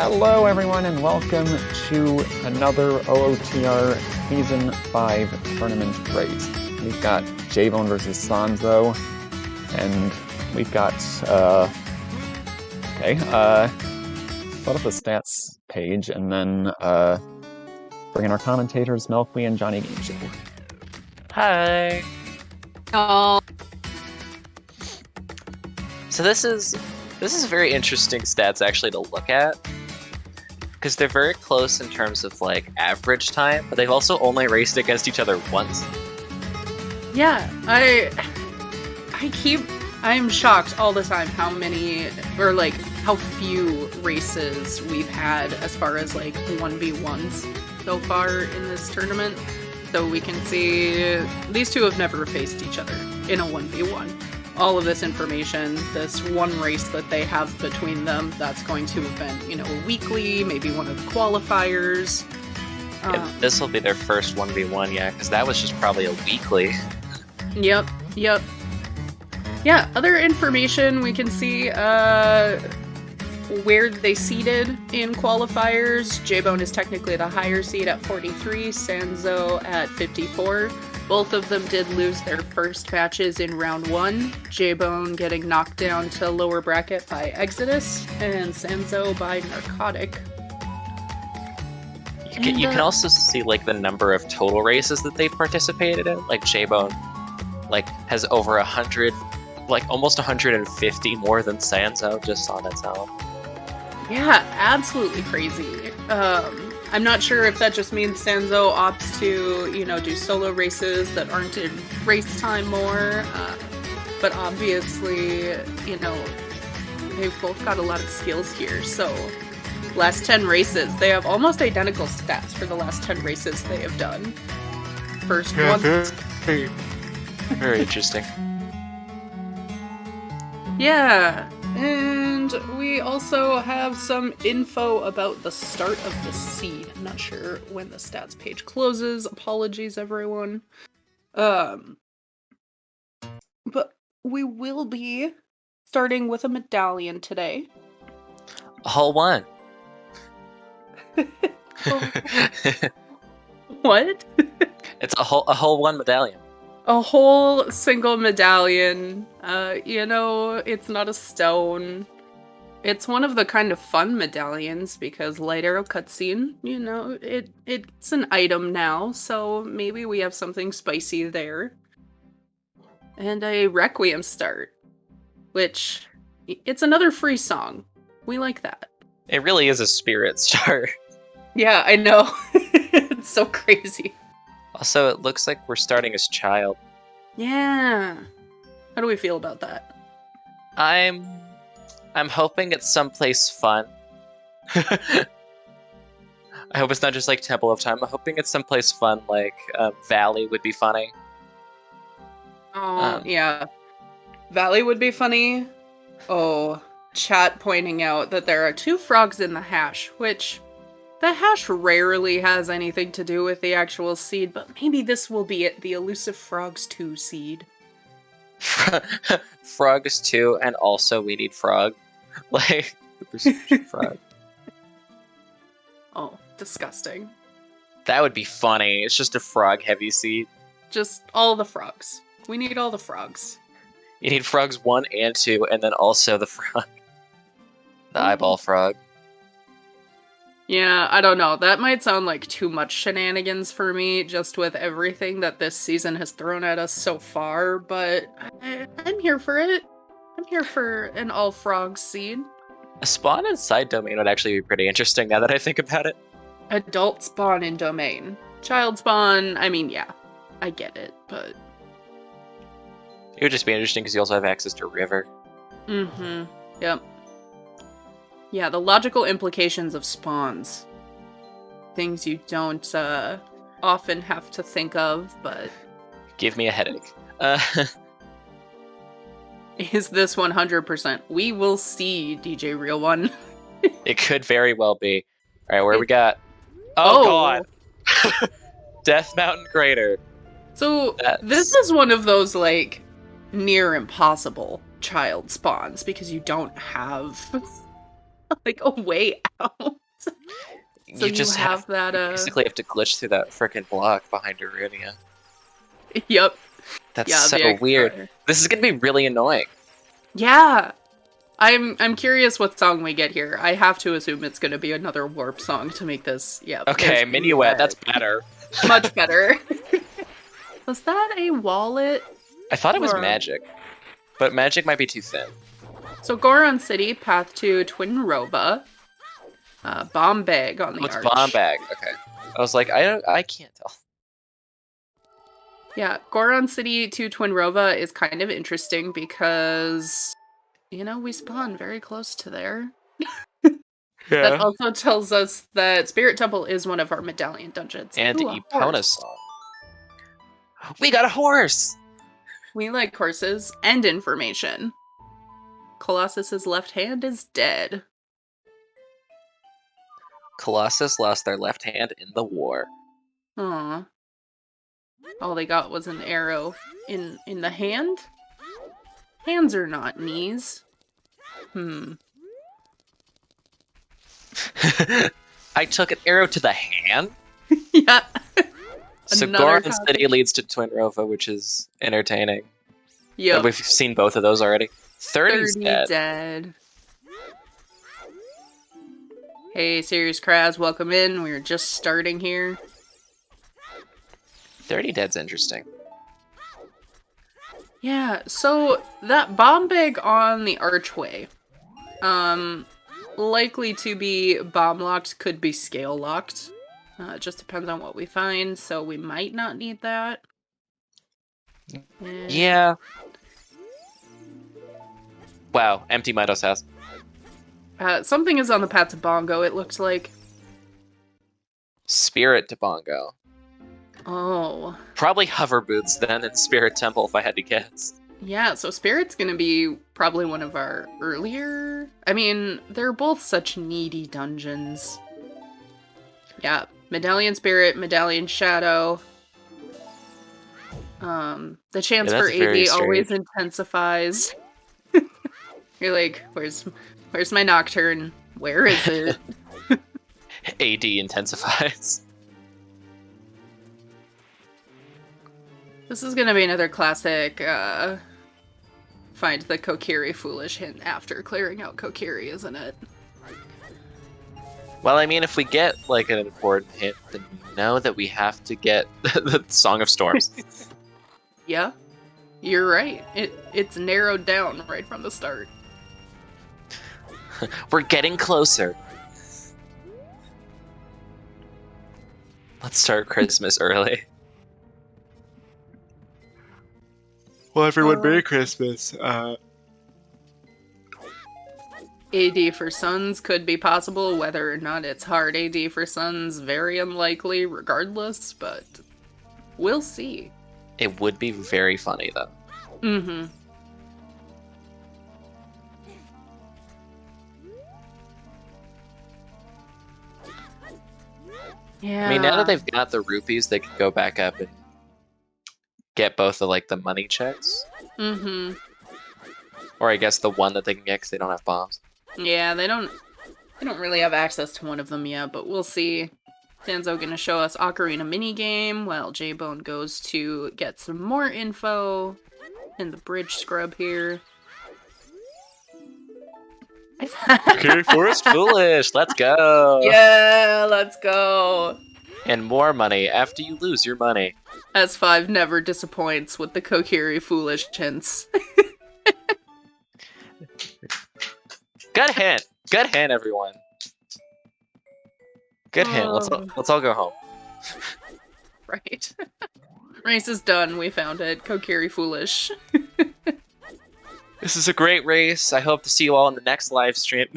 Hello everyone and welcome to another OoTR Season 5 tournament race. We've got Jaybone versus Sanzeau, and we've got, set up the stats page and then bring in our commentators, Milky and Johnny Game Show. Hi! Oh. So this is very interesting stats actually to look at, because they're very close in terms of like average time, but they've also only raced against each other once. Yeah, I'm shocked all the time how many, or like how few races we've had as far as like 1v1s so far in this tournament. So we can see these two have never faced each other in a 1v1. All of this information, this one race that they have between them, that's going to have been, a weekly, maybe one of the qualifiers. Yeah, this will be their first 1v1, yeah, because that was just probably a weekly. Yep. Yeah, other information, we can see where they seeded in qualifiers. Jaybone is technically the higher seed at 43, Sanzeau at 54. Both of them did lose their first matches in round 1, Jaybone getting knocked down to lower bracket by Exodus, and Sanzeau by Narcotic. You can also see like the number of total races that they've participated in. Like Jaybone has over 100, like almost 150 more than Sanzeau just on its own. Yeah, absolutely crazy. I'm not sure if that just means Sanzeau opts to, do solo races that aren't in race time more, but obviously, they've both got a lot of skills here, so last 10 races, they have almost identical stats for the last 10 races they have done. First one. Very interesting. Yeah. And we also have some info about the start of the seed. I'm not sure when the stats page closes. Apologies, everyone. But we will be starting with a medallion today. A whole one. What? It's a whole one medallion. A whole single medallion. It's not a stone. It's one of the kind of fun medallions because light arrow cutscene, it's an item now, so maybe we have something spicy there. And a Requiem start, which it's another free song. We like that. It really is a spirit start. Yeah, I know. It's so crazy. Also, it looks like we're starting as Child. Yeah. How do we feel about that? I'm hoping it's someplace fun. I hope it's not just like Temple of Time. I'm hoping it's someplace fun, like Valley would be funny. Oh, yeah. Valley would be funny. Oh, chat pointing out that there are 2 frogs in the hash, which... the hash rarely has anything to do with the actual seed, but maybe this will be it, the elusive Frogs 2 seed. Frogs 2, and also we need Frog. Like, Frog. Oh, disgusting. That would be funny. It's just a frog-heavy seed. Just all the frogs. We need all the frogs. You need Frogs 1 and 2, and then also the frog. The eyeball frog. Yeah, I don't know. That might sound like too much shenanigans for me, just with everything that this season has thrown at us so far, but I'm here for it. I'm here for an all-frog seed. A spawn in side domain would actually be pretty interesting now that I think about it. Adult spawn in domain. Child spawn, I mean, yeah. I get it, but... it would just be interesting because you also have access to River. Mm-hmm. Yep. Yeah, the logical implications of spawns. Things you don't often have to think of, but... give me a headache. Is this 100%? We will see, DJ Real One. It could very well be. Alright, where we got? Oh god! Death Mountain Crater. So, this is one of those, like, near impossible child spawns, because you don't have like a way out. So you just have that. You basically have to glitch through that frickin' block behind Iridia. Yep. That's Yeah, the so extra- weird. This is gonna be really annoying. Yeah. I'm curious what song we get here. I have to assume it's going to be another warp song to make this. Yeah. Okay, there's Minuet. That's better. Much better. Was that a wallet? I thought it was Or- magic, but magic might be too thin. So Goron City, path to Twin Roba. Bomb bag on the Oh, it's arch. bomb bag. Okay. I was like, I can't tell. Yeah, Goron City to Twin Roba is kind of interesting because, you know, we spawn very close to there. That also tells us that Spirit Temple is one of our medallion dungeons. And Ooh, a Epona's horse. song. We got a horse! We like horses and information. Colossus's left hand is dead. Colossus lost their left hand in the war. Aw. All they got was an arrow in the hand? Hands are not knees. I took an arrow to the hand? Yeah. So Another Goron copy. City leads to Twin Rova, which is entertaining. Yep. We've seen both of those already. 30's 30 dead. dead. Hey, Serious Kraz, welcome in. We're just starting here. 30 dead's interesting. Yeah, so that bomb bag on the archway, likely to be bomb locked, could be scale locked. It just depends on what we find, so we might not need that. Yeah. Wow, empty Midos house. Something is on the path to Bongo, it looks like. Spirit to Bongo. Oh. Probably hover boots then in Spirit Temple if I had to guess. Yeah, so Spirit's gonna be probably one of our earlier... I mean, they're both such needy dungeons. Yeah, Medallion Spirit, Medallion Shadow. The chance for that's very AD always intensifies. You're like, where's my Nocturne? Where is it? AD intensifies. This is gonna be another classic, find the Kokiri foolish hint after clearing out Kokiri, isn't it? Well, I mean, if we get, like, an important hint, then we know that we have to get the Song of Storms. Yeah, you're right. It's narrowed down right from the start. We're getting closer. Let's start Christmas early. Well, everyone, Merry Christmas. AD for Suns could be possible, whether or not it's hard AD for Suns, very unlikely regardless, but we'll see. It would be very funny, though. Mm-hmm. Yeah. I mean, now that they've got the rupees, they could go back up and get both the, like, the money checks. Mm-hmm. Or I guess the one that they can get because they don't have bombs. Yeah, they don't really have access to one of them yet, but we'll see. Sanzeau gonna show us Ocarina minigame while Jaybone goes to get some more info in the bridge scrub here. Okay, Forest Foolish, let's go! Yeah, let's go! And more money after you lose your money. S5 never disappoints with the Kokiri foolish hints. Good hint! Good hint, everyone. Good hint. Let's all go home. Right. Race is done. We found it. Kokiri foolish. This is a great race. I hope to see you all in the next live stream.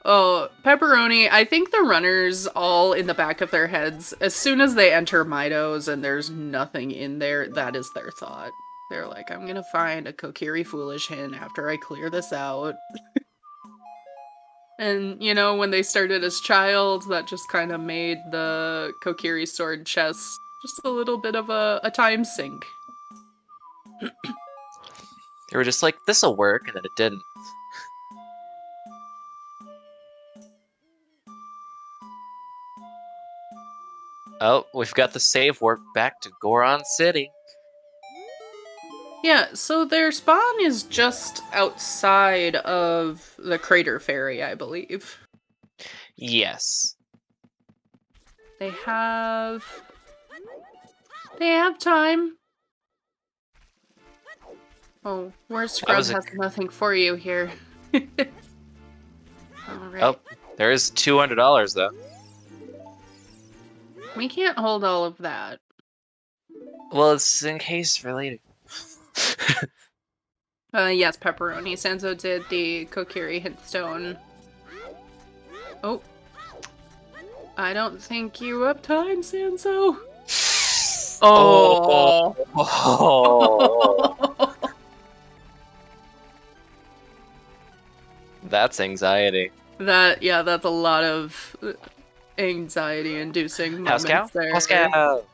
Oh, Pepperoni, I think the runners all in the back of their heads, as soon as they enter Midos and there's nothing in there, that is their thought. They're like, I'm gonna find a Kokiri foolish hint after I clear this out. And, you know, when they started as child, that just kind of made the Kokiri sword chess just a little bit of a time sink. They were just like, this'll work, and then it didn't. Oh, we've got the save warp back to Goron City. Yeah, so their spawn is just outside of the Crater Ferry, I believe. Yes. They have time. Oh, where's Scrub was has nothing for you here. Alright. Oh, there is $200 though. We can't hold all of that. Well, it's in case for later. Yes, Pepperoni. Sanzo did the Kokiri Hitstone. Oh. I don't think you have time, Sanzo. Oh. Oh. That's anxiety. That's a lot of anxiety-inducing House moments cow? there. House cow!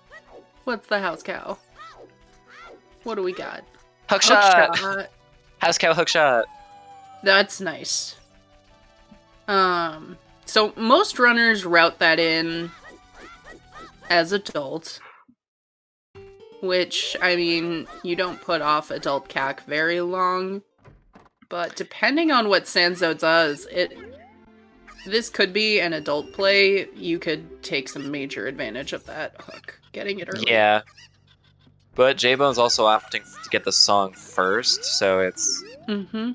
What's the house cow? What do we got? Hook shot! Hookshot. House cow hook shot! That's nice. So most runners route that in as adult, which, I mean, you don't put off adult CAC very long, but depending on what Sanzo does, this could be an adult play. You could take some major advantage of that hook, getting it early. Yeah. But Jaybone's also opting to get the song first, so it's... Mm-hmm.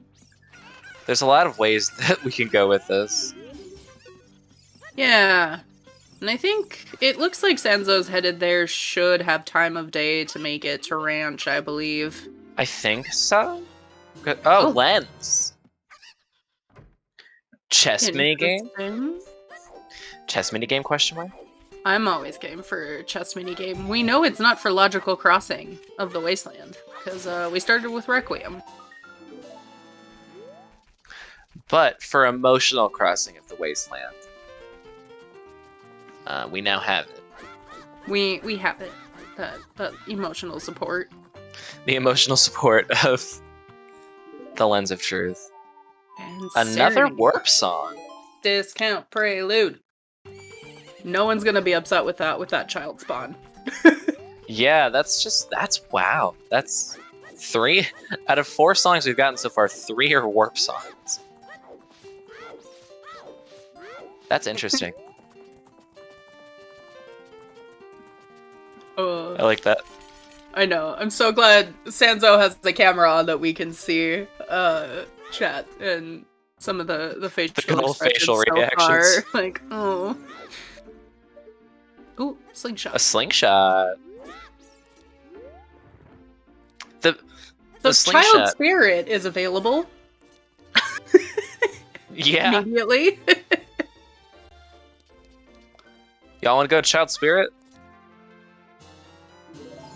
There's a lot of ways that we can go with this. Yeah. And I think it looks like Sanzo's headed there should have time of day to make it to Ranch, I believe. I think so? Oh, Lens! Chess minigame? Chess minigame question mark? I'm always game for chess minigame. We know it's not for logical crossing of the wasteland, because we started with Requiem. But for emotional crossing of the wasteland, we now have it. We have it. That emotional support. The emotional support of the Lens of Truth. And Another Serenade. warp song. Discount Prelude. No one's gonna be upset with that child spawn. Yeah, that's wow. That's 3 out of 4 songs we've gotten so far. 3 are warp songs. That's interesting. I like that. I know. I'm so glad Sanzo has the camera on that we can see chat and some of the facial reactions. Like, oh. Ooh, slingshot. A slingshot. The slingshot. Child Spirit is available. Yeah. Immediately. Y'all want to go Child Spirit?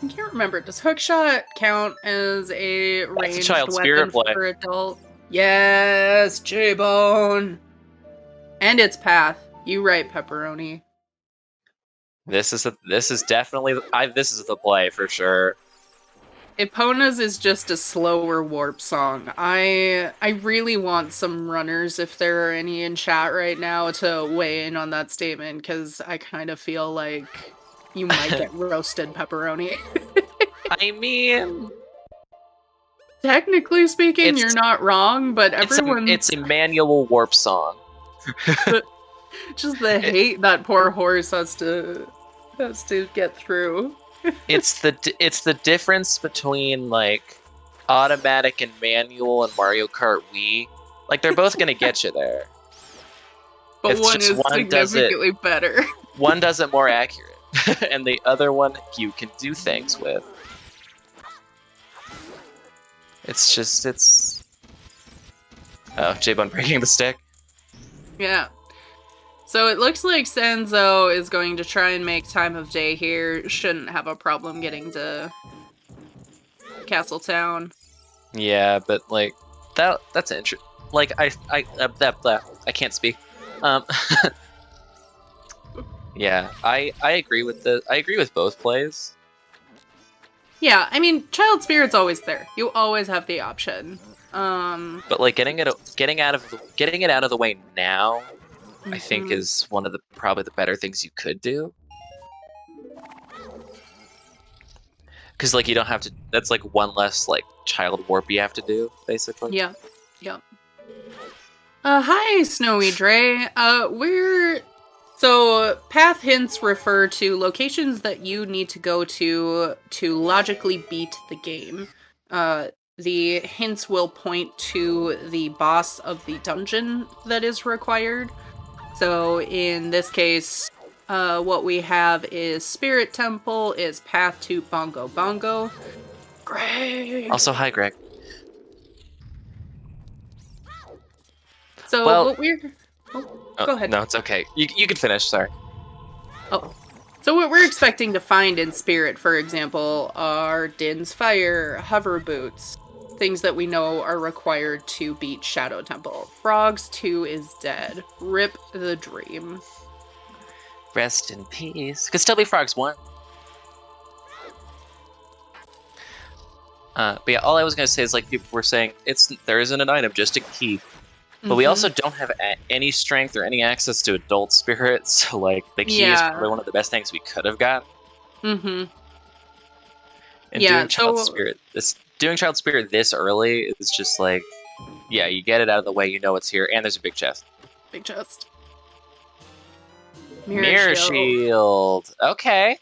I can't remember. Does Hookshot count as a ranged weapon for adult? Yes, Jaybone. And its path. You right, Pepperoni. This is definitely this is the play for sure. Epona's is just a slower warp song. I really want some runners, if there are any in chat right now, to weigh in on that statement, because I kind of feel like you might get roasted, Pepperoni. I mean, technically speaking, you're not wrong, but everyone... It's a manual warp song. Just the hate that poor horse has to get through. It's the difference between like automatic and manual and Mario Kart Wii. Like they're both gonna get you there. But it's one just is significantly better. One does it more accurate, and the other one you can do things with. It's oh, Jaybone breaking the stick. Yeah. So it looks like Sanzo is going to try and make time of day here. Shouldn't have a problem getting to Castletown. Yeah, but like that's interesting. Like I can't speak. Yeah, I agree with I agree with both plays. Yeah, I mean, Child Spirit's always there. You always have the option. But like getting it out of the way now, I think is one of the probably the better things you could do. Because like you don't have to. That's like one less like child warp you have to do, basically. Yeah. Yeah. Hi, Snowy Dre. So path hints refer to locations that you need to go to logically beat the game. The hints will point to the boss of the dungeon that is required. So in this case, what we have is Spirit Temple, is path to Bongo Bongo. Greg! Also, hi, Greg. So Well- what we're... Oh, go ahead. No, it's okay. You can finish. Sorry. Oh. So what we're expecting to find in Spirit, for example, are Din's Fire, Hover Boots, things that we know are required to beat Shadow Temple. Frogs 2 is dead. Rip the dream. Rest in peace. Could still be Frogs 1. But yeah, all I was gonna say is like people were saying there isn't an item, just a key. But we also don't have any strength or any access to adult spirits, so like the key is probably one of the best things we could have got. Mm-hmm. And Yeah, doing child spirit this early is just like, yeah, you get it out of the way, you know it's here, and there's a big chest. Big chest. Mirror shield. Okay.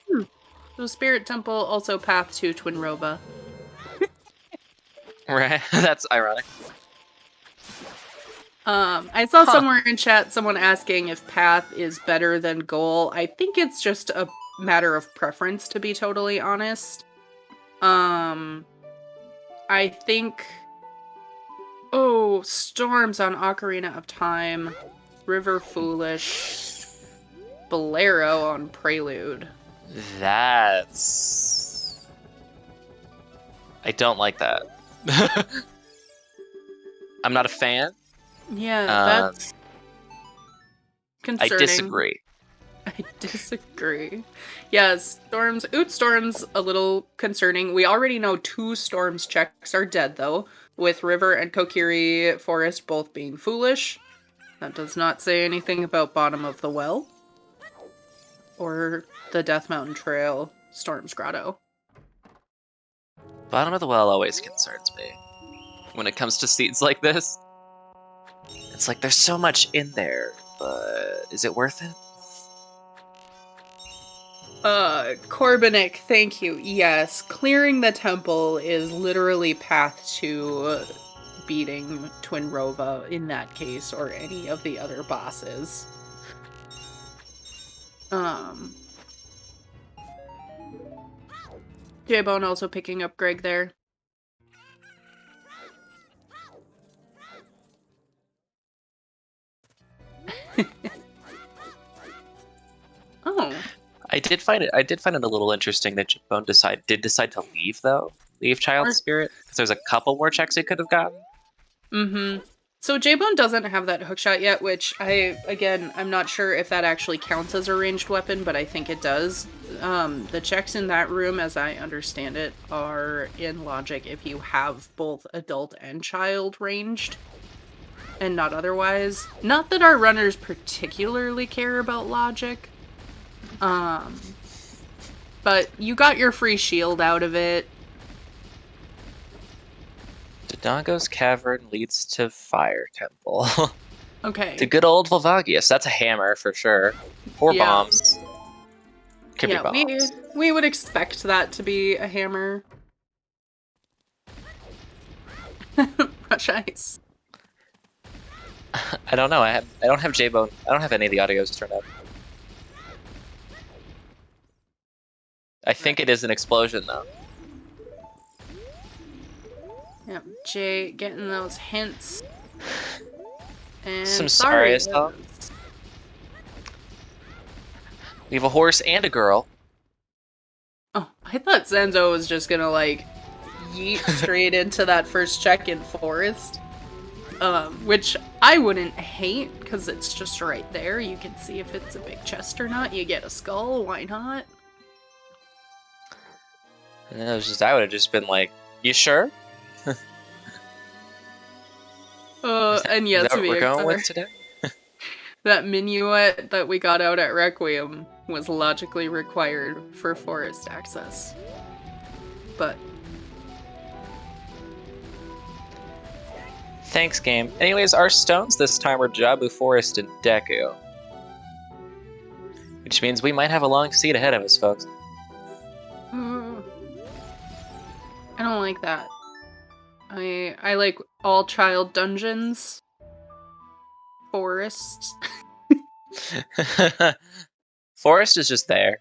So Spirit Temple, also path to Twin Roba. Right. That's ironic. I saw somewhere in chat someone asking if path is better than goal. I think it's just a matter of preference, to be totally honest. I think... Oh, Storms on Ocarina of Time. River Foolish. Bolero on Prelude. That's... I don't like that. I'm not a fan. Yeah, that's concerning. I disagree. I disagree. Yeah, Storms... Storm's a little concerning. We already know 2 Storms checks are dead, though, with River and Kokiri Forest both being foolish. That does not say anything about Bottom of the Well. Or the Death Mountain Trail, Storm's Grotto. Bottom of the Well always concerns me. When it comes to seeds like this. It's like there's so much in there, but is it worth it? Corbinic, thank you. Yes, clearing the temple is literally path to beating Twin Rova in that case, or any of the other bosses. Jaybone also picking up Greg there. Oh. I did find it a little interesting that Jaybone did decide to leave though. Leave Child Spirit. Because there's a couple more checks he could have gotten. Mm-hmm. So Jaybone doesn't have that hookshot yet, which I'm not sure if that actually counts as a ranged weapon, but I think it does. The checks in that room, as I understand it, are in logic if you have both adult and child ranged, and not otherwise. Not that our runners particularly care about logic. But you got your free shield out of it. Dodongo's Cavern leads to Fire Temple. Okay. To good old Volvagius. That's a hammer for sure. Or bombs. Could be bombs. We would expect that to be a hammer. Rush Ice. I don't know. I don't have Jaybone. I don't have any of the audios turned up. I think it is an explosion though. Yep, Jay getting those hints. And Some sorry as hell. We have a horse and a girl. Oh, I thought Sanzeau was just gonna like yeet straight into that first check in Forest. Which I wouldn't hate, because it's just right there. You can see if it's a big chest or not. You get a skull, why not? And I would have just been like, you sure? And yeah, Is that to what be we're going with fair, today? that minuet that we got out at Requiem was logically required for forest access. but Thanks, game. Anyways, our stones this time are Jabu Forest and Deku. Which means we might have a long seat ahead of us, folks. I don't like that. I like all child dungeons. Forests. Forest is just there.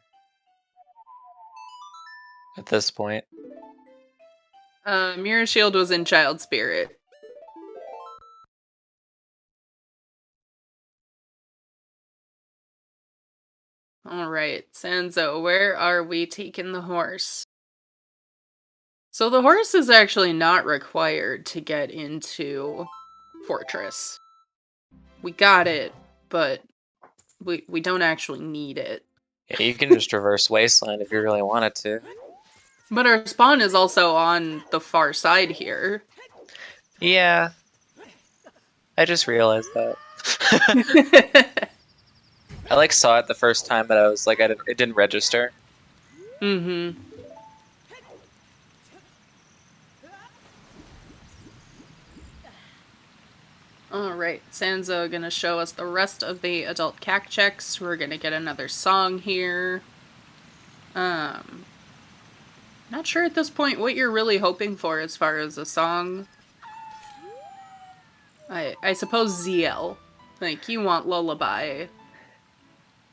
At this point. Mirror Shield was in Child Spirit. Alright, Sanzeau, where are we taking the horse? So the horse is actually not required to get into Fortress. We got it, but we don't actually need it. Yeah, you can just reverse Wasteland if you really wanted to. But our spawn is also on the far side here. Yeah. I just realized that. I saw it the first time, but I was like, it didn't register. Mm-hmm. Alright, Sanzeau gonna show us the rest of the adult CAC checks. We're gonna get another song here. Not sure at this point what you're really hoping for as far as a song. I suppose ZL. Like, you want Lullaby.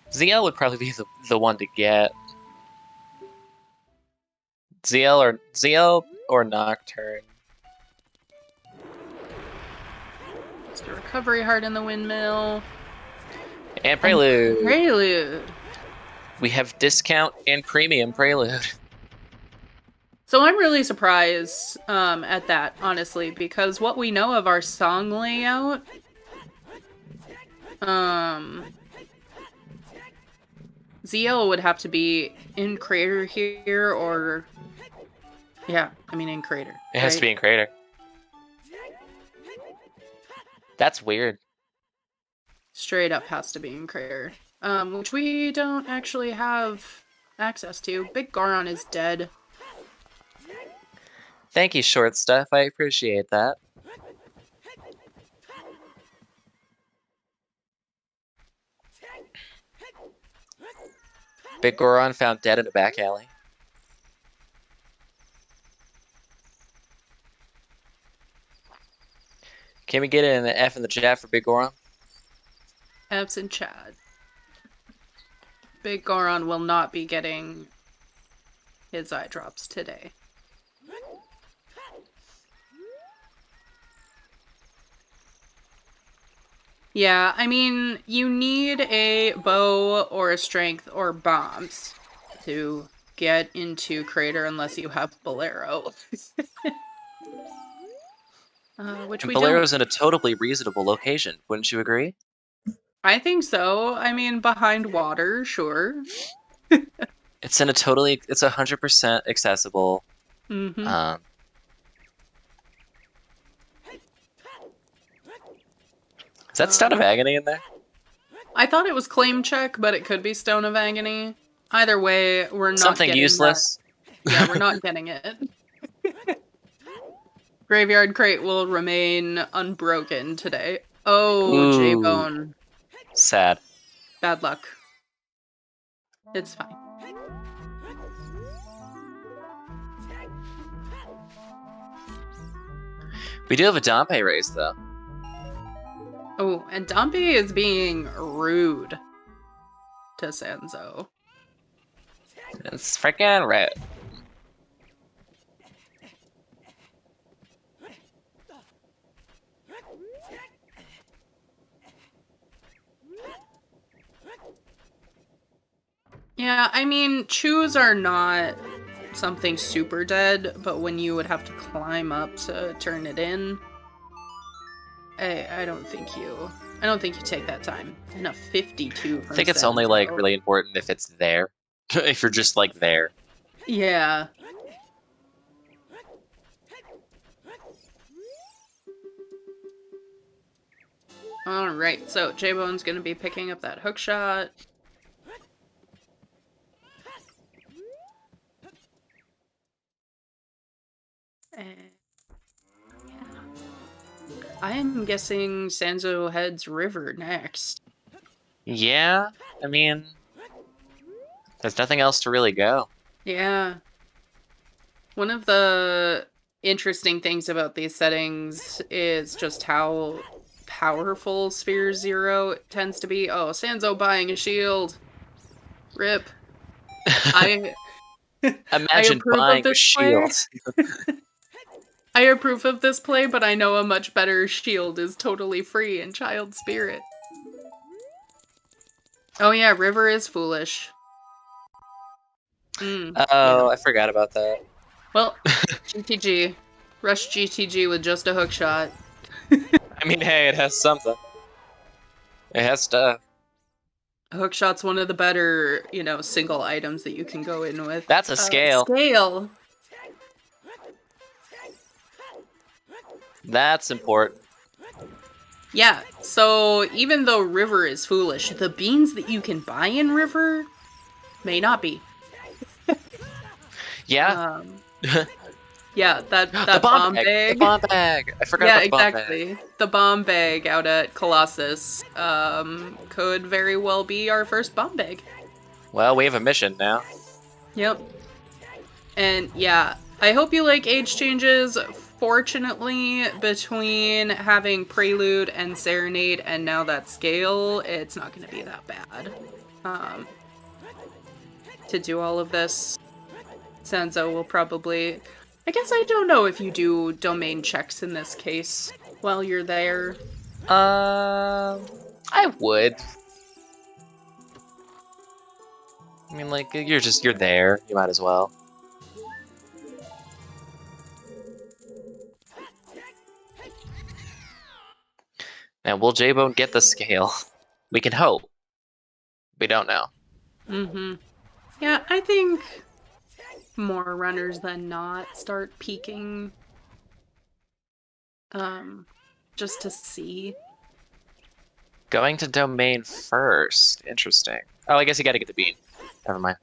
ZL would probably be the one to get. ZL or Nocturne. It's the recovery heart in the windmill. And Prelude. Prelude. We have discount and premium Prelude. So I'm really surprised at that, honestly, because what we know of our song layout, ZL would have to be in Crater here, or... Yeah, I mean in Crater. It has to be in Crater. That's weird. Straight up has to be in Crater. Which we don't actually have access to. Big Goron is dead. Thank you, Short Stuff. I appreciate that. Big Goron found dead in a back alley. Can we get an F in the chat for Big Goron? F's in chat. Big Goron will not be getting his eye drops today. Yeah, I mean, you need a bow or a strength or bombs to get into Crater unless you have Bolero. Which we Bolero's don't. in a totally reasonable location, wouldn't you agree? I think so. I mean, behind water, sure. It's 100% accessible. Mm-hmm. Is that Stone of Agony in there? I thought it was Claim Check, but it could be Stone of Agony. Either way, we're not Something getting useless. That. Yeah, we're not getting it. Graveyard Crate will remain unbroken today. Oh, Ooh. Jaybone. Sad. Bad luck. It's fine. We do have a Dompe race, though. Oh, and Dompe is being rude to Sanzeau. It's freaking red. Yeah, I mean, chews are not something super dead, but when you would have to climb up to turn it in, I don't think you take that time. And a 52 from I think it's Sanzeau. only really important if it's there. If you're just there. Yeah. Alright, so Jaybone's gonna be picking up that hook shot. I am guessing Sanzeau heads river next. Yeah, I mean, there's nothing else to really go. Yeah. One of the interesting things about these settings is just how powerful Sphere Zero tends to be. Oh, Sanzeau buying a shield. Rip. I Imagine approve of buying a this play. shield. I approve of this play, but I know a much better shield is totally free in Child Spirit. Oh yeah, River is foolish. Oh, Yeah. I forgot about that. Well, GTG. Rush GTG with just a hook shot. I mean, hey, it has something. It has stuff. Hookshot's one of the better, single items that you can go in with. That's a scale. Scale. That's important. Yeah, so even though River is foolish, the beans that you can buy in River may not be. Yeah. Yeah, that the bomb bag. The bomb bag. I forgot about the bomb exactly. bag. The bomb bag out at Colossus could very well be our first bomb bag. Well, we have a mission now. Yep. And yeah, I hope you like age changes. Fortunately, between having Prelude and Serenade and now that Scale, it's not going to be that bad. To do all of this, Sanzeau will probably... I guess I don't know if you do domain checks in this case while you're there. I would. I mean, like, you're there. You might as well. Now, will Jaybone get the scale? We can hope. We don't know. Mm-hmm. Yeah, I think more runners than not start peeking. Just to see. Going to domain first. Interesting. Oh, I guess you gotta get the bean. Never mind.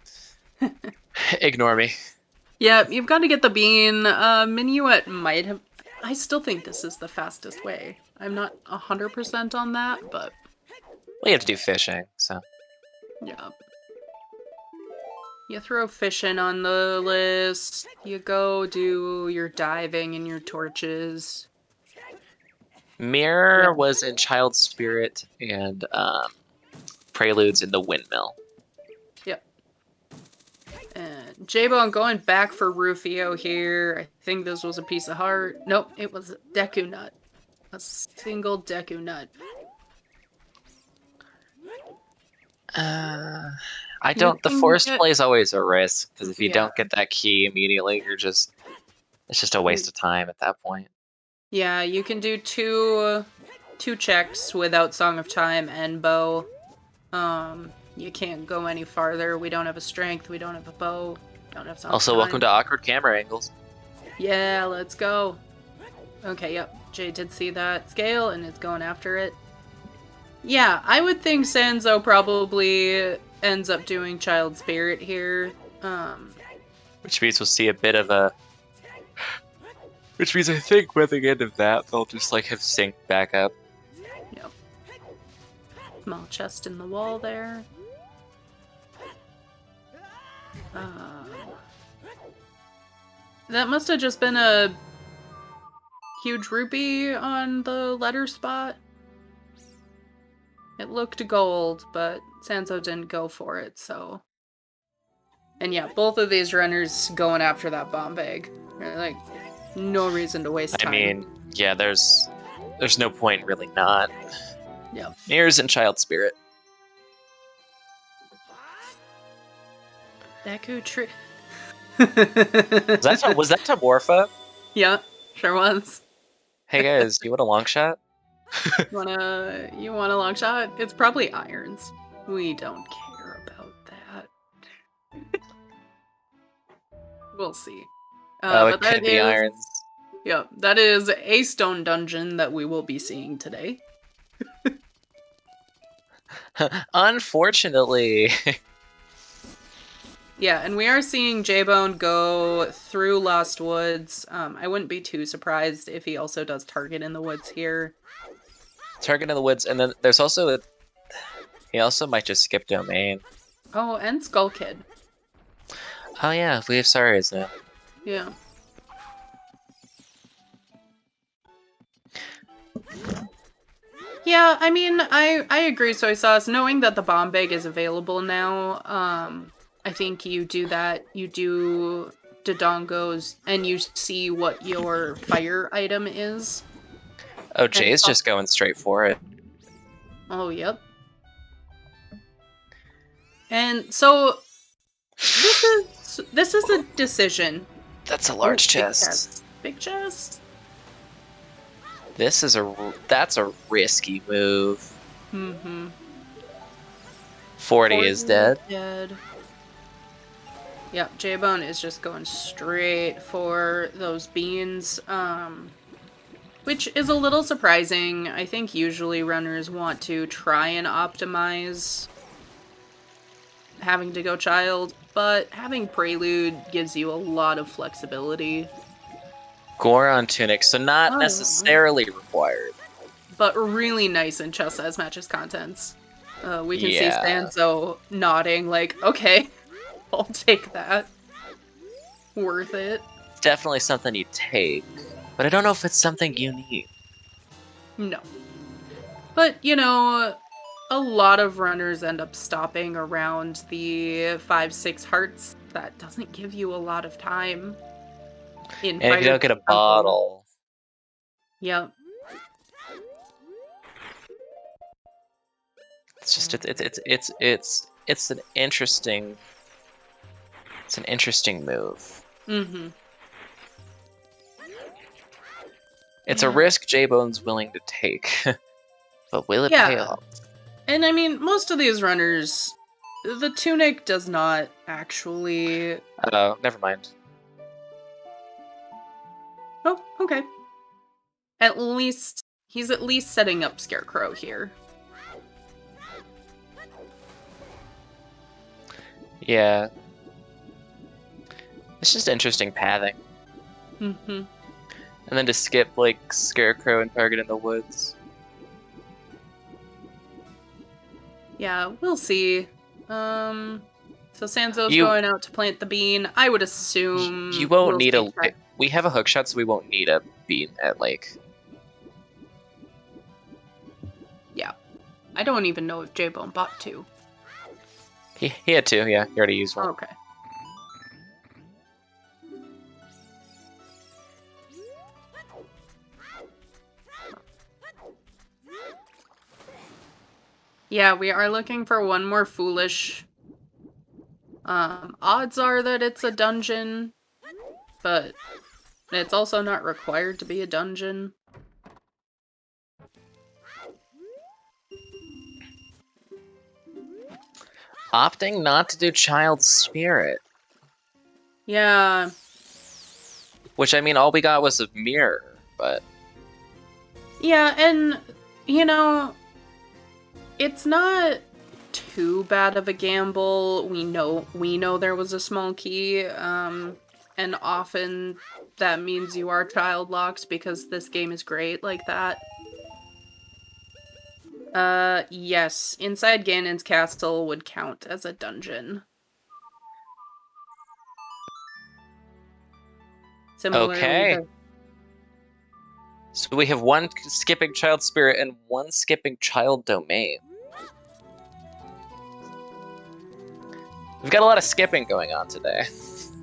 Ignore me. Yeah, you've got to get the bean. Minuet might have... I still think this is the fastest way. I'm not 100% on that, but... Well, you have to do fishing, so... Yeah. You throw fishing on the list. You go do your diving and your torches. Mirror was in Child Spirit and Preludes in the Windmill. Yep. And Jaybone going back for Rufio here. I think this was a piece of heart. Nope, it was a Deku Nut. A single Deku Nut. I don't. The forest get... play is always a risk because if you Yeah. don't get that key immediately, it's just a waste of time at that point. Yeah, you can do two checks without Song of Time and bow. You can't go any farther. We don't have a strength. We don't have a bow. Don't have Song of Also, Time. welcome to awkward camera angles. Yeah, let's go. Okay, yep. Jay did see that scale and is going after it. Yeah, I would think Sanzeau probably ends up doing Child Spirit here. Which means we'll see a bit of a... Which means I think by the end of that, they'll just like have synced back up. Yep. Small chest in the wall there. That must have just been a huge rupee on the letter spot. It looked gold, but Sanzeau didn't go for it, so... And yeah, both of these runners going after that bomb bag. They're like, no reason to waste time. I mean, yeah, there's no point really not. Yep. Mirrors and Child Spirit. Deku tree. Was that Tamorpha? Yeah, sure was. Hey guys, do you want a long shot? You want a long shot? It's probably irons. We don't care about that. We'll see. It could be irons. Yep, that is a stone dungeon that we will be seeing today. Unfortunately. Yeah, and we are seeing Jaybone go through Lost Woods. I wouldn't be too surprised if he also does Target in the Woods here. Target in the Woods, and then there's also he also might just skip Domain. Oh, and Skull Kid. Oh yeah, we have Saria's now. Yeah. Yeah, I mean, I agree, Soy Sauce. Knowing that the bomb bag is available now, I think you do that. You do Dodongos, and you see what your fire item is. Oh, Jay's just going straight for it. Oh, yep. And so this is a decision. That's a large Big chest. Big chest. That's a risky move. Mm-hmm. 40 is dead. Yep, Jaybone is just going straight for those beans, which is a little surprising. I think usually runners want to try and optimize having to go child, but having Prelude gives you a lot of flexibility. Goron Tunic, so not necessarily required. But really nice in chest size matches contents. We can see Sanzeau nodding like, okay, I'll take that. Worth it. It's definitely something you take, but I don't know if it's something you need. No. But, you know, a lot of runners end up stopping around the 5-6 hearts. That doesn't give you a lot of time. And if you don't get a bottle. Yep. It's just it's an interesting move. Mm-hmm. It's a risk Jaybone's willing to take, but will it pay off? And I mean, most of these runners, the tunic does not actually. Oh, never mind. Oh, okay. At least he's setting up Scarecrow here. Yeah. It's just interesting pathing. Mm-hmm. And then to skip, like, Scarecrow and Target in the Woods. Yeah, we'll see. So Sanzou's going out to plant the bean. I would assume... You won't need a... We have a hookshot, so we won't need a bean at Lake. Yeah. I don't even know if Jaybone bought 2. He had 2, yeah. He already used 1. Okay. Yeah, we are looking for one more foolish. Odds are that it's a dungeon, but it's also not required to be a dungeon. Opting not to do Child Spirit. Yeah. Which, I mean, all we got was a mirror, but... Yeah, and, you know, it's not too bad of a gamble. We know there was a small key, and often that means you are child locked because this game is great like that. Yes, inside Ganon's castle would count as a dungeon. Similarly, okay. So we have 1 skipping Child Spirit and 1 skipping Child Domain. We've got a lot of skipping going on today.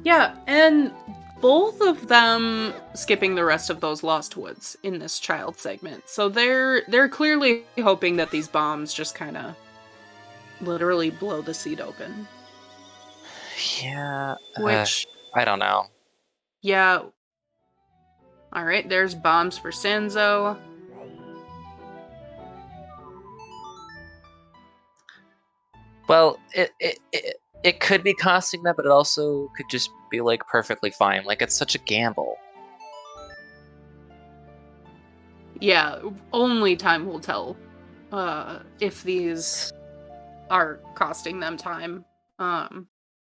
Yeah, and both of them skipping the rest of those Lost Woods in this child segment. So they're clearly hoping that these bombs just kind of literally blow the seed open. Yeah. Which... I don't know. Yeah. Alright, there's bombs for Sanzeau. Well, it could be costing them, but it also could just be, like, perfectly fine. Like, it's such a gamble. Yeah, only time will tell if these are costing them time.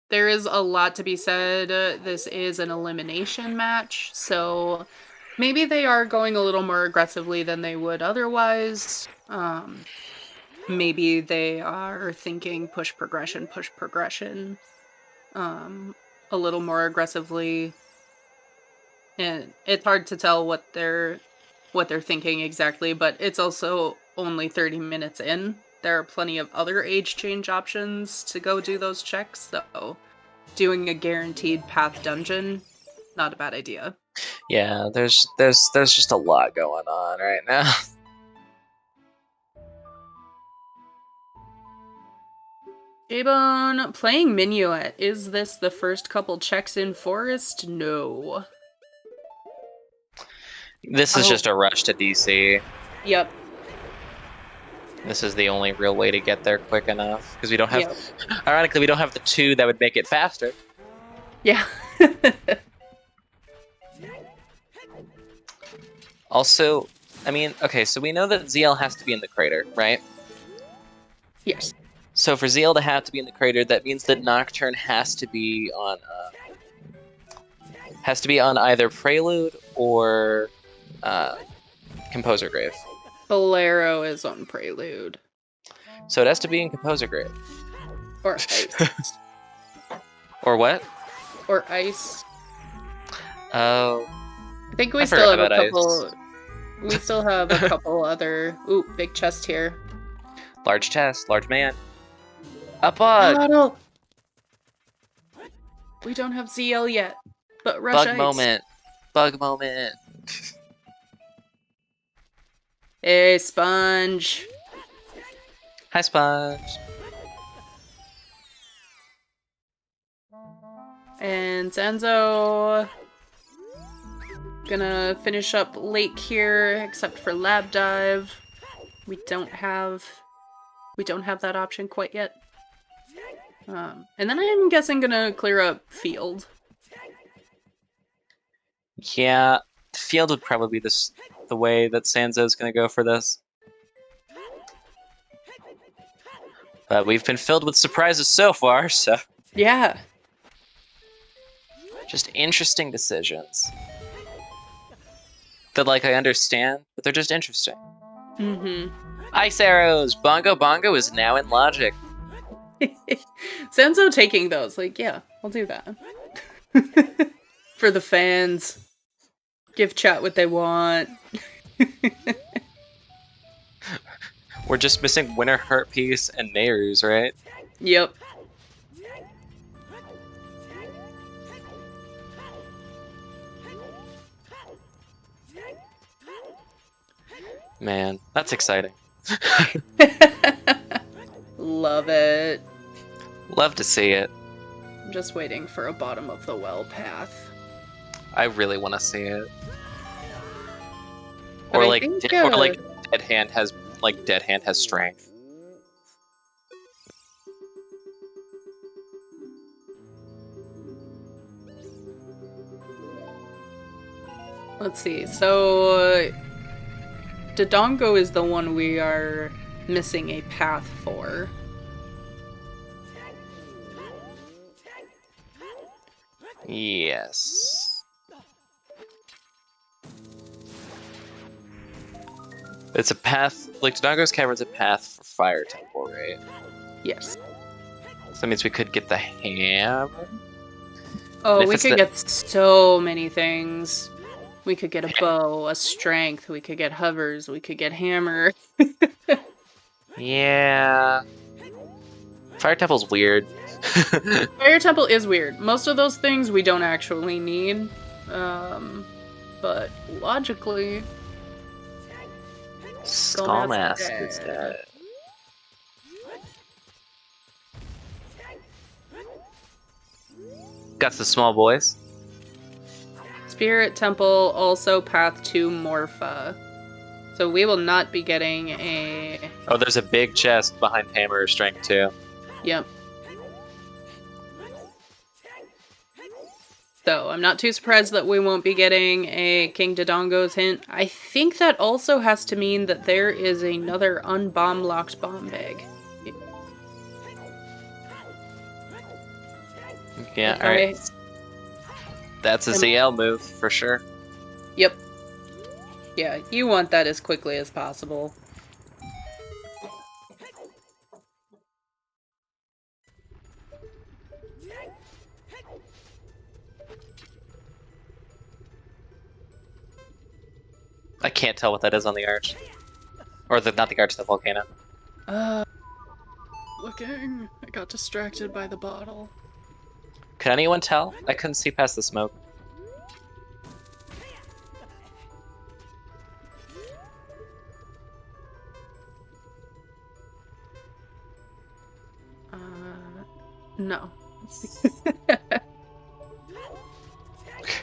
there is a lot to be said. This is an elimination match, so maybe they are going a little more aggressively than they would otherwise. Maybe they are thinking push progression, a little more aggressively. And it's hard to tell what they're thinking exactly, but it's also only 30 minutes in. There are plenty of other age change options to go do those checks, so doing a guaranteed path dungeon, not a bad idea. Yeah, there's just a lot going on right now. Jaybone, playing Minuet. Is this the first couple checks in Forest? No. This is just a rush to DC. Yep. This is the only real way to get there quick enough, because we don't have, Yep. ironically, we don't have the 2 that would make it faster. Yeah. Also, I mean, okay, so we know that ZL has to be in the crater, right? Yes. So for ZL to have to be in the crater, that means that Nocturne has to be on either Prelude or Composer Grave. Bolero is on Prelude. So it has to be in Composer Grave. Or Ice. Or what? Or Ice. Oh. I think we I still have forgot a about couple. Ice. We still have a couple other. Ooh, big chest here. Large chest, large man. A bug! Bottle! We don't have ZL yet, but rush Bug Ice. moment. Bug moment. Hey, Sponge. Hi, Sponge. And Sanzeau. Gonna finish up Lake here, except for Lab Dive. We don't have that option quite yet. And then I'm guessing gonna clear up Field. Yeah, Field would probably be the way that Sanzou's gonna go for this. But we've been filled with surprises so far, so... Yeah. Just interesting decisions. That, like, I understand, but they're just interesting. Mm-hmm. Ice arrows! Bongo Bongo is now in Logic. Sanzeau taking those, like, yeah, I'll do that. For the fans. Give chat what they want. We're just missing Winter Heart Piece and Nehru's, right? Yep. Man, that's exciting. Love it. Love to see it. I'm just waiting for a bottom of the well path. I really want to see it. But Or I like, think, or like Dead Hand has strength. Let's see. So Dodongo is the one we are missing a path for. Yes. It's a path, like Dodongo's Cavern's a path for Fire Temple, right? Yes. So that means we could get the hammer? Oh, If we it's could the- get so many things. We could get a bow, a strength, we could get hovers, we could get hammer. Yeah. Fire Temple's weird. Fire Temple is weird. Most of those things we don't actually need. But logically... Skullmask dead. is dead. Got the small boys. Spirit Temple, also path to Morpha. So we will not be getting a... Oh, there's a big chest behind Hammer or Strength too. Yep. So I'm not too surprised that we won't be getting a King Dodongo's hint. I think that also has to mean that there is another unbomb-locked bomb bag. Yeah, If alright. That's a ZL move, for sure. Yep. Yeah, you want that as quickly as possible. I can't tell what that is on the arch. Or not the arch, the volcano. Looking. I got distracted by the bottle. Could anyone tell? I couldn't see past the smoke. No.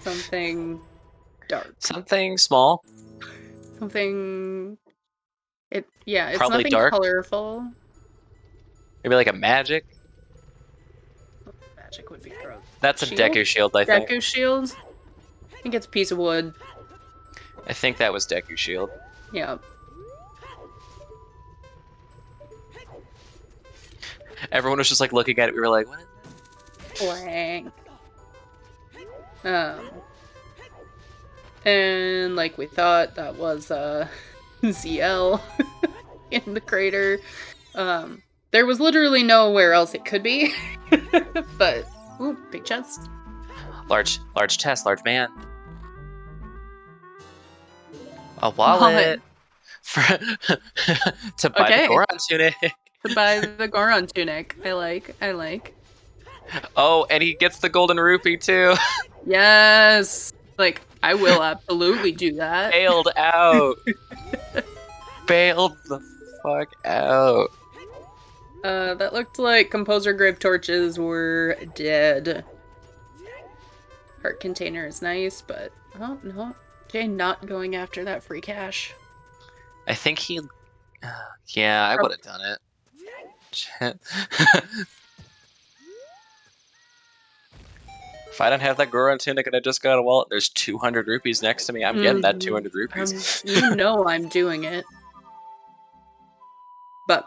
Something dark. Something small. Something... it's Probably nothing dark. colorful. Maybe like a magic. Magic would be gross. That's a Deku Shield, I think. Deku Shield? I think it's a piece of wood. I think that was Deku Shield. Yeah. Everyone was just like looking at it. We were like, what is Blank. And like we thought, that was ZL in the crater. There was literally nowhere else it could be. But ooh, big chest. Large chest, large man. A wallet. To buy the Goron tunic. To buy the Goron tunic. I like. Oh, and he gets the golden rupee too. Yes. Like, I will absolutely do that. Bailed out. Bailed the fuck out. That looked like Composer Grave Torches were dead. Heart container is nice, but oh no. Jay not going after that free cash. I think he... yeah, I would have done it. If I didn't have that Goron tunic and I just got a wallet, there's 200 rupees next to me. I'm getting that 200 rupees. You know I'm doing it. But,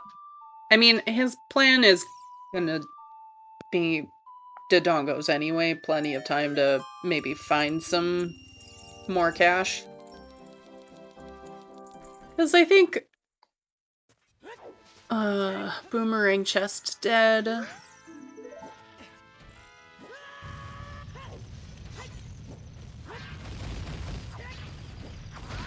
I mean, his plan is gonna be Dodongos anyway. Plenty of time to maybe find some more cash. Because I think... Boomerang chest dead.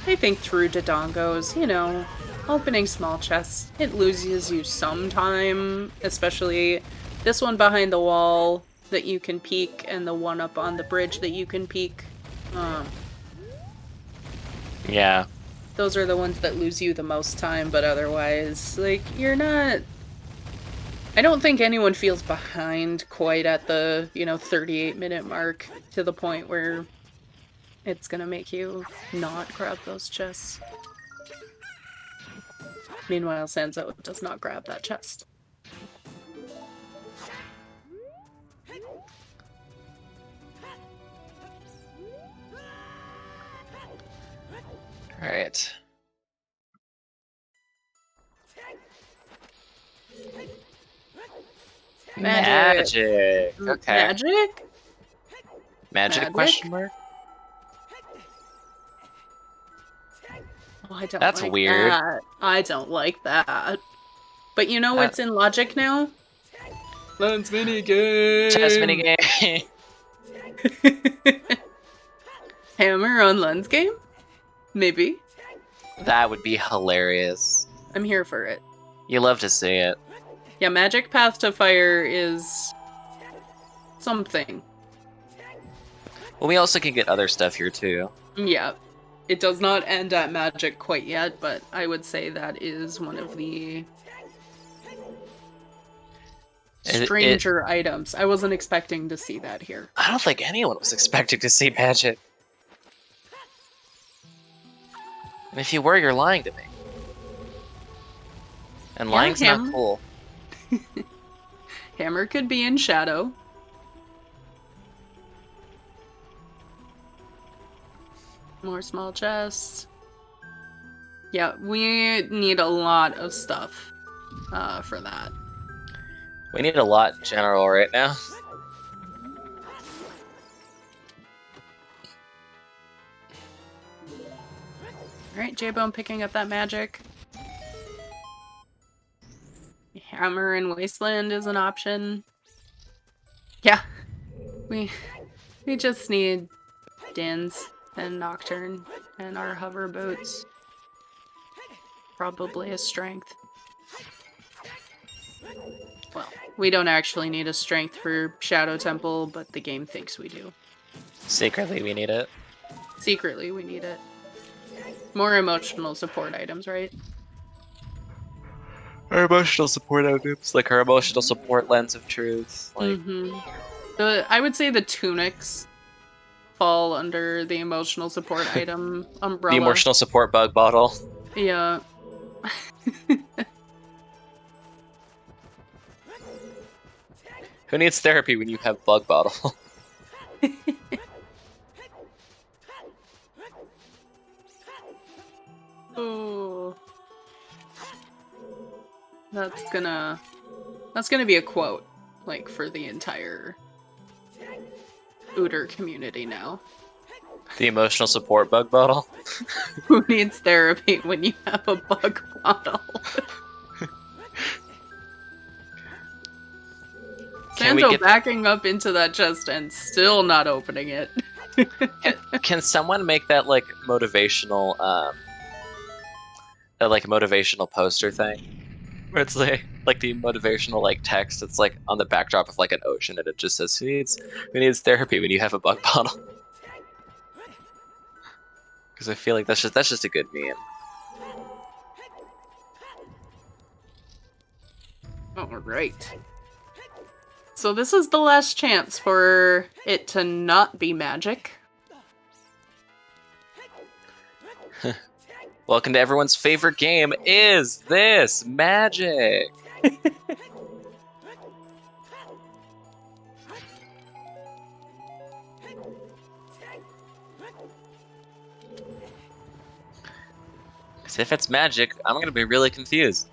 I think through Dodongos, you know, opening small chests, it loses you some time, especially this one behind the wall that you can peek and the one up on the bridge that you can peek. Yeah. Those are the ones that lose you the most time, but otherwise, like, you're not... I don't think anyone feels behind quite at the, 38-minute mark to the point where it's gonna make you not grab those chests. Meanwhile, Sanzeau does not grab that chest. Alright. Magic. Okay. Magic? Magic question mark? Oh, I don't That's like weird. That. I don't like that. But you know what's in Logic now? Lens minigame! Chess minigame! Hammer on Lens game? Maybe. That would be hilarious. I'm here for it. You love to see it. Yeah, Magic Path to Fire is... something. Well, we also can get other stuff here, too. Yeah. It does not end at Magic quite yet, but I would say that is one of the... stranger items. I wasn't expecting to see that here. I don't think anyone was expecting to see magic. And if you were, you're lying to me. And lying's not cool. Hammer could be in shadow. More small chests. Yeah, we need a lot of stuff for that. We need a lot in general right now. Alright, Jaybone picking up that magic. Hammer in Wasteland is an option. Yeah. We just need Dins and Nocturne and our hover boots. Probably a strength. Well, we don't actually need a strength for Shadow Temple, but the game thinks we do. Secretly, we need it. Secretly, we need it. More emotional support items, right? Our emotional support items, like our emotional support lens of truth. Like, I would say the tunics fall under the emotional support item umbrella. the emotional support bug bottle. Yeah. Who needs therapy when you have bug bottle? Oh. That's gonna be a quote, like, for the entire OoTR community now. The emotional support bug bottle? Who needs therapy when you have a bug bottle? Sanzeau backing up into that chest and still not opening it. Can someone make that, like, motivational, motivational poster thing? Where it's like the motivational, like, text, it's like on the backdrop of like an ocean and it just says, who needs therapy when you have a bug bottle? Because I feel like that's just a good meme. Alright. So this is the last chance for it to not be magic. Welcome to everyone's favorite game, Is This Magic? Because if it's magic, I'm going to be really confused.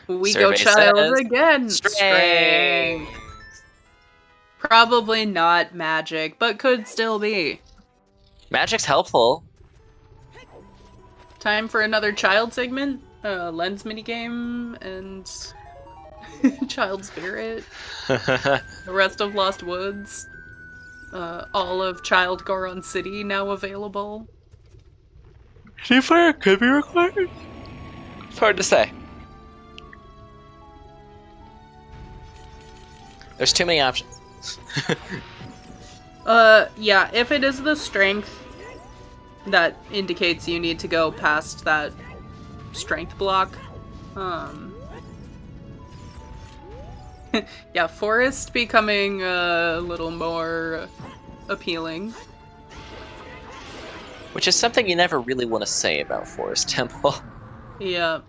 We Survey go child says again. strength. Probably not magic, but could still be. Magic's helpful. Time for another child segment? Lens minigame and Child Spirit. The rest of Lost Woods. All of Child Goron City now available. Fire could be required. It's hard to say. There's too many options. Yeah, if it is the strength, that indicates you need to go past that strength block. Yeah, forest becoming a little more appealing. Which is something you never really want to say about Forest Temple. Yeah.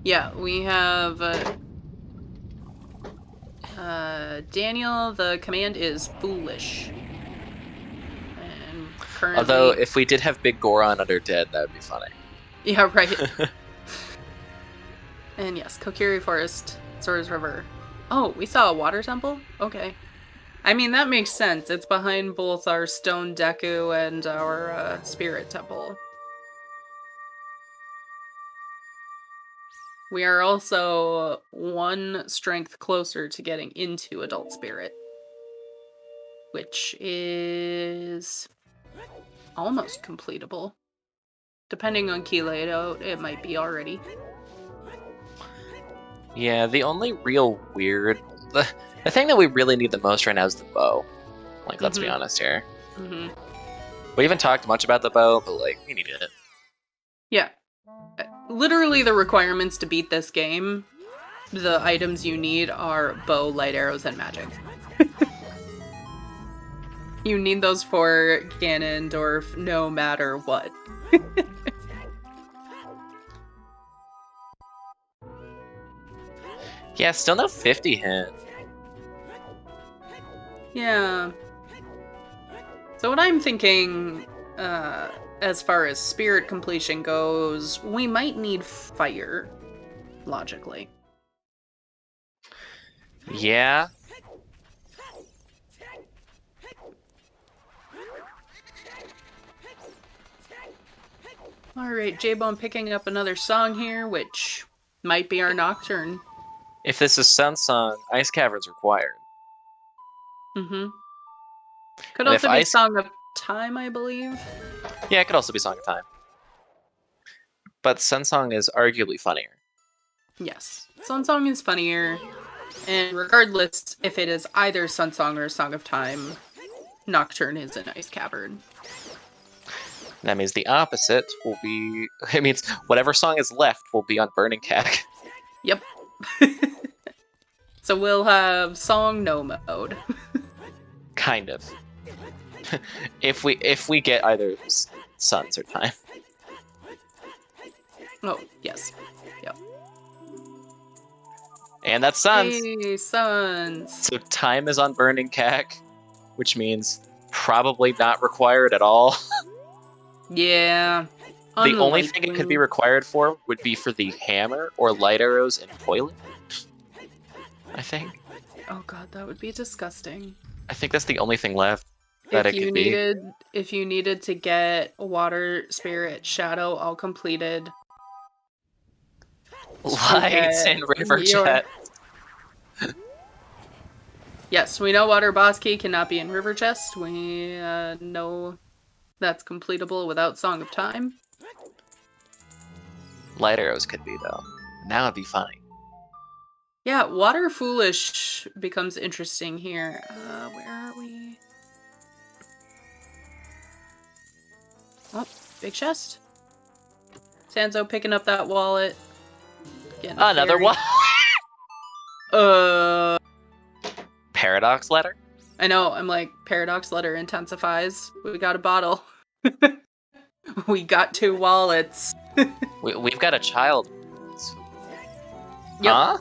Yeah, we have Daniel, the command is foolish. And currently... Although, if we did have Big Goron under dead, that would be funny. Yeah, right. And yes, Kokiri Forest, Sora's River. Oh, we saw a water temple? Okay. I mean, that makes sense. It's behind both our Stone Deku and our Spirit Temple. We are also one strength closer to getting into Adult Spirit, which is almost completable. Depending on key layout, it might be already. Yeah, the only real weird... The thing that we really need the most right now is the bow. Like, let's be honest here. We haven't talked much about the bow, but, like, we need it. Yeah. Literally the requirements to beat this game, the items you need are bow, light arrows, and magic. You need those for Ganondorf no matter what. Yeah, still no 50 hit. Yeah. So what I'm thinking, as far as spirit completion goes, we might need fire, logically. Yeah. Alright, Jaybone picking up another song here, which might be our Nocturne. If this is Sunsong, Ice Cavern's required. Mm-hmm. Could And if also be Ice... Song of Time, I believe. Yeah, it could also be Song of Time. But Sunsong is arguably funnier. Yes. Sunsong is funnier, and regardless if it is either Sunsong or Song of Time, Nocturne is an Ice Cavern. That means the opposite will be... It means whatever song is left will be on Burning Cack. Yep. So we'll have Song No Mode. Kind of. if we get either Suns or Time. Oh, yes. Yep. And that's Suns! Hey, Suns! So Time is on Burning Cack, which means probably not required at all. Yeah. The only thing it could be required for would be for the hammer or light arrows and toilet. I think. Oh god, that would be disgusting. I think that's the only thing left that it could be. If you needed to get Water Spirit Shadow all completed. Lights and River Jet. Yes, we know Water Boss Key cannot be in River Chest. We know that's completable without Song of Time. Light arrows could be, though. Now it'd be funny. Yeah, Water Foolish becomes interesting here. Where are we? Oh, big chest. Sanzeau picking up that wallet. Another one. Paradox letter? I know, I'm like, Paradox letter intensifies. We got a bottle. We got 2 wallets. We've got a child. Yep. Huh?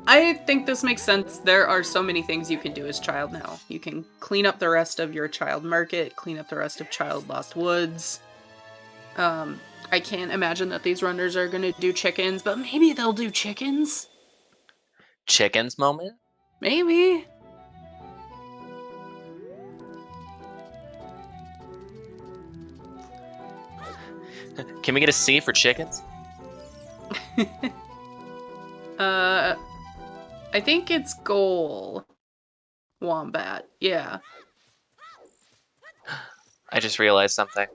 I think this makes sense. There are so many things you can do as child now. You can clean up the rest of your child market, clean up the rest of Child Lost Woods. I can't imagine that these runners are gonna do chickens, but maybe they'll do chickens? Chickens moment? Maybe. Can we get a C for chickens? I think it's Goal. Wombat, yeah. I just realized something.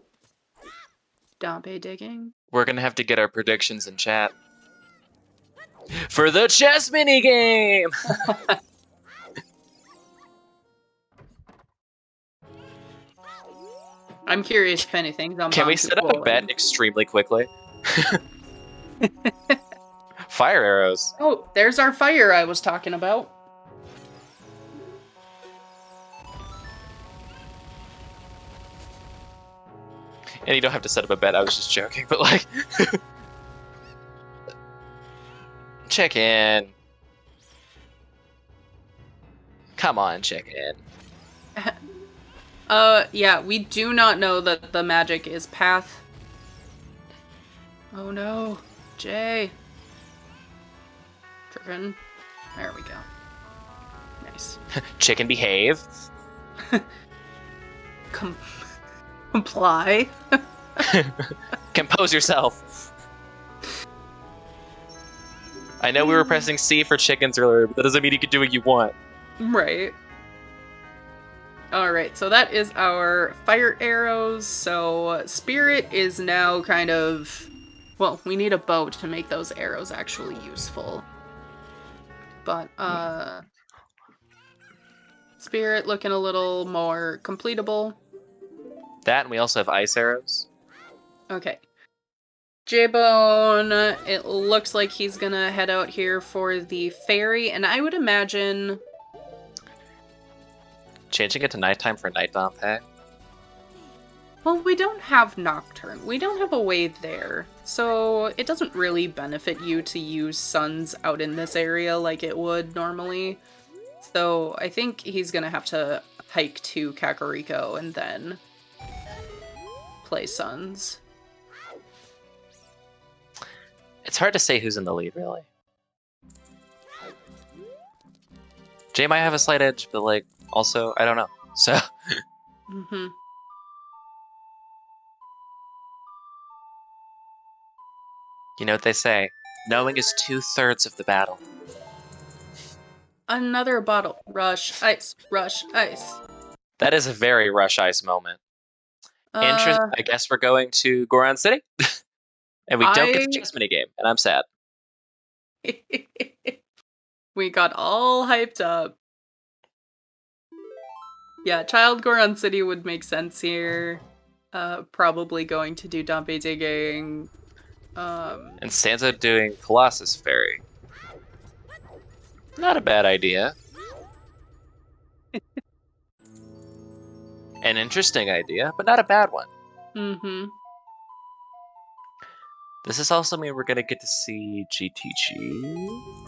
Dompe digging. We're gonna have to get our predictions in chat. For the chess minigame! I'm curious if anything's on. Can we set up a bet extremely quickly? Fire arrows. Oh, there's our fire I was talking about. And you don't have to set up a bet, I was just joking, but like... Check in. Come on, check in. Yeah, we do not know that the magic is path. Oh no, Jay. Driven. There we go. Nice. Chicken behave. Comply. Compose yourself. I know we were pressing C for chickens earlier, but that doesn't mean you can do what you want. Right. Alright, so that is our fire arrows. So Spirit is now kind of... Well, we need a bow to make those arrows actually useful. But, Spirit looking a little more completable. That, and we also have ice arrows. Okay. Jaybone, it looks like he's gonna head out here for the ferry, and I would imagine... Changing it to nighttime for night Dompe. Well, we don't have Nocturne. We don't have a way there. So it doesn't really benefit you to use Suns out in this area like it would normally. So I think he's gonna have to hike to Kakariko and then play Suns. It's hard to say who's in the lead, really. Jay might have a slight edge, but like also I don't know. So Mm-hmm. you know what they say: knowing is 2/3 of the battle. Another bottle. Rush ice. Rush ice. That is a very Rush Ice moment. I guess we're going to Goron City, and we don't get the chess mini game, and I'm sad. We got all hyped up. Yeah, Child Goron City would make sense here. Probably going to do Dompe digging. And Sanzeau doing Colossus Fairy. Not a bad idea. An interesting idea, but not a bad one. Mm-hmm. This is also mean we're gonna get to see GTG.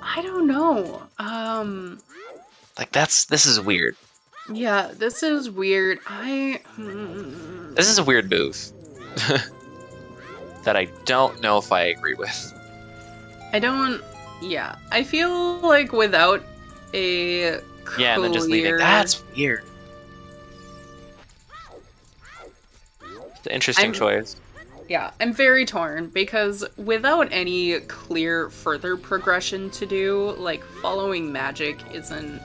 I don't know. Like this is weird. Yeah, this is weird. This is a weird move. That I don't know if I agree with. Yeah, I feel like without a clear... Yeah, and then just leaving. That's weird. It's an interesting choice. Yeah, I'm very torn, because without any clear further progression to do, like, following magic isn't...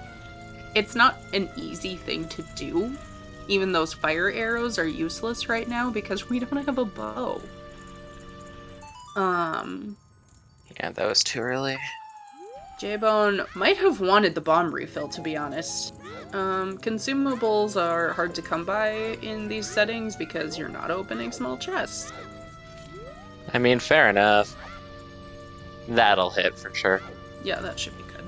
It's not an easy thing to do. Even those fire arrows are useless right now, because we don't have a bow. Yeah, that was too early. Jaybone might have wanted the bomb refill, to be honest. Consumables are hard to come by in these settings because you're not opening small chests. I mean, fair enough. That'll hit for sure. Yeah, that should be good.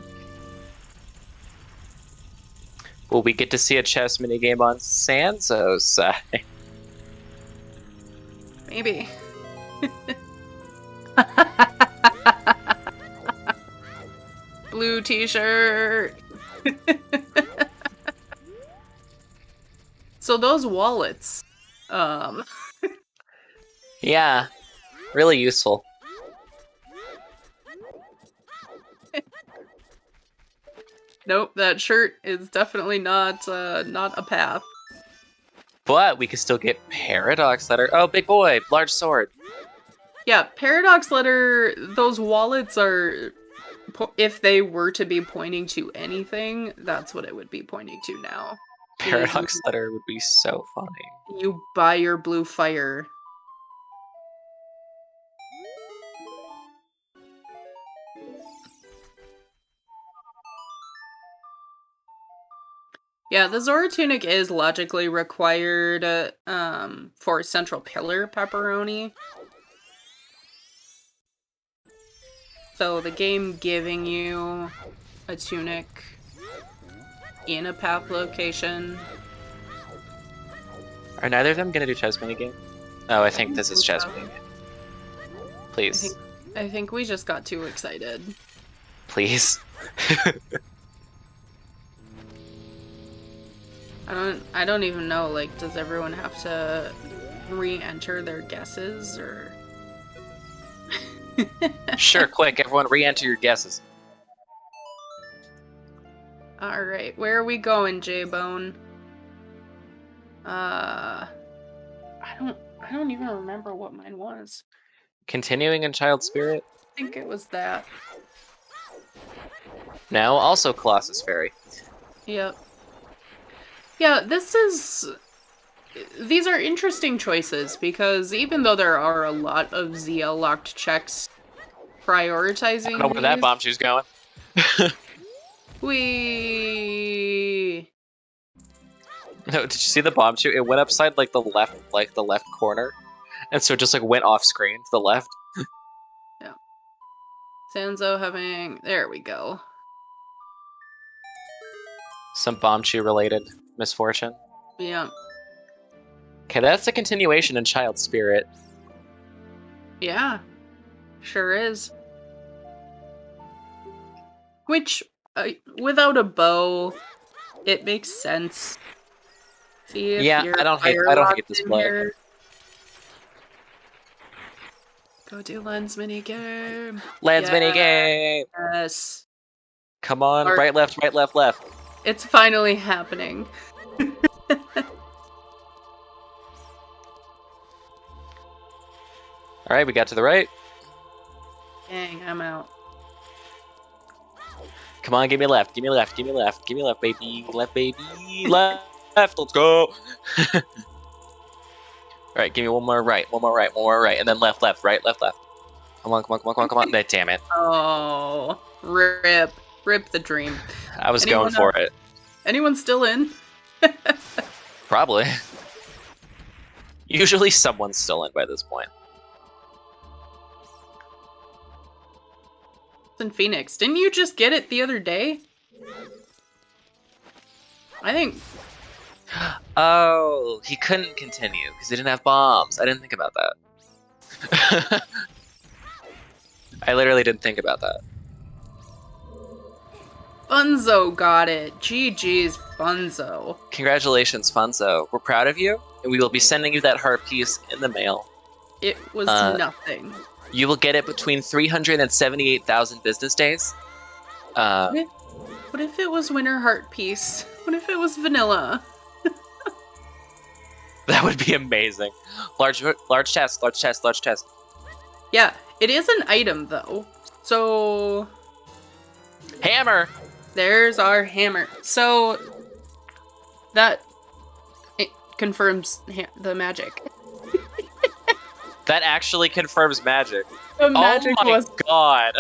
Will we get to see a chess minigame on Sanzou's side? Maybe. Blue t-shirt. So those wallets, Yeah, really useful. Nope, that shirt is definitely not a path. But we could still get Paradox Letter. Oh, big boy, large sword. Yeah, Paradox Letter, those wallets are, if they were to be pointing to anything, that's what it would be pointing to now. Paradox Letter would be so funny. You buy your blue fire. Yeah, the Zora tunic is logically required for Central Pillar pepperoni. So the game giving you a tunic in a path location. Are neither of them gonna do chess minigame? Oh, I think this is chess minigame. Please. I think we just got too excited. Please. I don't even know, like, does everyone have to re-enter their guesses, or... Sure, quick, everyone re-enter your guesses. Alright, where are we going, Jaybone? I don't even remember what mine was. Continuing in Child Spirit? I think it was that. Now, also Colossus Fairy. Yep. Yeah, these are interesting choices, because even though there are a lot of ZL-locked checks prioritizing I don't know where that bomb shoe's going. No, did you see the bomb shoe? It went upside like the left corner. And so it just like went off screen to the left. Yeah. Sanzeau having... There we go. Some bomb shoe related misfortune. Yeah. Okay, that's a continuation in Child Spirit. Yeah. Sure is. Which, without a bow, it makes sense. See if Yeah, I don't hate this play. here. Go do lens minigame. Lens minigame. Yes. Come on, Or- right, left, right, left, left. It's finally happening. All right, we got to the right. Dang, I'm out. Come on, give me left, give me left, give me left, give me left, baby, left, baby, left, let's go. All right, give me one more right, one more right, one more right, and then left, left, right, left, left. Come on, come on, come on, come on, come on. Damn it. Oh, rip. Rip the dream. I was going for it. Anyone still in? Probably. Usually someone's still in by this point. In Phoenix. Didn't you just get it the other day? I think... Oh, he couldn't continue because he didn't have bombs. I didn't think about that. I literally didn't think about that. Funzo got it. GG's Funzo. Congratulations, Funzo. We're proud of you, and we will be sending you that heart piece in the mail. It was nothing. You will get it between 378,000 business days. What if it was Winter Heart Piece? What if it was vanilla? That would be amazing. Large chest, large chest, large chest. Yeah, it is an item though. So Hammer! there's our hammer. So that it confirms the magic. That actually confirms magic. The magic oh my was god.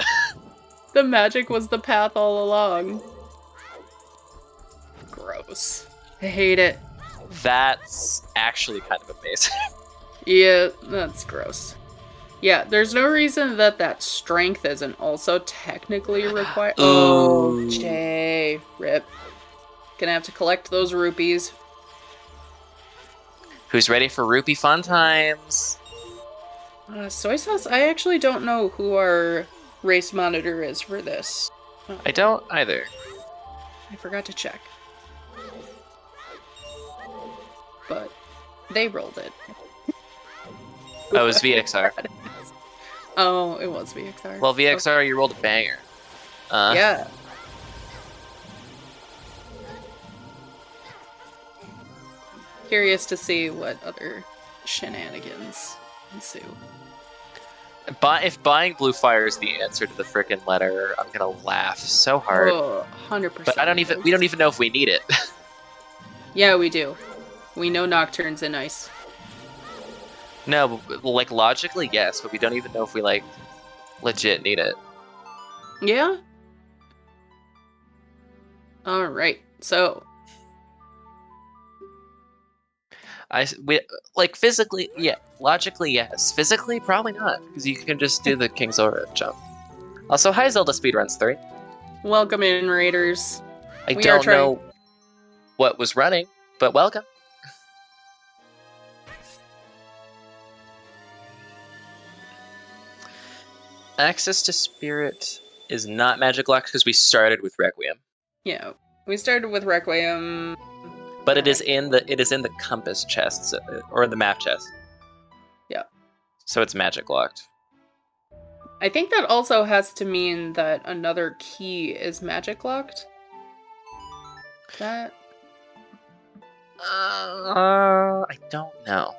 the magic was the path all along. Gross. I hate it. That's actually kind of amazing. Yeah, that's gross. Yeah, there's no reason that strength isn't also technically required. Oh, Jay. Rip. Gonna have to collect those rupees. Who's ready for rupee fun times? Soy sauce, I actually don't know who our race monitor is for this. Oh, I don't either. I forgot to check. But they rolled it. Oh, it was VXR. Oh, it was VXR. Well, VXR, you rolled a banger. Yeah. Curious to see what other shenanigans ensue. If buying Blue Fire is the answer to the frickin' letter, I'm gonna laugh so hard. Oh, 100%. But we don't even know if we need it. Yeah, we do. We know Nocturne's in ice. No, but, like, logically, yes, but we don't even know if we, like, legit need it. Yeah? Alright, so... Physically, yeah. Logically, yes. Physically, probably not, because you can just do the King's Aura jump. Also, hi, ZeldaSpeedRuns 3. Welcome in, Raiders. I don't know what was running, but welcome. Access to Spirit is not magic locked because we started with Requiem. Yeah, we started with Requiem. But it is in the compass chest, or the map chest. Yeah. So it's magic locked. I think that also has to mean that another key is magic locked. That... I don't know.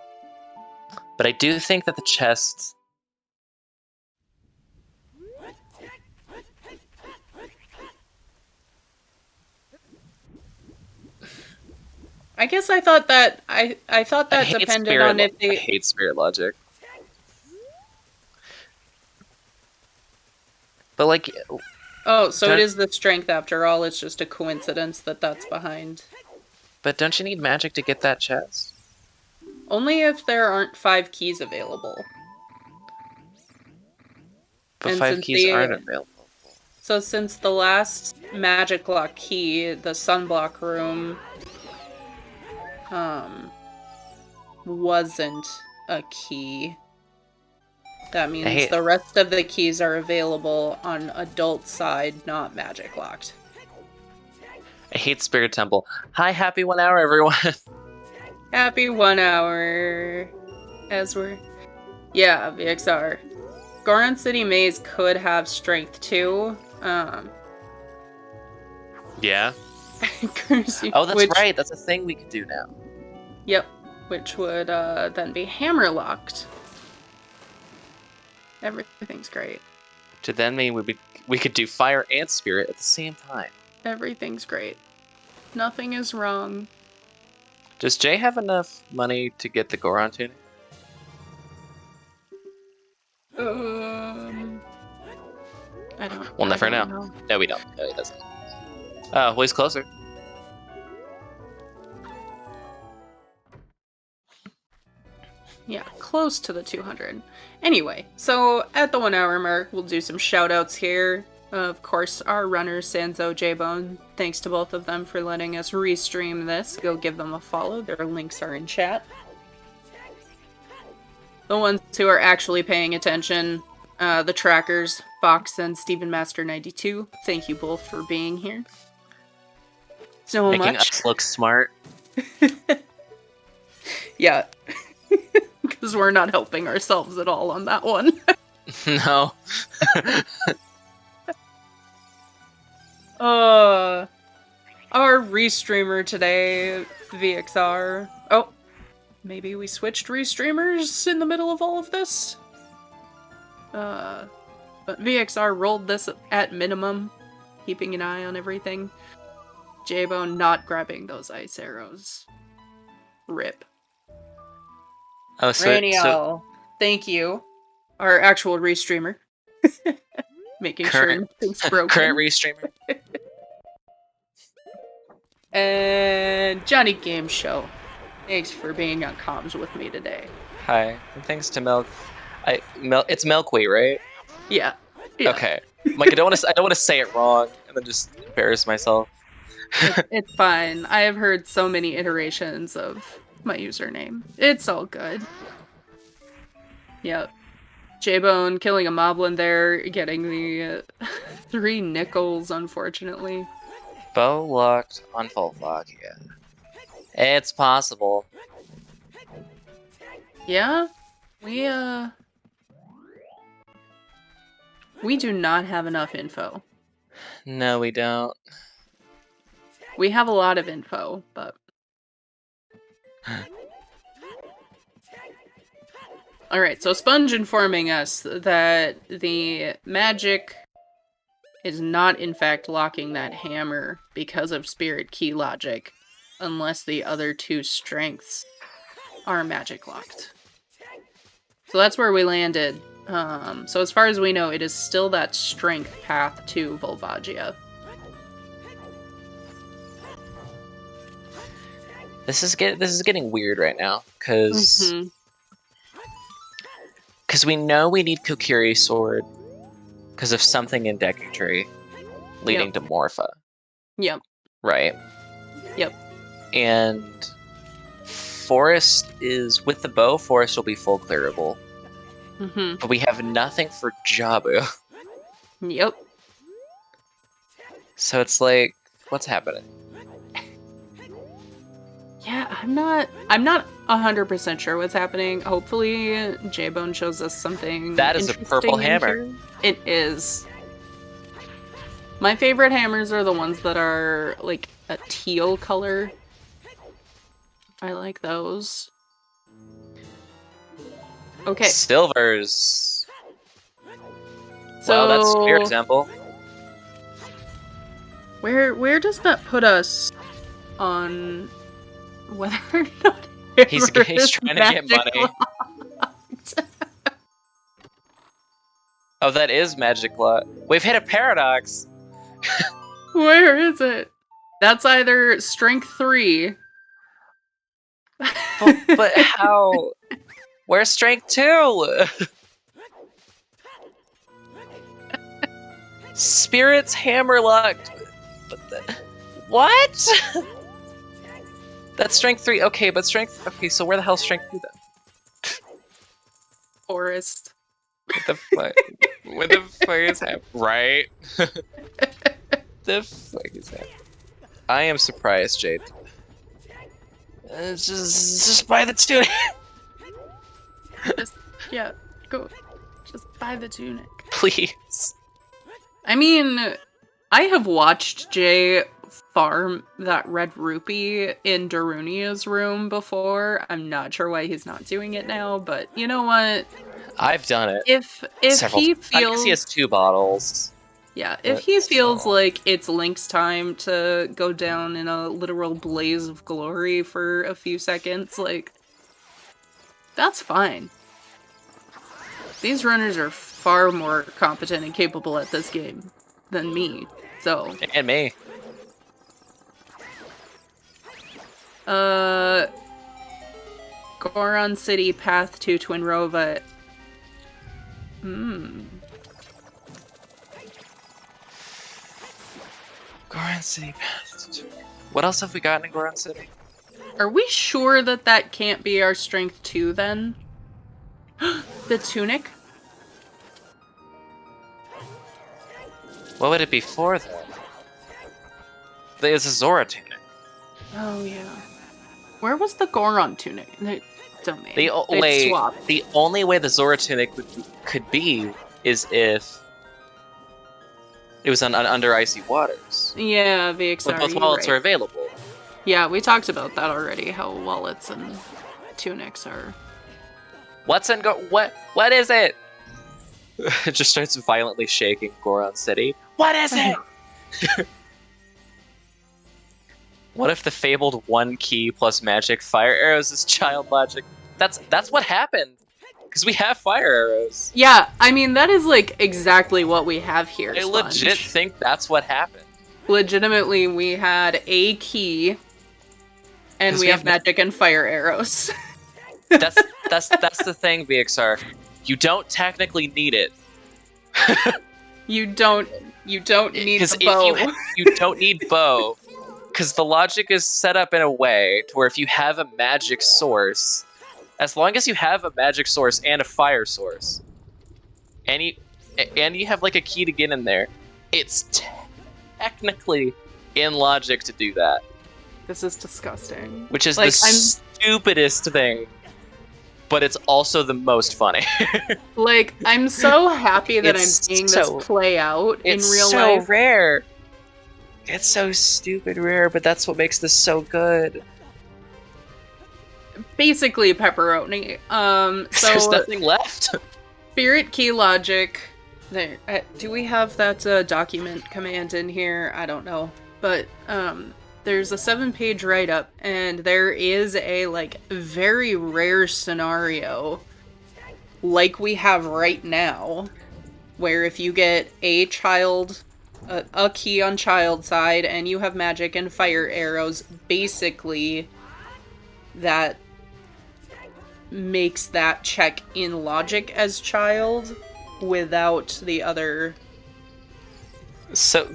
But I do think that the chest... I guess I thought that I thought that depended on if they... I hate spirit logic. But like... Oh, so it is the strength after all, it's just a coincidence that that's behind. But don't you need magic to get that chest? Only if there aren't 5 keys available. But And 5 keys aren't available. So since the last magic lock key, the sunblock room, wasn't a key, that means the rest of the keys are available on adult side, not magic locked. I hate Spirit Temple. Hi, happy 1 hour, everyone. Happy 1 hour. As we're... Yeah, VXR. Goron City Maze could have strength too. Yeah. Courtesy- Oh, that's which- right. That's a thing we can do now. Yep, which would then be hammer locked. Everything's great. To then mean we could do fire and spirit at the same time. Everything's great. Nothing is wrong. Does Jay have enough money to get the Goron tuning? I don't. We'll never I don't know. No, we don't. No, he doesn't. Oh, well, he's closer. Yeah, close to the 200. Anyway, so at the 1 hour mark, we'll do some shout outs here. Of course, our runners, Sanzeau, Jaybone, thanks to both of them for letting us restream this. Go give them a follow. Their links are in chat. The ones who are actually paying attention, the trackers, Fox and Stephen Master 92. Thank you both for being here. So Making much. us look smart. Yeah. Because we're not helping ourselves at all on that one. No. Our restreamer today, VXR. Oh, maybe we switched restreamers in the middle of all of this? But VXR rolled this at minimum, keeping an eye on everything. Jaybone not grabbing those ice arrows. Rip. Oh, so Raniel, thank you. Our actual restreamer. Making sure things broken. current restreamer. And Johnny Game Show. Thanks for being on comms with me today. Hi, and thanks to Milk. It's Milkweed, right? Yeah. Okay. Like I don't want to say it wrong and then just embarrass myself. It's fine. I have heard so many iterations of my username. It's all good. Yep. Jaybone killing a moblin there, getting the 3 nickels, unfortunately. Bow locked on full lock, yeah. It's possible. Yeah? We do not have enough info. No, we don't. We have a lot of info, but... Alright, so Sponge informing us that the magic is not in fact locking that hammer because of spirit key logic, unless the other 2 strengths are magic locked. So that's where we landed. So as far as we know, it is still that strength path to Volvagia. This is getting weird right now, because we know we need Kokiri's sword because of something in Deku Tree leading to Morpha. Yep. Right? Yep. And Forest is, with the bow, Forest will be full clearable. But we have nothing for Jabu. Yep. So it's like, what's happening? Yeah, I'm not 100% sure what's happening. Hopefully Jaybone shows us something. That is a purple hammer. Here. It is. My favorite hammers are the ones that are like a teal color. I like those. Okay. Silvers. So Well, that's your example. Where does that put us on whether or not He's trying to get money. Oh, that is magic lot. We've hit a paradox. Where is it? That's either strength 3. But how? Where's strength 2? Spirit's hammer locked. What? That's strength 3. Okay, but strength. Okay, so where the hell's strength 2 then? Forest. What the fuck? What the fuck is happening? Right? The fuck is happening? I am surprised, Jade. Just buy the 2. Yeah, go. Just buy the tunic. Please. I mean, I have watched Jay farm that red rupee in Darunia's room before. I'm not sure why he's not doing it now, but you know what? I've done it. If he feels, I guess he has 2 bottles. Yeah, if he feels like it's Link's time to go down in a literal blaze of glory for a few seconds, like, that's fine. These runners are far more competent and capable at this game than me, so... And me. Goron City path to Twinrova. Goron City path. What else have we gotten in Goron City? Are we sure that that can't be our strength 2 then? The tunic? What would it be for then? There's a Zora tunic. Oh yeah. Where was the Goron tunic? Domain. The only way the Zora tunic could be is if it was on under icy waters. Yeah, VXR. But both wallets are available. Yeah, we talked about that already. How wallets and tunics are. What's in what is it? It just starts violently shaking Goron City. What is it? What if the fabled 1 key plus magic fire arrows is child logic? That's what happened. Because we have fire arrows. Yeah, I mean, that is like exactly what we have here. I legit think that's what happened. Legitimately, we had a key, and we have magic and fire arrows. That's the thing, VXR. You don't technically need it. You don't need the bow. You don't need bow. Because the logic is set up in a way to where if you have a magic source, as long as you have a magic source and a fire source, and you have like a key to get in there, it's technically in logic to do that. This is disgusting. Which is like, the stupidest thing, but it's also the most funny. Like, I'm so happy that I'm seeing this play out in real life. It's so rare. It's so stupid rare, but that's what makes this so good. Basically pepperoni. So there's nothing left. Spirit key logic. There. Do we have that document command in here? I don't know. But there's a 7-page write-up, and there is a like very rare scenario like we have right now, where if you get a key on child side and you have magic and fire arrows, basically that makes that check in logic as child without the other. So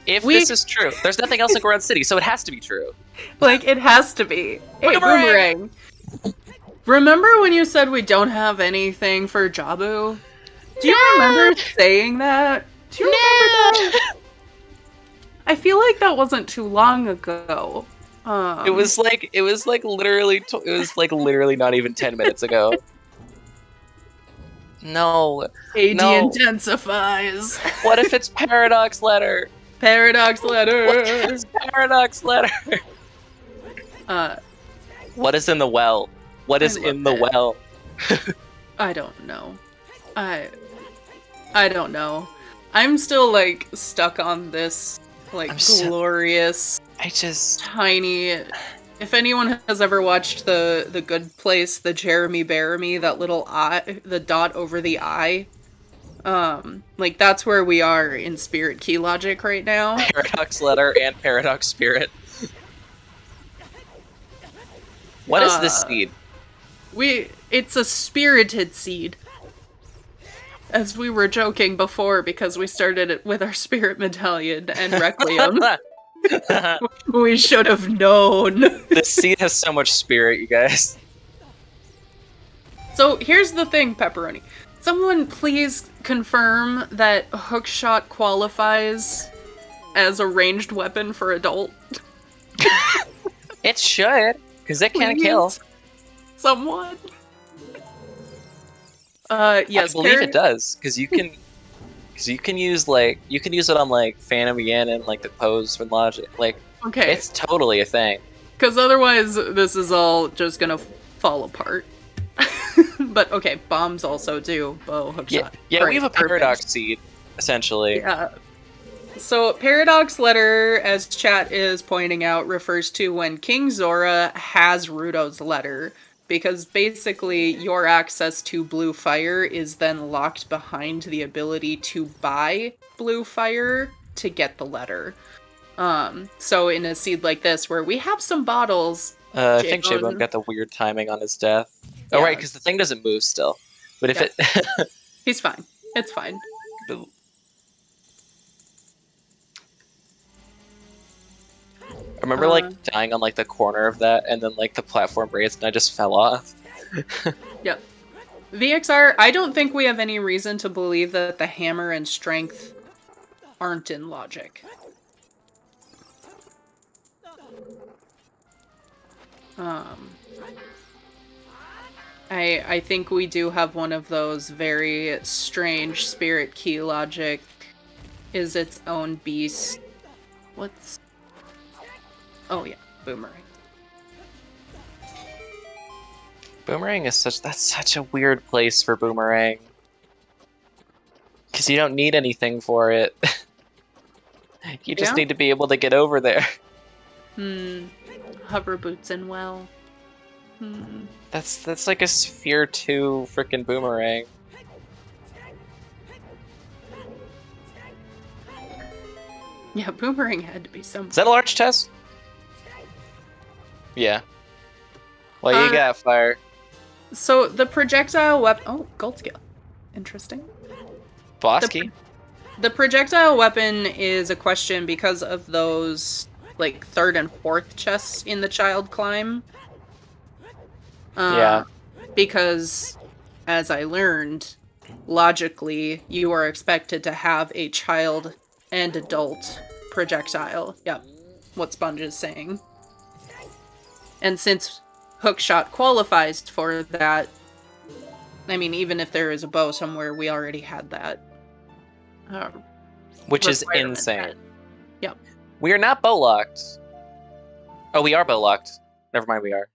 if this is true, there's nothing else in Goron City, so it has to be true. Like, it has to be. Wait, Boomerang! Remember when you said we don't have anything for Jabu? Do you remember saying that? Do you remember that? I feel like that wasn't too long ago. It was like literally not even 10 minutes ago. No. AD intensifies. What if it's Paradox Letter? Paradox Letter. What is Paradox Letter? What is in the well? What is in the well? I don't know. I don't know. I'm still like stuck on this like glorious tiny. If anyone has ever watched the Good Place, the Jeremy Bearimy, that little eye, the dot over the eye, like that's where we are in Spirit Key logic right now. Paradox Letter and Paradox Spirit. What is this seed? It's a spirited seed. As we were joking before, because we started it with our Spirit Medallion and Requiem. We should have known. This seed has so much spirit, you guys. So here's the thing, Pepperoni. Someone please confirm that Hookshot qualifies as a ranged weapon for adult. It should, because it can kill. Someone. Yes, I believe it does, because you can use it on like Phantom Ganon, like the pose from Logic. Like, Okay. it's totally a thing. Because otherwise, this is all just gonna fall apart. But okay, bombs also do bow hookshot. Yeah, we Great, have a perfect. paradox seed, essentially. Yeah. So paradox letter, as chat is pointing out, refers to when King Zora has Ruto's letter, because basically your access to blue fire is then locked behind the ability to buy blue fire to get the letter. So in a seed like this, where we have some bottles, I think Jaybone got the weird timing on his death. Oh, Yeah. right, because the thing doesn't move still. But if Yeah. it... He's fine. It's fine. I remember, like, dying on, like, the corner of that, and then, like, the platform raised, and I just fell off. Yep. VXR, I don't think we have any reason to believe that the hammer and strength aren't in logic. I think we do have one of those very strange spirit key logic is its own beast. What's... Oh yeah, boomerang. Boomerang is that's such a weird place for Boomerang. Because you don't need anything for it. You just need to be able to get over there. Hover boots and well. That's like a Sphere 2 frickin' Boomerang. Yeah, boomerang had to be something. Is that a large chest? Yeah. Well, you got fire. So the projectile weapon... Oh, gold skill. Interesting. Bosky? The projectile weapon is a question because of those, like, 3rd and 4th chests in the child climb. Yeah. Because, as I learned, logically, you are expected to have a child and adult projectile. Yep. What Sponge is saying. And since hookshot qualifies for that, I mean, even if there is a bow somewhere, we already had that. Which is insane. Yep. We are not bow locked. Oh, we are bow locked. Never mind, we are.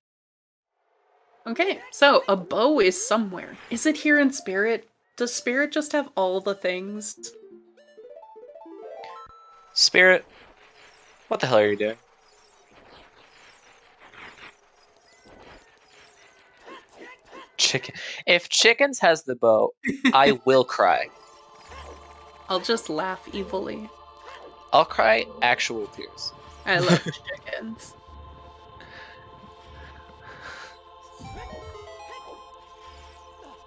Okay, so a bow is somewhere. Is it here in Spirit? Does Spirit just have all the things? Spirit, what the hell are you doing? Chicken. If Chickens has the bow, I will cry. I'll just laugh evilly. I'll cry actual tears. I love chickens.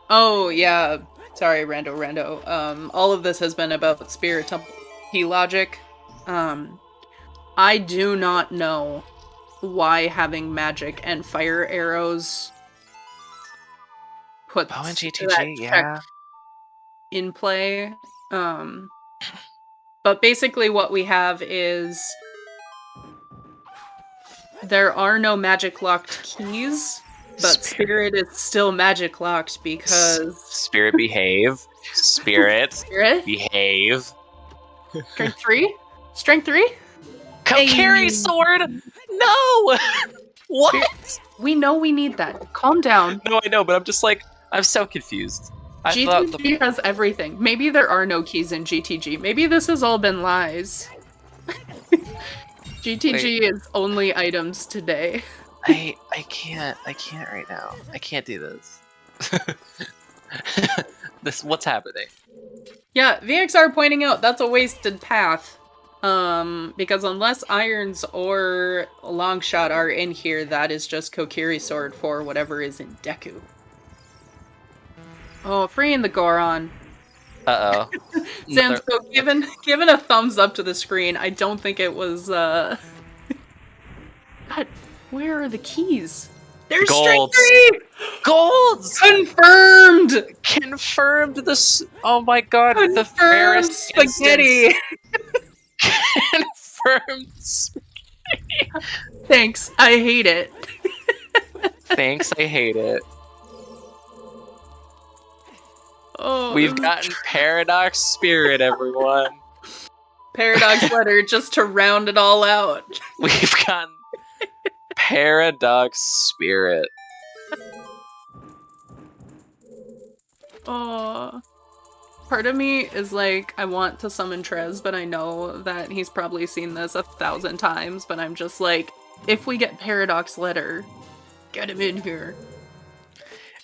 Oh, yeah. Sorry, Rando. All of this has been about Spirit Temple key logic. I do not know why having magic and fire arrows puts Bow and that GTG, check yeah. in play. But basically what we have is there are no magic locked keys, but Spirit is still magic locked because... Spirit behave. Spirit behave. Strength 3? Strength 3? Come carry sword! No! What? We know we need that. Calm down. No, I know, but I'm just like, I'm so confused. GTG has everything. Maybe there are no keys in GTG. Maybe this has all been lies. GTG is only items today. I can't right now. I can't do this. What's happening? Yeah, VXR pointing out that's a wasted path. Because unless Irons or Longshot are in here, that is just Kokiri Sword for whatever is in Deku. Oh, freeing the Goron. Uh-oh. Sanzeau, given a thumbs up to the screen, I don't think it was, God, where are the keys? There's Golds. Strength 3! Golds! Confirmed! Confirmed this. Oh my god, Confirmed the fairest spaghetti! Confirmed spaghetti. Thanks, I hate it. Thanks, I hate it. Oh, We've gotten Paradox Spirit, everyone. Paradox Letter just to round it all out. We've gotten Paradox Spirit. Oh. Part of me is like, I want to summon Trez, but I know that he's probably seen this 1,000 times, but I'm just like, if we get Paradox Letter, get him in here.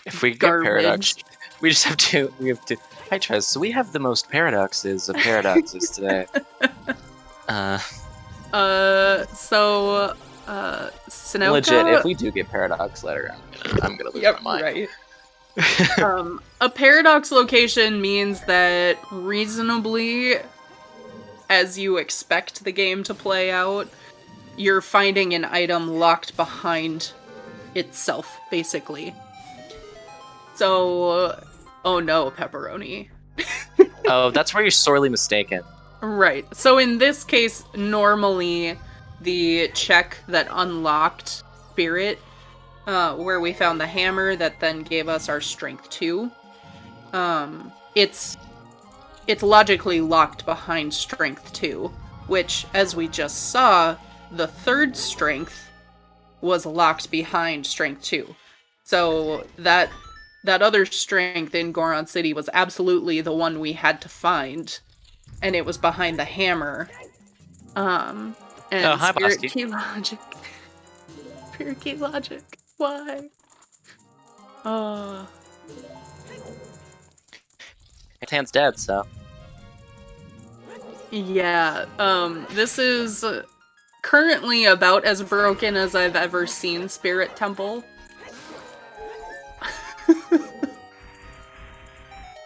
If we get Garbage. Paradox, we just have to. We have to. Hi, Trez. So we have the most paradoxes of paradoxes today. Sunoka? Legit, if we do get Paradox Letter, I'm gonna lose my mind. Right. A paradox location means that reasonably, as you expect the game to play out, you're finding an item locked behind itself, basically. So, oh no, pepperoni. Oh, that's where you're sorely mistaken. Right. So in this case, normally the check that unlocked Spirit, where we found the hammer that then gave us our strength 2, it's logically locked behind strength 2, which, as we just saw, the third strength was locked behind strength 2. So that other strength in Goron City was absolutely the one we had to find, and it was behind the hammer. And hi, Spirit Bosky. Key Logic. Spirit Key Logic. Why? His hand's dead, so. Yeah, this is currently about as broken as I've ever seen Spirit Temple.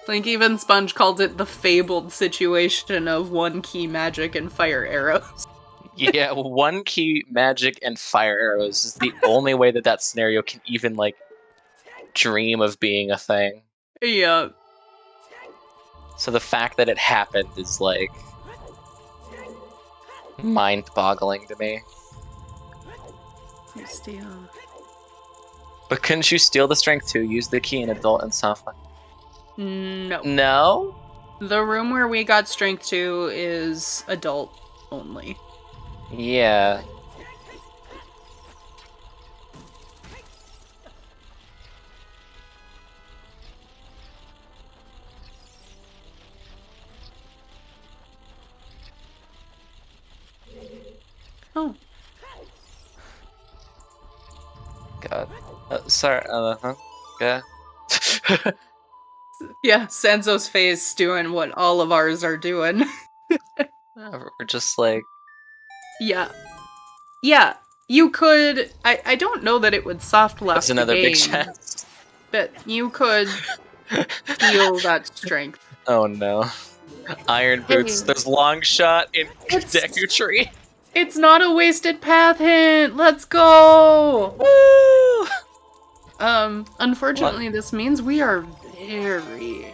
Like, even Sponge called it the fabled situation of one key magic and fire arrows. Yeah, one key magic and fire arrows is the only way that scenario can even, like, dream of being a thing. Yeah. So the fact that it happened is, like, mind-boggling to me. But couldn't you steal the strength too? Use the key in adult and soft one? No. No? The room where we got strength 2 is adult only. Yeah. Oh. God. Sorry, huh? Yeah. Yeah, Sanzeau's face doing what all of ours are doing. We're just like... Yeah. Yeah, you could... I don't know that it would soft lock That's the another big game, chest. but you could feel that strength. Oh no. Iron Boots, Hey. there's long shot in It's- Deku Tree. It's not a wasted path hint! Let's go! Woo! Unfortunately, this means we are very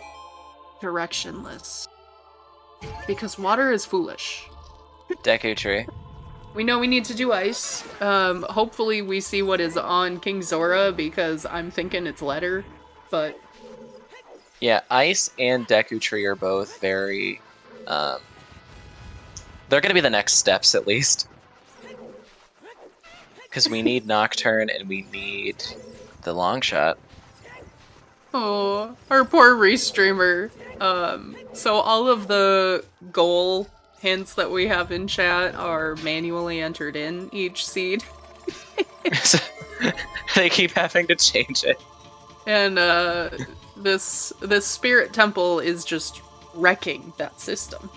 directionless. Because water is foolish. Deku Tree. We know we need to do ice. Hopefully we see what is on King Zora, because I'm thinking it's letter, but... Yeah, Ice and Deku Tree are both very... they're gonna be the next steps, at least. Because we need Nocturne and we need the long shot. Oh, our poor restreamer. So all of the goal hints that we have in chat are manually entered in each seed. They keep having to change it. And this spirit temple is just wrecking that system.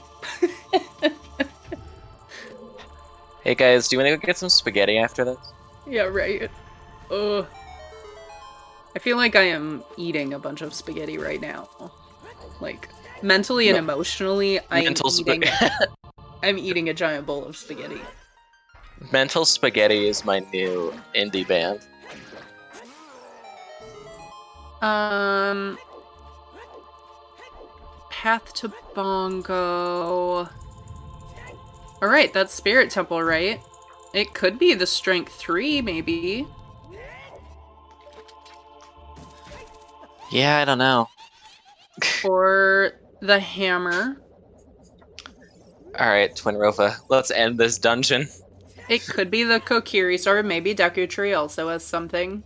Hey guys, do you want to go get some spaghetti after this? Yeah, right. Ugh. I feel like I am eating a bunch of spaghetti right now. Like, mentally and emotionally, I'm eating a giant bowl of spaghetti. Mental Spaghetti is my new indie band. Path to Bongo. Alright, that's Spirit Temple, right? It could be the Strength 3, maybe. Yeah, I don't know. For the hammer, Alright, Twin Rofa, let's end this dungeon. it could be the Kokiri sword. Maybe Deku Tree also has something.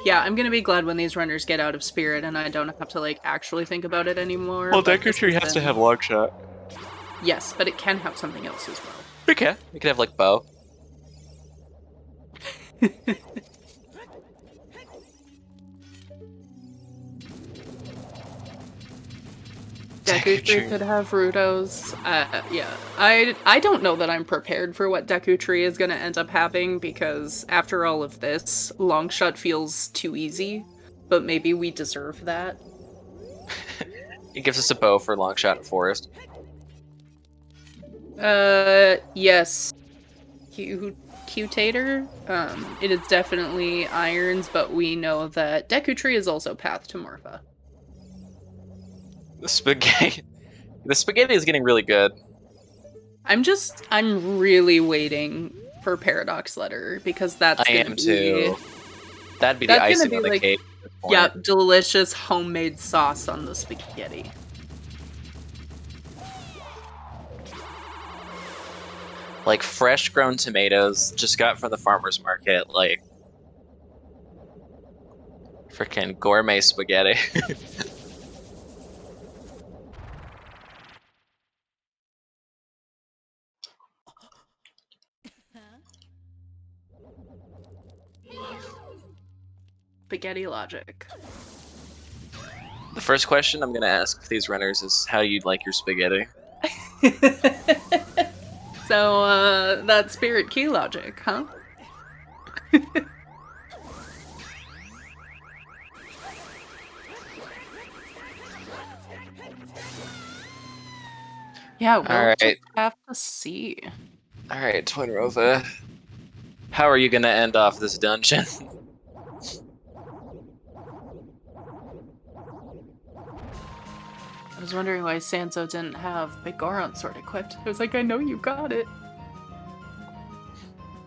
Yeah, I'm gonna be glad when these runners get out of spirit and I don't have to, like, actually think about it anymore. Well, but Deku this Tree has has to been- have long shot. Yes, but it can have something else as well. Okay. We could have, like, bow. Deku Tree could have Rudos. Yeah. I don't know that I'm prepared for what Deku Tree is gonna end up having, because after all of this, Longshot feels too easy, but maybe we deserve that. It gives us a bow for long shot at forest. Yes. Q-Tater? It is definitely irons, but we know that Deku Tree is also path to Morpha. The spaghetti is getting really good. I'm really waiting for Paradox Letter, because that's I gonna am be... too. That'd be the That's gonna icing be, on the like- cake. at this point. Yep, delicious homemade sauce on the spaghetti. Like fresh grown tomatoes just got from the farmer's market, like freaking gourmet spaghetti. Spaghetti logic. The first question I'm gonna ask these runners is how do you like your spaghetti? So, that spirit key logic, huh? Yeah, we'll Alright. just have to see. Alright, Twin Rova. How are you gonna end off this dungeon? I was wondering why Sanzeau didn't have Big Goron sword equipped. I was like, I know you got it.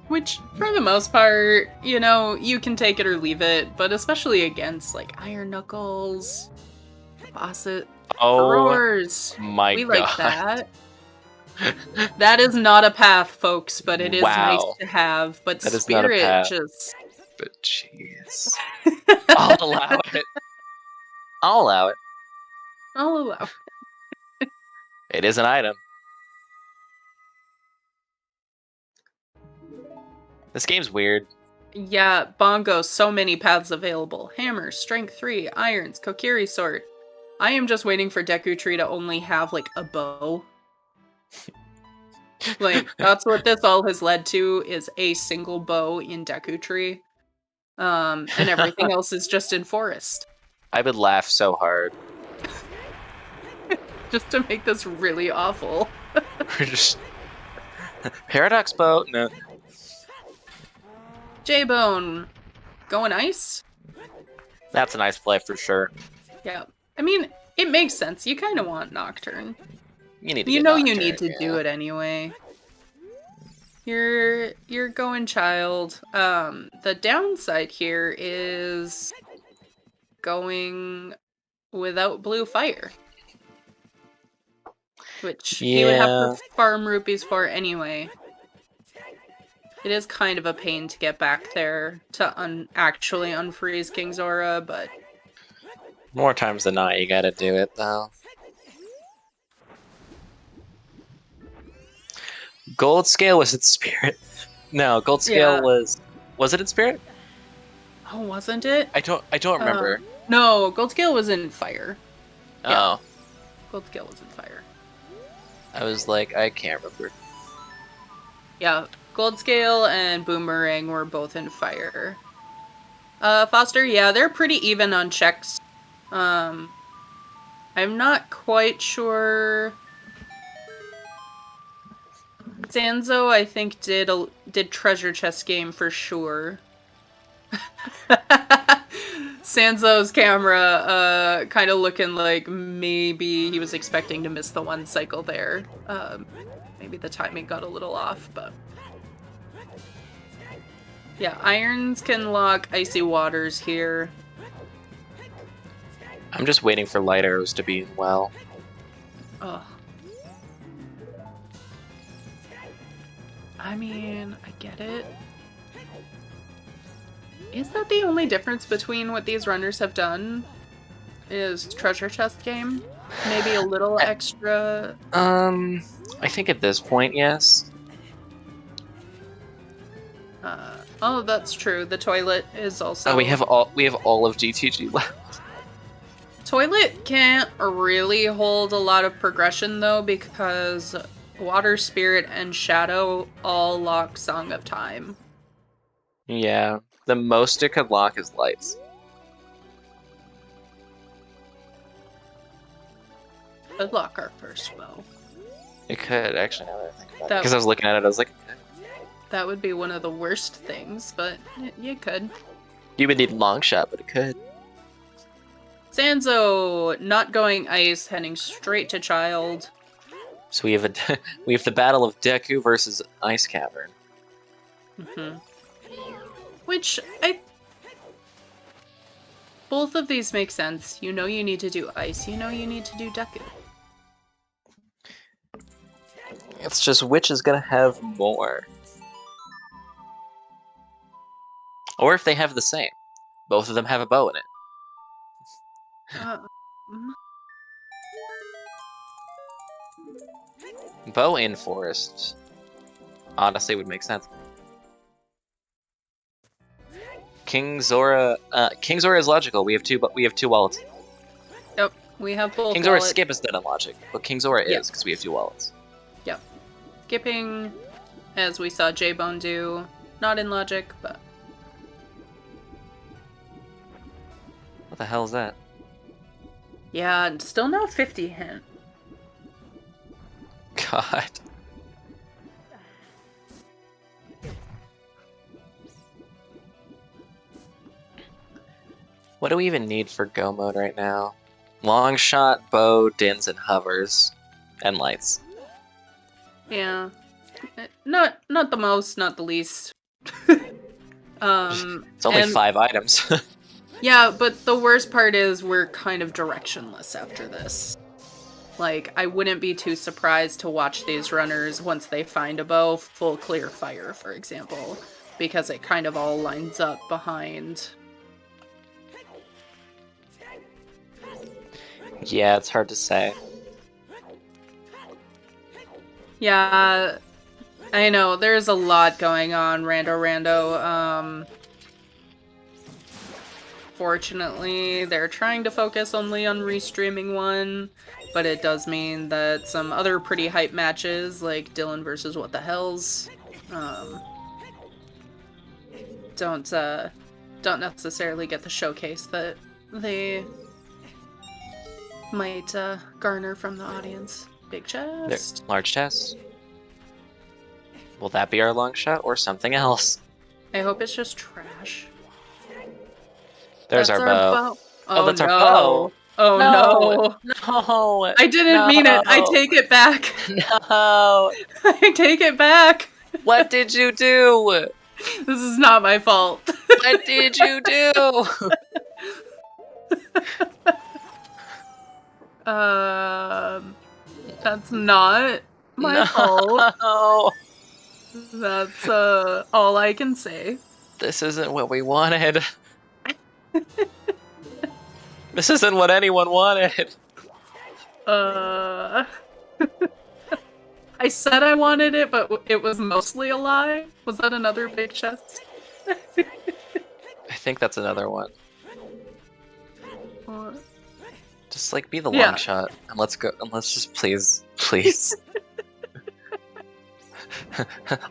Which, for the most part, you know, you can take it or leave it, but especially against, like, Iron Knuckles, Faucet, Oh Roars. my We god. like that. That is not a path, folks, but it is nice Wow. to have. But That is not a Spirit path. just... But jeez. I'll allow it. I'll allow it. I'll allow. It is an item. This game's weird. Yeah, Bongo, so many paths available. Hammer, Strength 3, Irons, Kokiri Sword. I am just waiting for Deku Tree to only have, like, a bow. Like, that's what this all has led to, is a single bow in Deku Tree. And everything else is just in Forest. I would laugh so hard. Just to make this really awful. We're just Paradox bow? No. Jaybone, going ice? That's a nice play for sure. Yeah. I mean, it makes sense. You kind of want Nocturne. You need to You get know you Nocturne, need to yeah. do it anyway. You're going child. The downside here is going without blue fire. Which he would have to farm rupees for anyway. It is kind of a pain to get back there to actually unfreeze King Zora, but... More times than not, you gotta do it, though. Gold Scale was its spirit. No, Gold Scale Yeah. Was it in spirit? Oh, wasn't it? I don't remember. No, Gold Scale was in fire. Oh, Gold Scale was in fire. I was like, I can't remember. Yeah, Gold Scale and Boomerang were both in fire. Foster, yeah, they're pretty even on checks. I'm not quite sure. Sanzeau, I think, did treasure chest game for sure. Sanzou's camera, kind of looking like maybe he was expecting to miss the one cycle there. Maybe the timing got a little off, but... Yeah, Irons can lock Icy Waters here. I'm just waiting for light arrows to be in well. Ugh. I mean, I get it. Is that the only difference between what these runners have done? Is treasure chest game? Maybe a little extra. I think at this point, yes. Oh, that's true. The toilet is also. Oh, we have all of GTG left. Toilet can't really hold a lot of progression though, because Water Spirit and Shadow all lock Song of Time. Yeah, the most it could lock is lights. Could lock our first bow. It could, actually, now that I think about it. That- Because I was looking at it, I was like, That would be one of the worst things, but you could. you would need long shot, but it could. Sanzeau not going ice, heading straight to Child. So we have we have the battle of Deku versus Ice Cavern. Mm-hmm. Which both of these make sense. You know you need to do ice. You know you need to do Deku. It's just which is gonna have more. Or if they have the same. Both of them have a bow in it. Bow in forest honestly would make sense. King Zora is logical. We have two wallets. Yep, we have both. King Zora's wallets. skip is dead on logic, but King Zora Yeah. is because we have two wallets. Yep. Skipping, as we saw Jaybone do, not in logic, but What the hell is that? yeah, and still no 50 hint. God. What do we even need for go mode right now? Long shot, bow, dins, and hovers. And lights. Yeah. Not the most, not the least. It's only 5 items. Yeah, but the worst part is we're kind of directionless after this. Like, I wouldn't be too surprised to watch these runners, once they find a bow, full clear fire, for example. Because it kind of all lines up behind. Yeah, it's hard to say. Yeah, I know, there's a lot going on, rando. Fortunately, they're trying to focus only on restreaming one, but it does mean that some other pretty hype matches, like Dylan versus What the Hells, don't necessarily get the showcase that they might garner from the audience. Big chest. Large chest. Will that be our long shot or something else? I hope it's just trash. There's That's our bow. Oh, that's no. our bow. Oh no. No. I didn't mean it. I take it back. No. I take it back. What did you do? This is not my fault. What did you do? That's not my fault. No. That's all I can say. This isn't what we wanted. This isn't what anyone wanted. I said I wanted it, but it was mostly a lie. Was that another big chest? I think that's another one. What? Just like be the long shot and let's go and let's just please.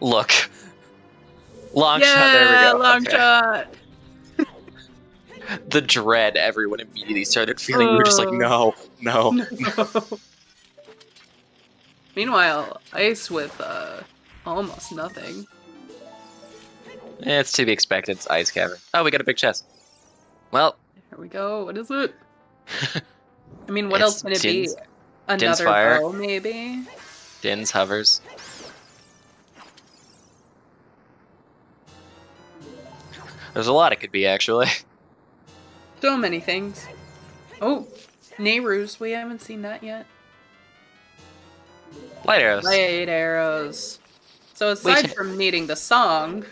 Look. Long shot, there we go. Long Okay. shot. The dread everyone immediately started feeling. We were just like, no. No. Meanwhile, Ice with almost nothing. It's to be expected. It's Ice Cavern. Oh, we got a big chest. Well. Here we go. What is it? I mean, what It's else can it be? Another fire. bow, maybe? Dins hovers. There's a lot it could be, actually. So many things. Oh, Nehru's. We haven't seen that yet. Light arrows. Light arrows. So aside from needing the song...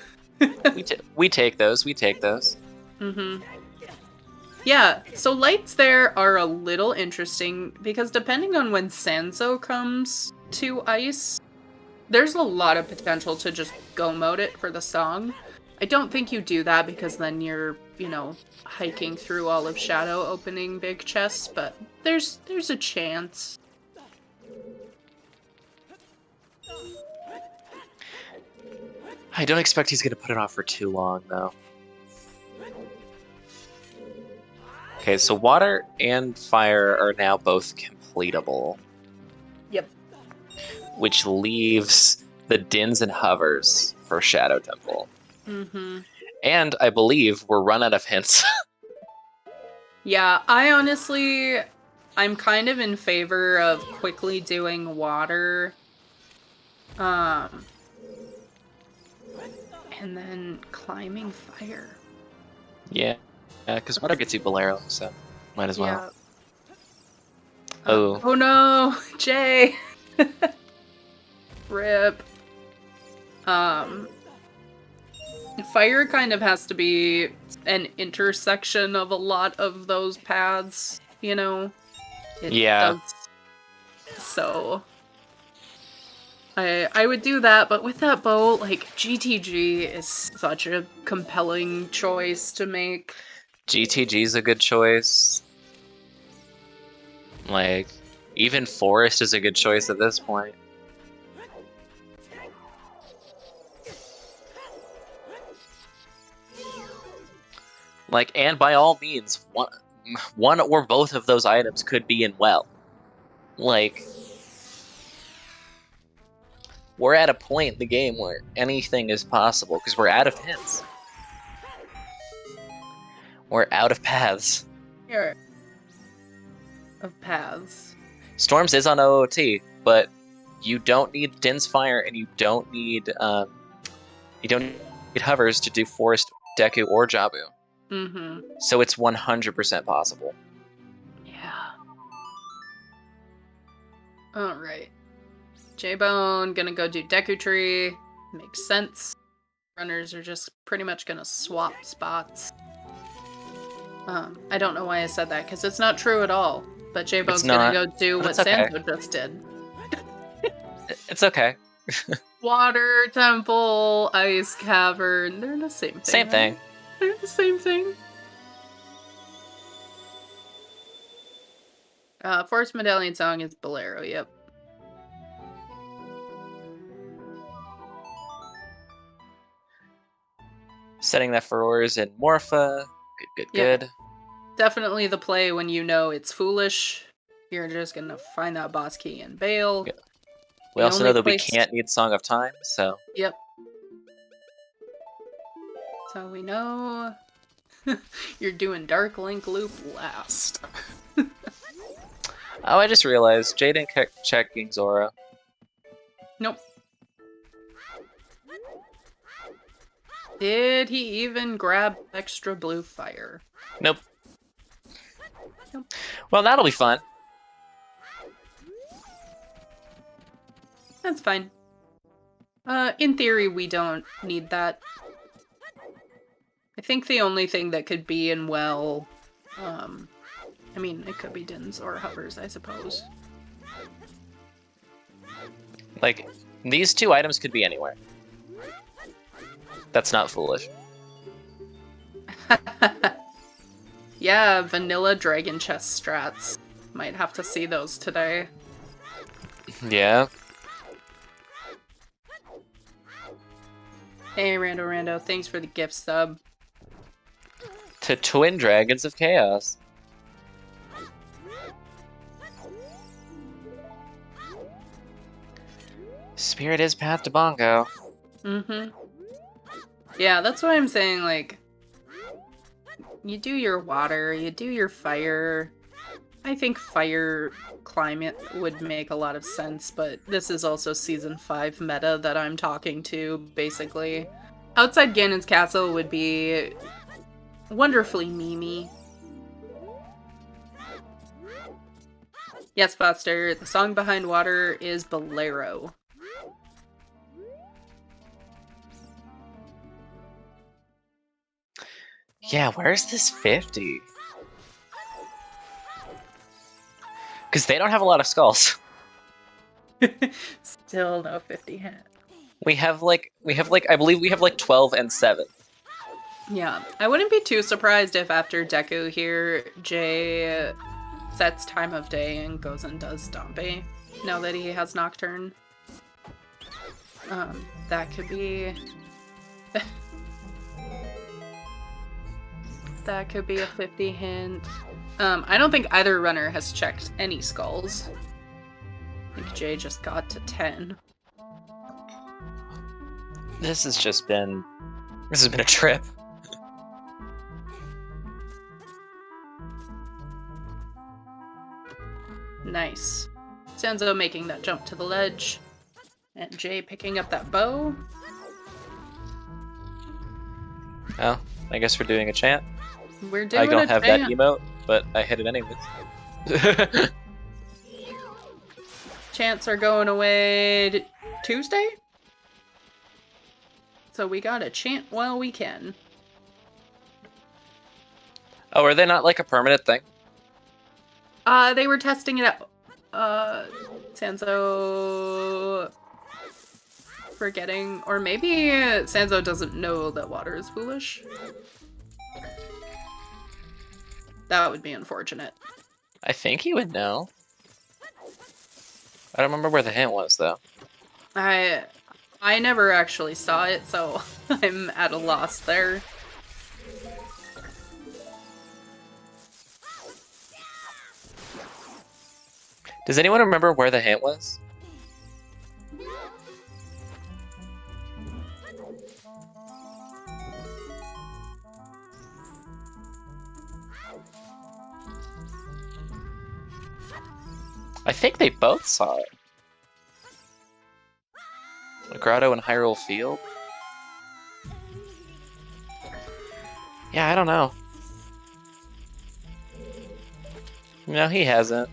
we take those. We take those. Mm-hmm. Yeah, so lights there are a little interesting, because depending on when Sanzeau comes to ice, there's a lot of potential to just go mode it for the song. I don't think you do that, because then you're, you know, hiking through all of Shadow opening big chests, but there's a chance. I don't expect he's gonna put it off for too long, though. Okay, so water and fire are now both completable. Yep. Which leaves the Dins and Hovers for Shadow Temple. Mm-hmm. And I believe we're run out of hints. Yeah, I'm kind of in favor of quickly doing water. And then climbing fire. Yeah, because water gets you Bolero, so might as well. Yeah. Oh no, Jay. Rip. Fire kind of has to be an intersection of a lot of those paths, you know? It does. So I would do that, but with that bow, like, GTG is such a compelling choice to make. GTG's a good choice. Like, even Forest is a good choice at this point. Like, and by all means, one or both of those items could be in well. Like, we're at a point in the game where anything is possible, because we're out of hints. We're out of paths. Here. Of paths. Storms is on OOT, but you don't need Din's Fire, and you don't need Hovers to do Forest, Deku, or Jabu. Mm-hmm. So it's 100% possible. Yeah. Alright. Jaybone gonna go do Deku Tree. Makes sense. Runners are just pretty much gonna swap spots. I don't know why I said that, because it's not true at all. But Jaybone's gonna go do what Sanzeau just did. It's okay. Water, temple, ice cavern. They're the same thing. Same thing. They're the same thing. Forest Medallion song is Bolero, yep. Setting that furores in Morpha. Good. Definitely the play when you know it's foolish. You're just gonna find that boss key and bail. Yeah. We also know that we can't need Song of Time, so... Yep. So we know you're doing Dark Link Loop last. Oh, I just realized, Jay didn't check King Zora. Nope. Did he even grab extra blue fire? Nope. Well, that'll be fun. That's fine. In theory, we don't need that. I think the only thing that could be in well, I mean, it could be Dins or Hovers, I suppose. Like, these two items could be anywhere. That's not foolish. Yeah, vanilla dragon chest strats. Might have to see those today. Yeah. Hey, Rando, thanks for the gift sub. To Twin Dragons of Chaos. Spirit is path to Bongo. Mm-hmm. Yeah, that's why I'm saying, like, you do your water, you do your fire. I think fire climate would make a lot of sense, but this is also Season 5 meta that I'm talking to, basically. Outside Ganon's Castle would be wonderfully memey. Yes, Foster. The song behind water is Bolero. Yeah, where's this 50? Because they don't have a lot of skulls. Still no 50 hit. We have like I believe we have like 12 and 7. Yeah, I wouldn't be too surprised if after Deku here, Jay sets time of day and goes and does Stompe, now that he has Nocturne. That could be... that could be a 50 hint. I don't think either runner has checked any skulls. I think Jay just got to 10. This has been a trip. Nice. Sanzeau making that jump to the ledge. And Jay picking up that bow. Oh, I guess we're doing a chant. We're doing I don't have that chant. emote, but I hit it anyways. Chants are going away Tuesday? So we gotta chant while we can. Oh, are they not like a permanent thing? They were testing it out. Sanzeau forgetting, or maybe Sanzeau doesn't know that water is foolish. That would be unfortunate. I think he would know. I don't remember where the hint was though. I never actually saw it, so I'm at a loss there. Does anyone remember where the hint was? I think they both saw it. A grotto in Hyrule Field? Yeah, I don't know. No, he hasn't.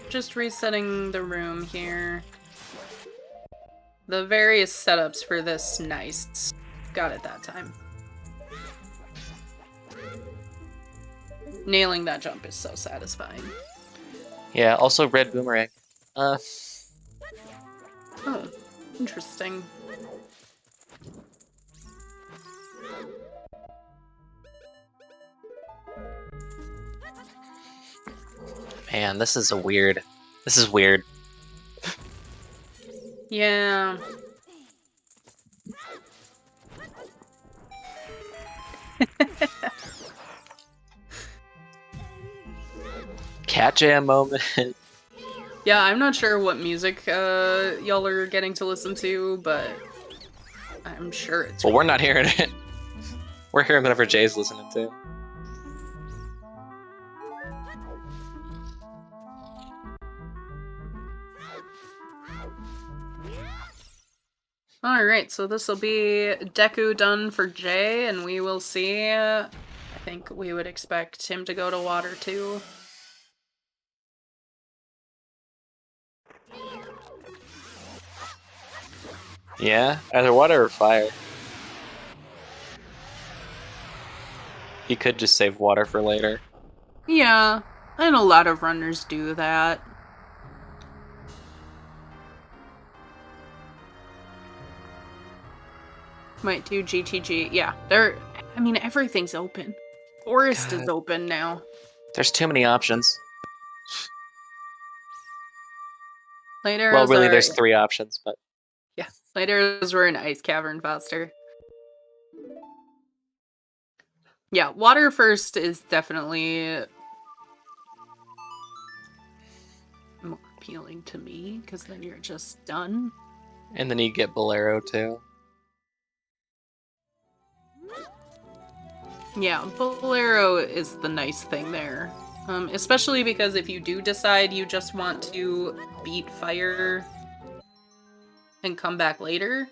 Just resetting the room here. The various setups for this nice. Got it that time. Nailing that jump is so satisfying. Yeah, also red boomerang. Oh, interesting. Man, this is weird. This is weird. Yeah. Cat jam moment. Yeah, I'm not sure what music y'all are getting to listen to, but I'm sure it's... Well, we're not hearing it. We're hearing whatever Jay's listening to. Alright, so this will be Deku done for Jay, and we will see. I think we would expect him to go to water too. Yeah, either water or fire. He could just save water for later. Yeah, and a lot of runners do that. Might do GTG. Yeah, I mean, everything's open. Forest is open now. There's too many options. Later, Well, really, there's 3 options, but... Yeah, later we're in Ice Cavern, Foster. Yeah, water first is definitely more appealing to me, because then you're just done. And then you get Bolero, too. Yeah, Bolero is the nice thing there. Especially because if you do decide you just want to beat fire and come back later,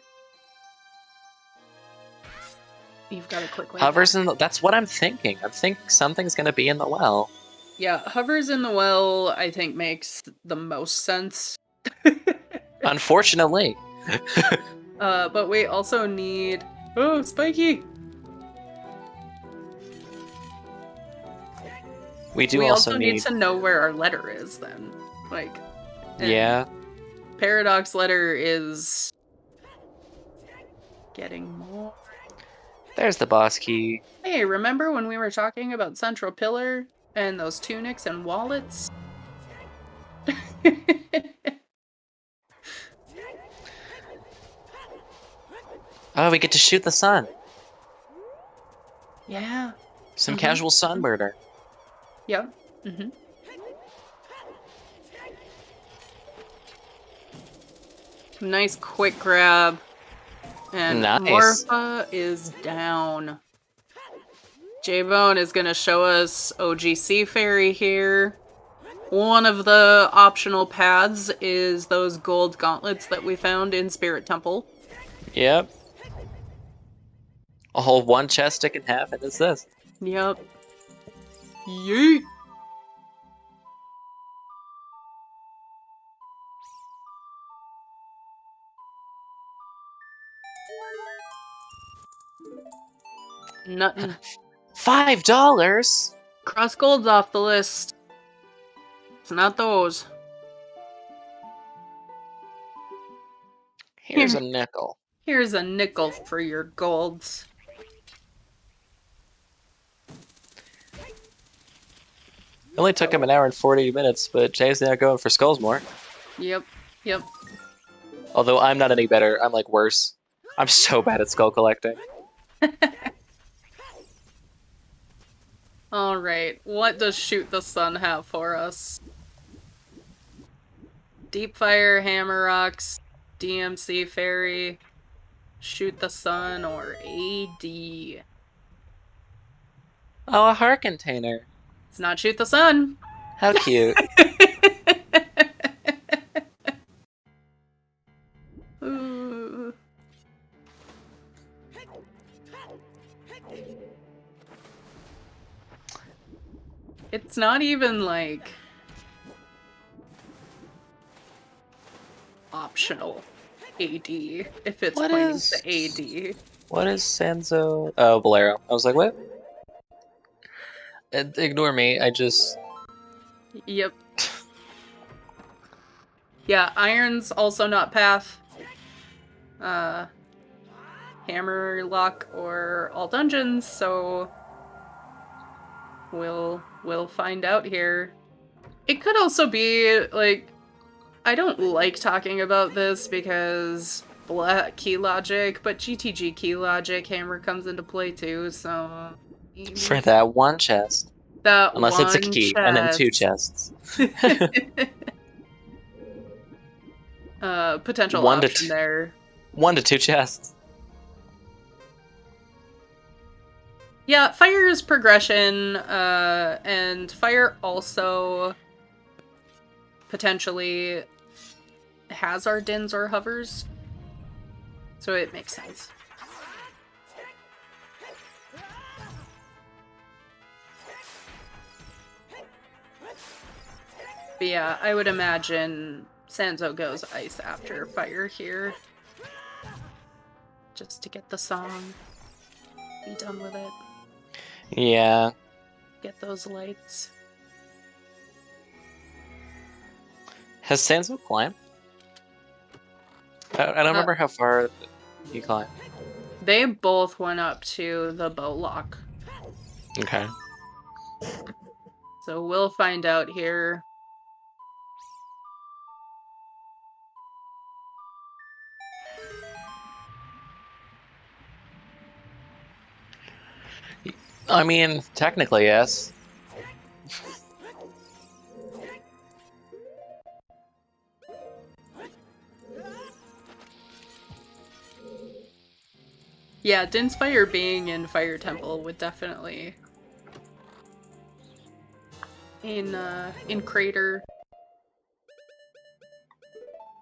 you've got a quick way Hovers back. in the, that's what I'm thinking. I think something's gonna be in the well. Yeah, hovers in the well, I think, makes the most sense. Unfortunately. But we also need... Oh, Spiky! We do We also also need to know where our letter is, then. Like... and Yeah. Paradox letter is... getting more... There's the boss key. Hey, remember when we were talking about Central Pillar and those tunics and wallets? Oh, we get to shoot the sun. Yeah. Some casual sun murder. Yep. Mm-hmm. Nice quick grab. And Nice. Morpha is down. Jaybone is going to show us OGC Fairy here. One of the optional paths is those gold gauntlets that we found in Spirit Temple. Yep. A whole one chest stick in half, and it's this. Yep. Yeet! Nothing. $5? Cross gold's off the list. It's not those. Here's a nickel. Here's a nickel for your golds. It only took him an hour and 40 minutes, but Jay's now going for skulls more. Yep. Yep. Although I'm not any better, I'm like worse. I'm so bad at skull collecting. Alright, what does Shoot the Sun have for us? Deep Fire, Hammer Rocks, DMC Fairy, Shoot the Sun, or AD? Oh, a heart container. It's not Shoot the Sun! How cute. Ooh. It's not even, like, optional AD, if it's What playing is- the AD. What is Sanzeau? Oh, Bolero. I was like, what? Ignore me, I just... Yep. Yeah, Iron's also not Path. Hammerlock or all dungeons, so we'll find out here. It could also be, like, I don't like talking about this because black key logic, but GTG key logic hammer comes into play too, so... For that one chest. That Unless it's a one key, and then 2 chest. chests. Potential 1 to option 2. there. 1 to 2 chests. Yeah, fire is progression, and fire also potentially hazardins or hovers. So it makes sense. But yeah, I would imagine Sanzeau goes ice after fire here. Just to get the song. Be done with it. Yeah. Get those lights. Has Sanzeau climbed? I don't remember how far he climbed. They both went up to the bow lock. Okay. So we'll find out here. I mean, technically, yes. Yeah, Dinspire being in Fire Temple would definitely... In Crater.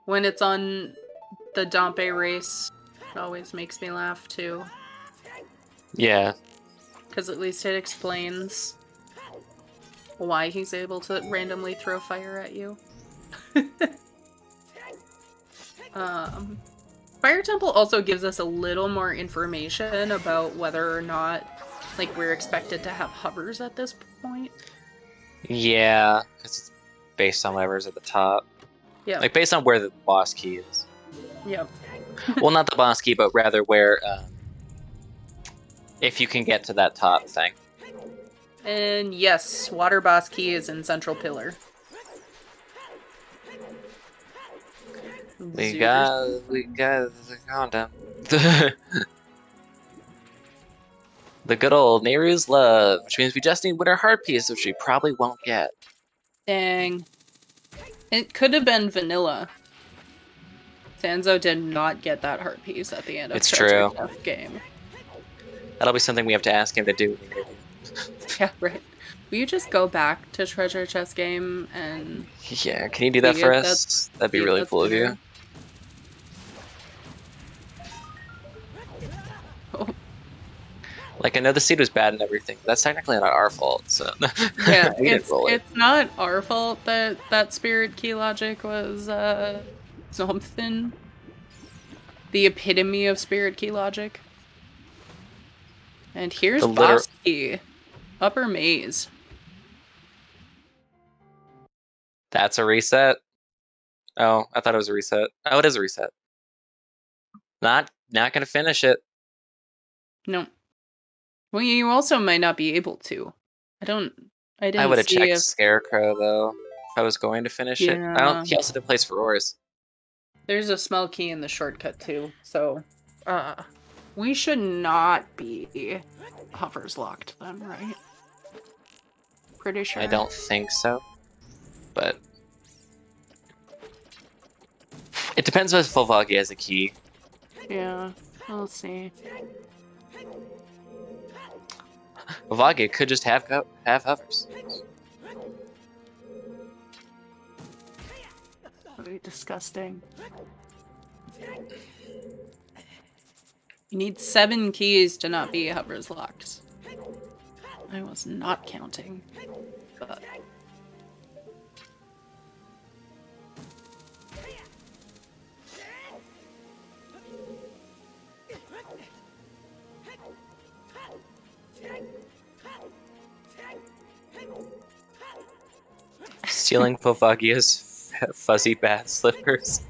When it's on the Dompe race, it always makes me laugh too. Yeah. Because at least it explains. why he's able to randomly throw fire at you. Fire Temple also gives us a little more information about whether or not, like, we're expected to have hovers at this point. Yeah, because it's based on whatever's at the top. Yeah. Like, based on where the boss key is. Yep. Well, not the boss key, but rather where, if you can get to that top thing. And yes, water boss key is in Central Pillar. We got the countdown. The good old Nehru's Love, which means we just need Winter Heart Piece, which we probably won't get. Dang. It could have been vanilla. Sanzeau did not get that heart piece at the end of It's Treasure true. Chest game. That'll be something we have to ask him to do. Yeah, right. Will you just go back to Treasure Chest game and... Yeah, can you do that See for if us? That'd be see if really that's cool of you. there? Oh, Like, I know the seed was bad and everything, but that's technically not our fault, so... yeah, we didn't roll it. it's not our fault that that spirit key logic was, something. The epitome of spirit key logic. And here's The literal- boss key. Upper maze. That's a reset? Oh, I thought it was a reset. Oh, it is a reset. Not gonna finish it. No. Well, you also might not be able to. I didn't I would have see checked if... Scarecrow, though, if I was going to finish it. I don't. He also did place for Oris. There's a smell key in the shortcut too, so we should not be hovers locked then, right? Pretty sure. I don't think so, but it depends if Volvagi has a key. Yeah, we'll see. Volvagi could just have hovers. Really disgusting. You need 7 keys to not be hovers locked. I was not counting, but... Stealing Volvagia's fuzzy bat slippers.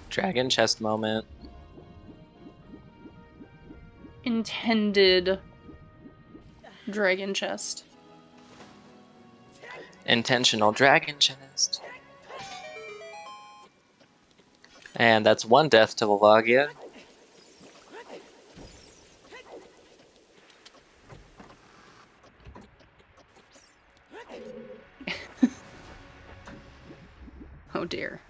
Dragon chest moment. Intended dragon chest. Intentional dragon chest. And that's 1 death to Volvagia. Oh dear.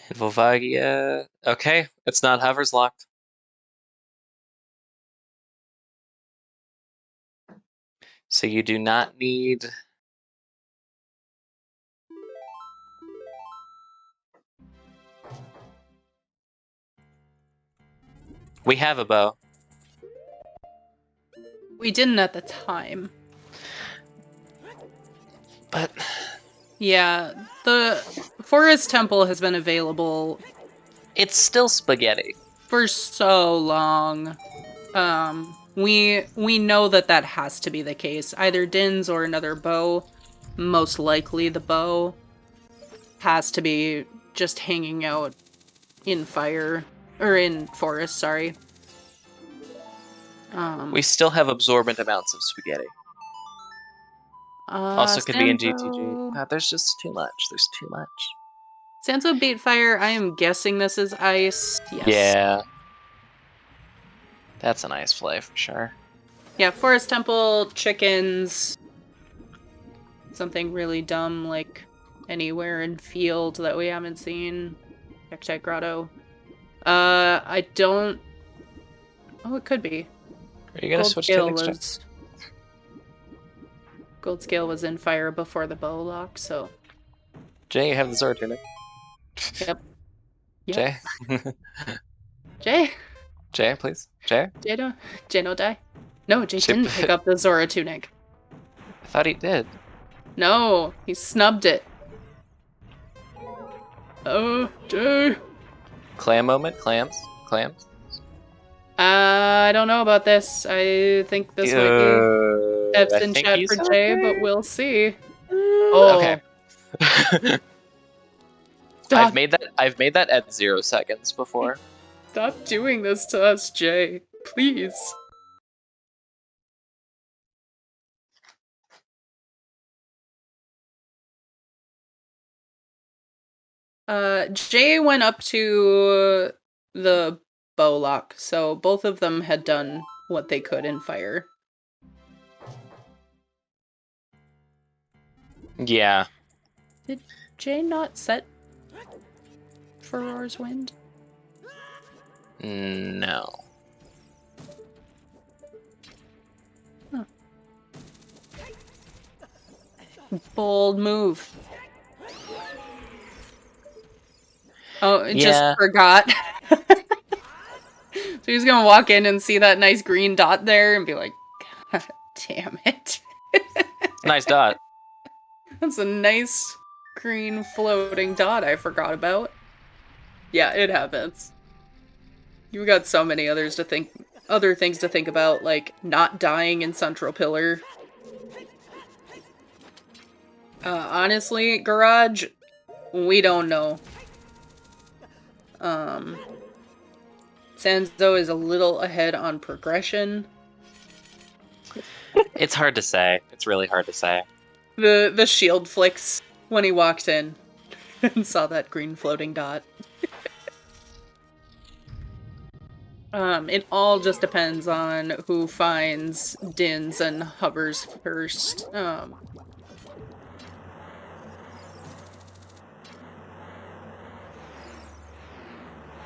And Volvagia... Okay, it's not hovers locked. So you do not need... We have a bow. We didn't at the time. But... Yeah, the Forest Temple has been available it's still spaghetti. for so long. We know that has to be the case. Either Din's or another bow. Most likely the bow has to be just hanging out in fire. Or in forest, sorry. We still have absorbent amounts of spaghetti. Also could be in GTG. Sanzeau- God, there's just too much. There's too much. Sanzeau bait fire, I am guessing this is ice. Yes. Yeah. That's an ice flay for sure. Yeah, Forest Temple, chickens, something really dumb like anywhere in field that we haven't seen. Cacti Grotto. I don't... Oh, it could be. Are you gonna switch to next turn? Gold Scale was in fire before the bow lock, so... Jay, you have the Zora tunic. Yep. Jay? Jay? Jay, please. Jay? Jay no die. No, Jay didn't pick up the Zora tunic. I thought he did. No, he snubbed it. Oh, Jay. Clam moment? Clams? Clams? I don't know about this. I think this might be F's in chat for Jay, but we'll see. Oh. Okay. I've made that at 0 seconds before. Stop doing this to us, Jay. Please. Jay went up to the bow lock, so both of them had done what they could in fire. Yeah. Did Jay not set Furor's Wind? No. Huh. Bold move. Oh, just forgot. So he's gonna walk in and see that nice green dot there and be like, God damn it. Nice dot. That's a nice green floating dot I forgot about. Yeah, it happens. You've got so many other things to think about, like not dying in Central Pillar. Honestly, Garage, we don't know. Sanzeau is a little ahead on progression. It's hard to say. It's really hard to say. The shield flicks when he walked in and saw that green floating dot. It all just depends on who finds Dins and hovers first.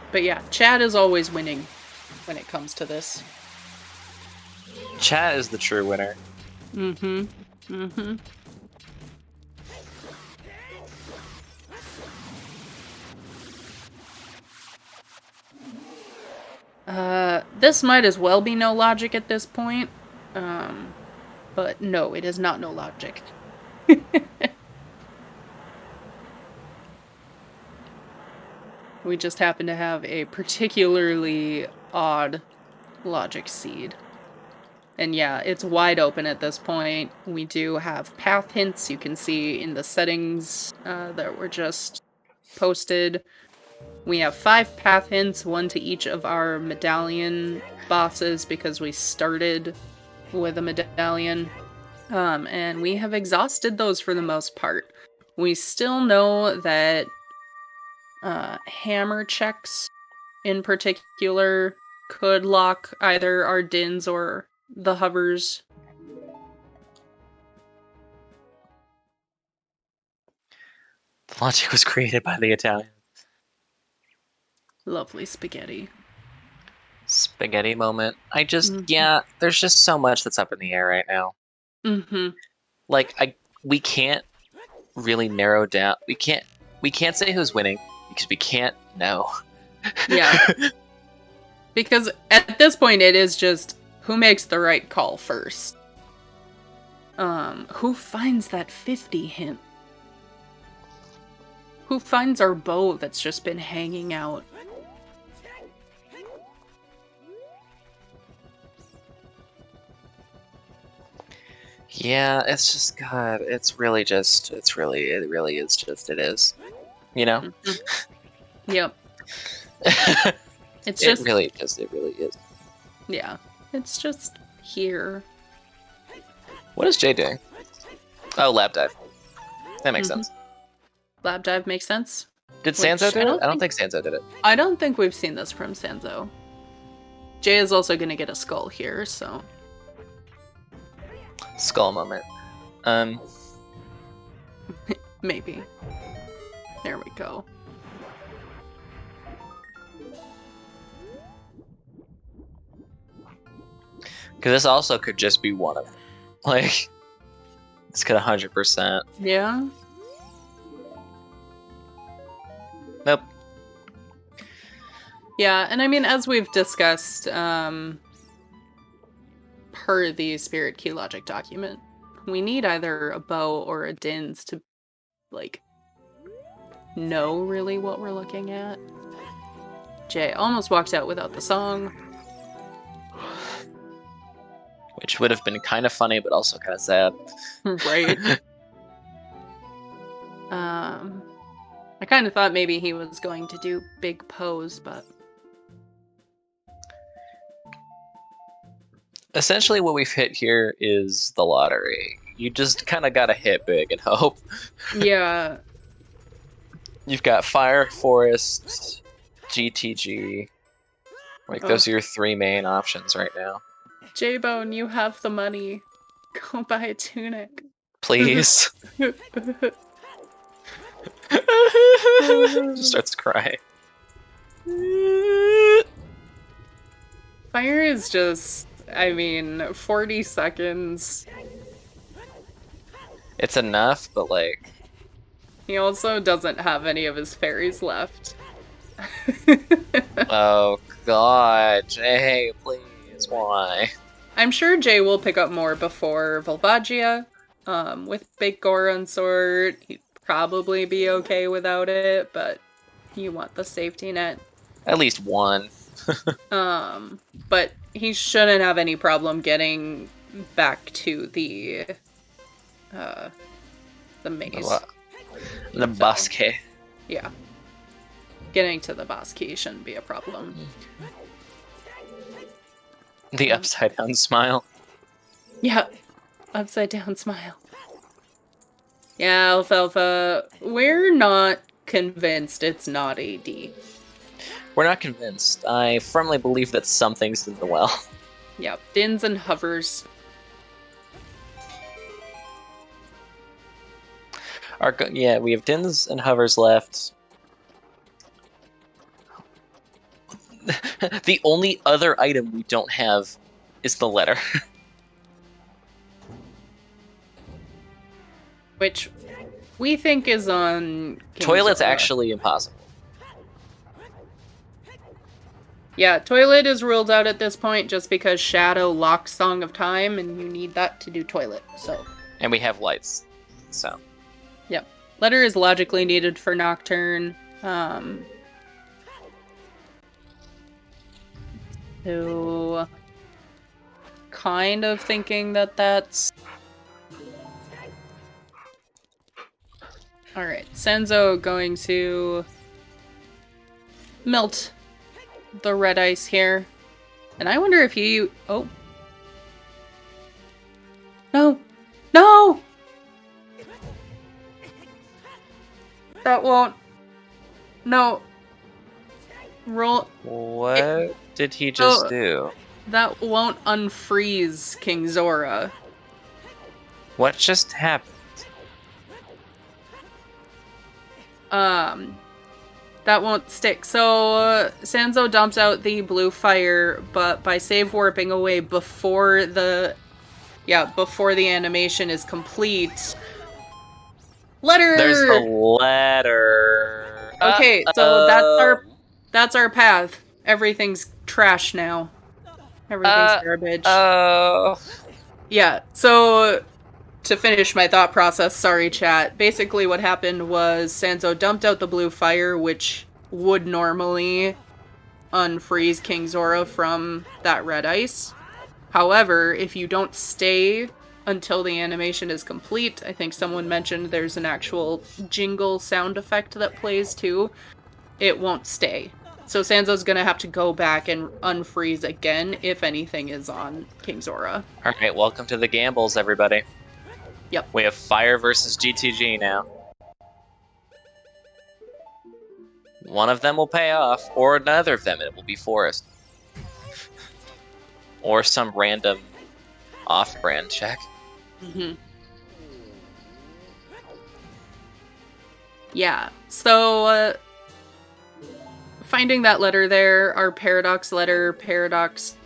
But yeah, Chad is always winning when it comes to this. Chat is the true winner. Mm-hmm. Mm-hmm. This might as well be no logic at this point. But no, it is not no logic. We just happen to have a particularly odd logic seed. And yeah, it's wide open at this point. We do have path hints you can see in the settings that were just posted. We have 5 path hints, 1 to each of our medallion bosses because we started with a medallion. And we have exhausted those for the most part. We still know that hammer checks in particular could lock either our Dins or the hovers. The logic was created by the Italians. Lovely spaghetti. Spaghetti moment. Yeah, there's just so much that's up in the air right now. Mm-hmm. Like, we can't really narrow down. We can't say who's winning because we can't know. Yeah. Because at this point it is just who makes the right call first. Who finds that 50 hint? Who finds our bow that's just been hanging out? Yeah, it's just, God, it really is. It is. You know? Mm-hmm. Yep. It really is. Yeah. It's just here. What is Jay doing? Oh, lab dive. That makes sense. Lab dive makes sense. Did Sanzeau do it? I don't think Sanzeau did it. I don't think we've seen this from Sanzeau. Jay is also going to get a skull here, so... Skull moment. Maybe. There we go. Because this also could just be one of them. Like, this could 100%. Yeah. Nope. Yeah, and I mean, as we've discussed, per the Spirit Key Logic document, we need either a bow or a dins to, like, know really what we're looking at. Jay almost walked out without the song. Which would have been kind of funny, but also kind of sad. Right. I kind of thought maybe he was going to do big pose, but... Essentially what we've hit here is the lottery. You just kind of gotta hit big and hope. Yeah. You've got Fire, Forest, GTG. Like, those are your three main options right now. Jaybone, you have the money. Go buy a tunic. Please. Just starts crying. Fire is just, I mean, 40 seconds. It's enough, but like... He also doesn't have any of his fairies left. Oh god, Jay, please, why? I'm sure Jay will pick up more before Volvagia. With Big Goron Sword, he'd probably be okay without it, but you want the safety net. At least one. But he shouldn't have any problem getting back to the maze. The Bosque. Yeah. Getting to the boss key shouldn't be a problem. The upside down smile. Yeah. Upside down smile. Yeah, Alfalfa, we're not convinced it's not AD. We're not convinced. I firmly believe that something's in the well. Yeah, dins and hovers. Yeah, we have dins and hovers left. The only other item we don't have is the letter. Which we think is on King Toilet's Zora. actually impossible. Yeah, Toilet is ruled out at this point just because Shadow locks Song of Time, and you need that to do Toilet, so... And we have lights, so... Yep. Letter is logically needed for Nocturne. So... Kind of thinking that that's... Alright, Sanzeau going to... melt the red ice here. And I wonder if he... Oh. No! No! That won't... No. Roll... What did he just do? That won't unfreeze King Zora. What just happened? That won't stick. So, Sanzeau dumps out the blue fire, but by save warping away before the... Yeah, before the animation is complete... Letter! There's the letter! Okay, so that's our path. Everything's trash now. Everything's garbage. Oh. Yeah, so... To finish my thought process, sorry chat, basically what happened was Sanzeau dumped out the blue fire, which would normally unfreeze King Zora from that red ice. However, if you don't stay until the animation is complete, I think someone mentioned there's an actual jingle sound effect that plays too, it won't stay. So Sanzou's gonna have to go back and unfreeze again if anything is on King Zora. Alright, welcome to the gambles, everybody. Yep. We have Fire versus GTG now. One of them will pay off, or another of them, it will be Forest. Or some random off-brand check. Mm-hmm. Yeah, so finding that letter there, our paradox letter, paradox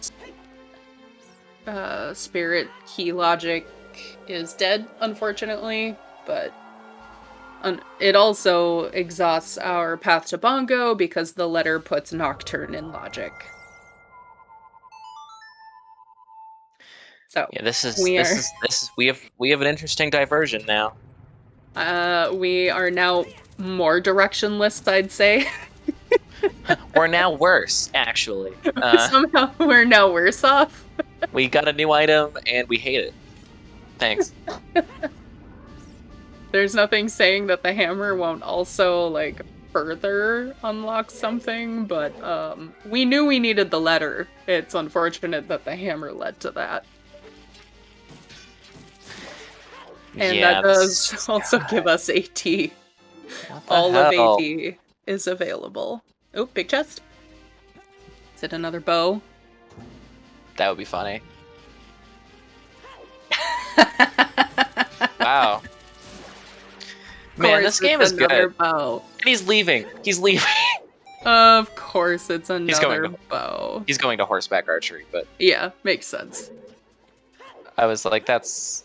spirit key logic is dead, unfortunately, but it also exhausts our path to Bongo because the letter puts Nocturne in logic. So yeah, we have an interesting diversion now. We are now more directionless, I'd say. We're now worse, actually. Somehow we're now worse off. We got a new item and we hate it. Thanks. There's nothing saying that the hammer won't also, like, further unlock something, but we knew we needed the letter. It's unfortunate that the hammer led to that. And yeah, that does also give us AT. All of AT is available. Oh, big chest. Is it another bow? That would be funny. Wow. Man, this game is good. Bow. And he's leaving. He's leaving. Of course, it's another bow. He's going to horseback archery, but yeah, makes sense. I was like, that's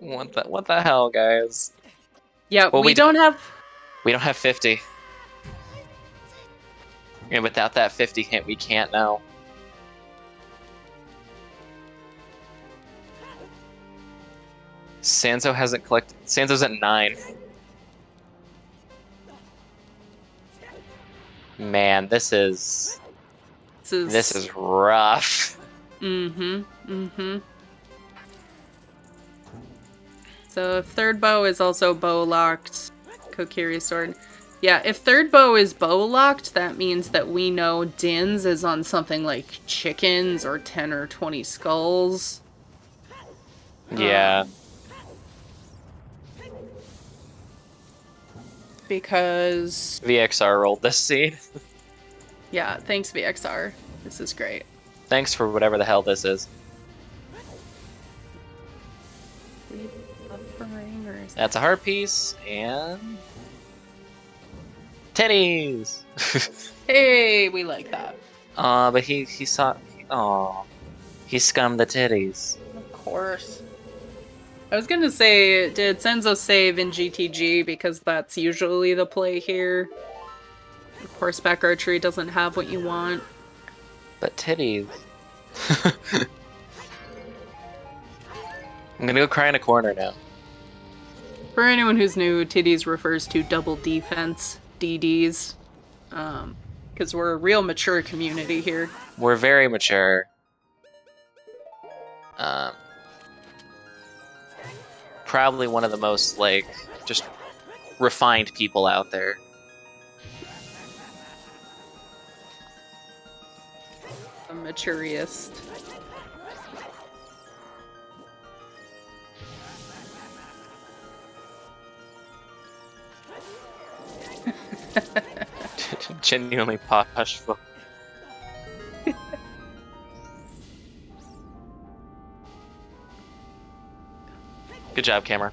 what the hell, guys? Yeah, well, we don't have 50. And without that 50 hint, we can't now. Sanzeau hasn't collected. Sanzou's at 9. Man, this is rough. Mm-hmm. So if third bow is also bow locked, Kokiri sword. Yeah, if third bow is bow locked, that means that we know Din's is on something like chickens or 10 or 20 skulls. Yeah. Because VXR rolled this seed. Yeah, thanks VXR. This is great. Thanks for whatever the hell this is. That's a heart piece and titties. Hey, we like that. But he saw. Oh, he scummed the titties. Of course. I was gonna say, did Sanzeau save in GTG because that's usually the play here? Horseback archery doesn't have what you want. But titties. I'm gonna go cry in a corner now. For anyone who's new, titties refers to double defense, DDs. Because we're a real mature community here. We're very mature. Probably one of the most, like, just refined people out there. A maturiest. Genuinely poshful. Good job, camera.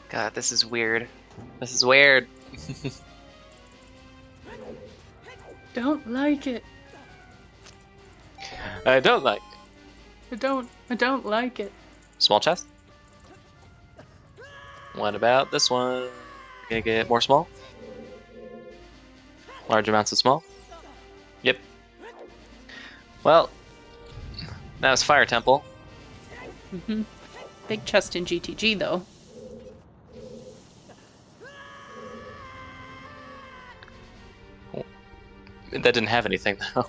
God, this is weird. This is weird. Don't like it. I don't like it. I don't like it. Small chest? What about this one? Gonna get more small? Large amounts of small? Yep. Well, that was Fire Temple. Mm-hmm. Big chest in GTG, though. That didn't have anything, though.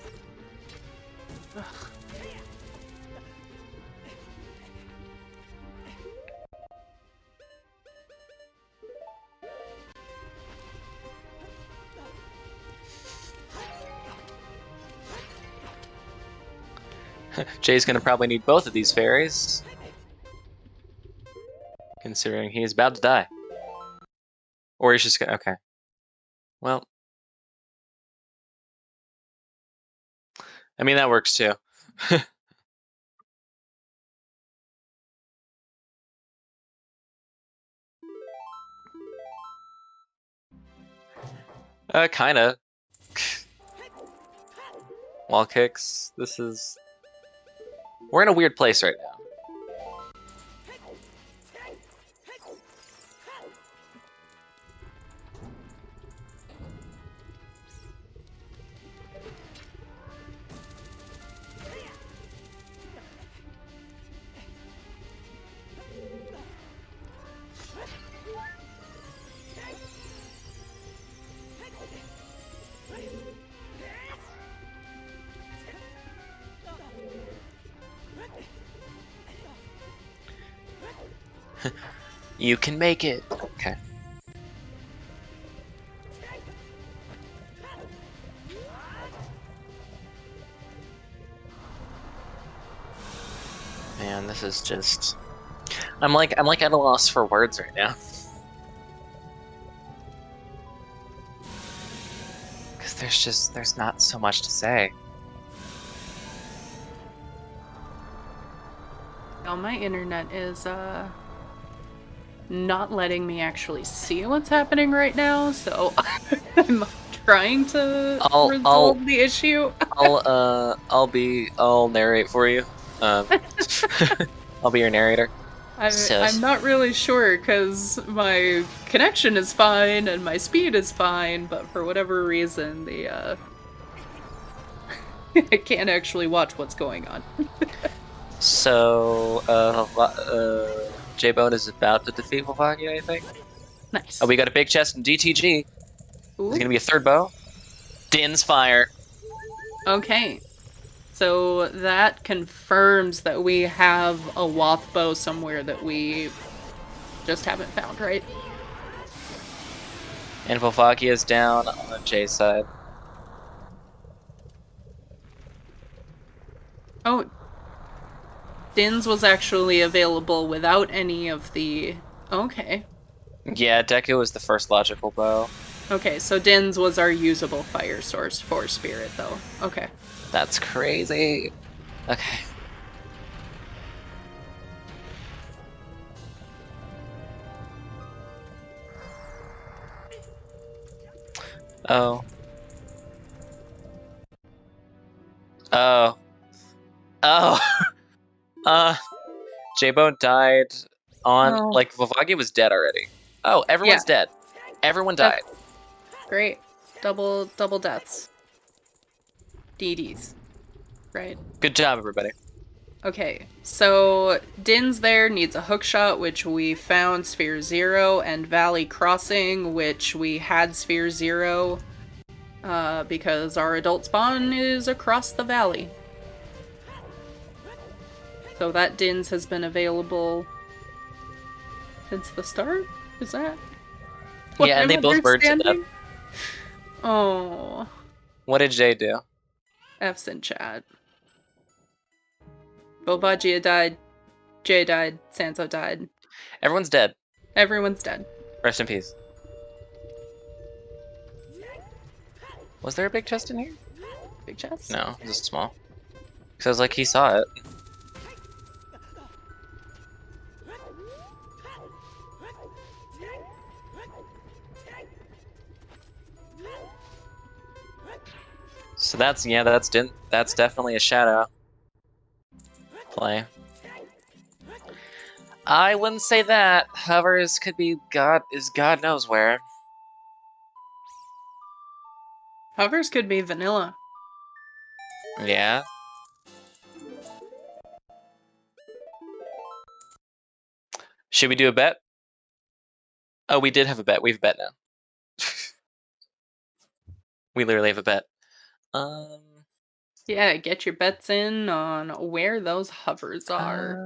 Jay's gonna probably need both of these fairies, considering he is about to die. Or he's just gonna. Okay. Well, I mean that works too. Kinda. Wall kicks. This is. We're in a weird place right now. You can make it. Okay. Man, this is just. I'm like at a loss for words right now. Because there's not so much to say. Oh, my internet is not letting me actually see what's happening right now, so I'm trying to resolve the issue. I'll narrate for you. I'll be your narrator. I'm not really sure because my connection is fine and my speed is fine, but for whatever reason, the I can't actually watch what's going on. So, Jaybone is about to defeat Volvagia, I think. Nice. Oh, we got a big chest in DTG. Ooh. There's gonna be a third bow. Din's fire. Okay. So that confirms that we have a Wath bow somewhere that we just haven't found, right? And Volvagia is down on Jay's side. Oh. Din's was actually available without any of the... Okay. Yeah, Deku was the first logical bow. Okay, so Din's was our usable fire source for Spirit, though. Okay. That's crazy. Okay. Oh. Oh. Oh. Jaybone died on... Oh. Like, Volvagia was dead already. Oh, everyone's dead. Everyone died. Great. Double deaths. DDs. Right. Good job, everybody. Okay, so Din's there needs a hookshot, which we found Sphere 0, and Valley Crossing, which we had Sphere 0, because our adult spawn is across the valley. So that Din's has been available since the start? Is that? Yeah, and they both burned to death. Oh. What did Jay do? F's in chat. Volvagia died. Jay died. Sanzeau died. Everyone's dead. Everyone's dead. Rest in peace. Was there a big chest in here? Big chest? No, just small. Because I was like, he saw it. So that's definitely a shadow play. I wouldn't say that. Hovers could be God knows where. Hovers could be vanilla. Yeah. Should we do a bet? Oh, we did have a bet. We have a bet now. We literally have a bet. Yeah, get your bets in on where those hovers are.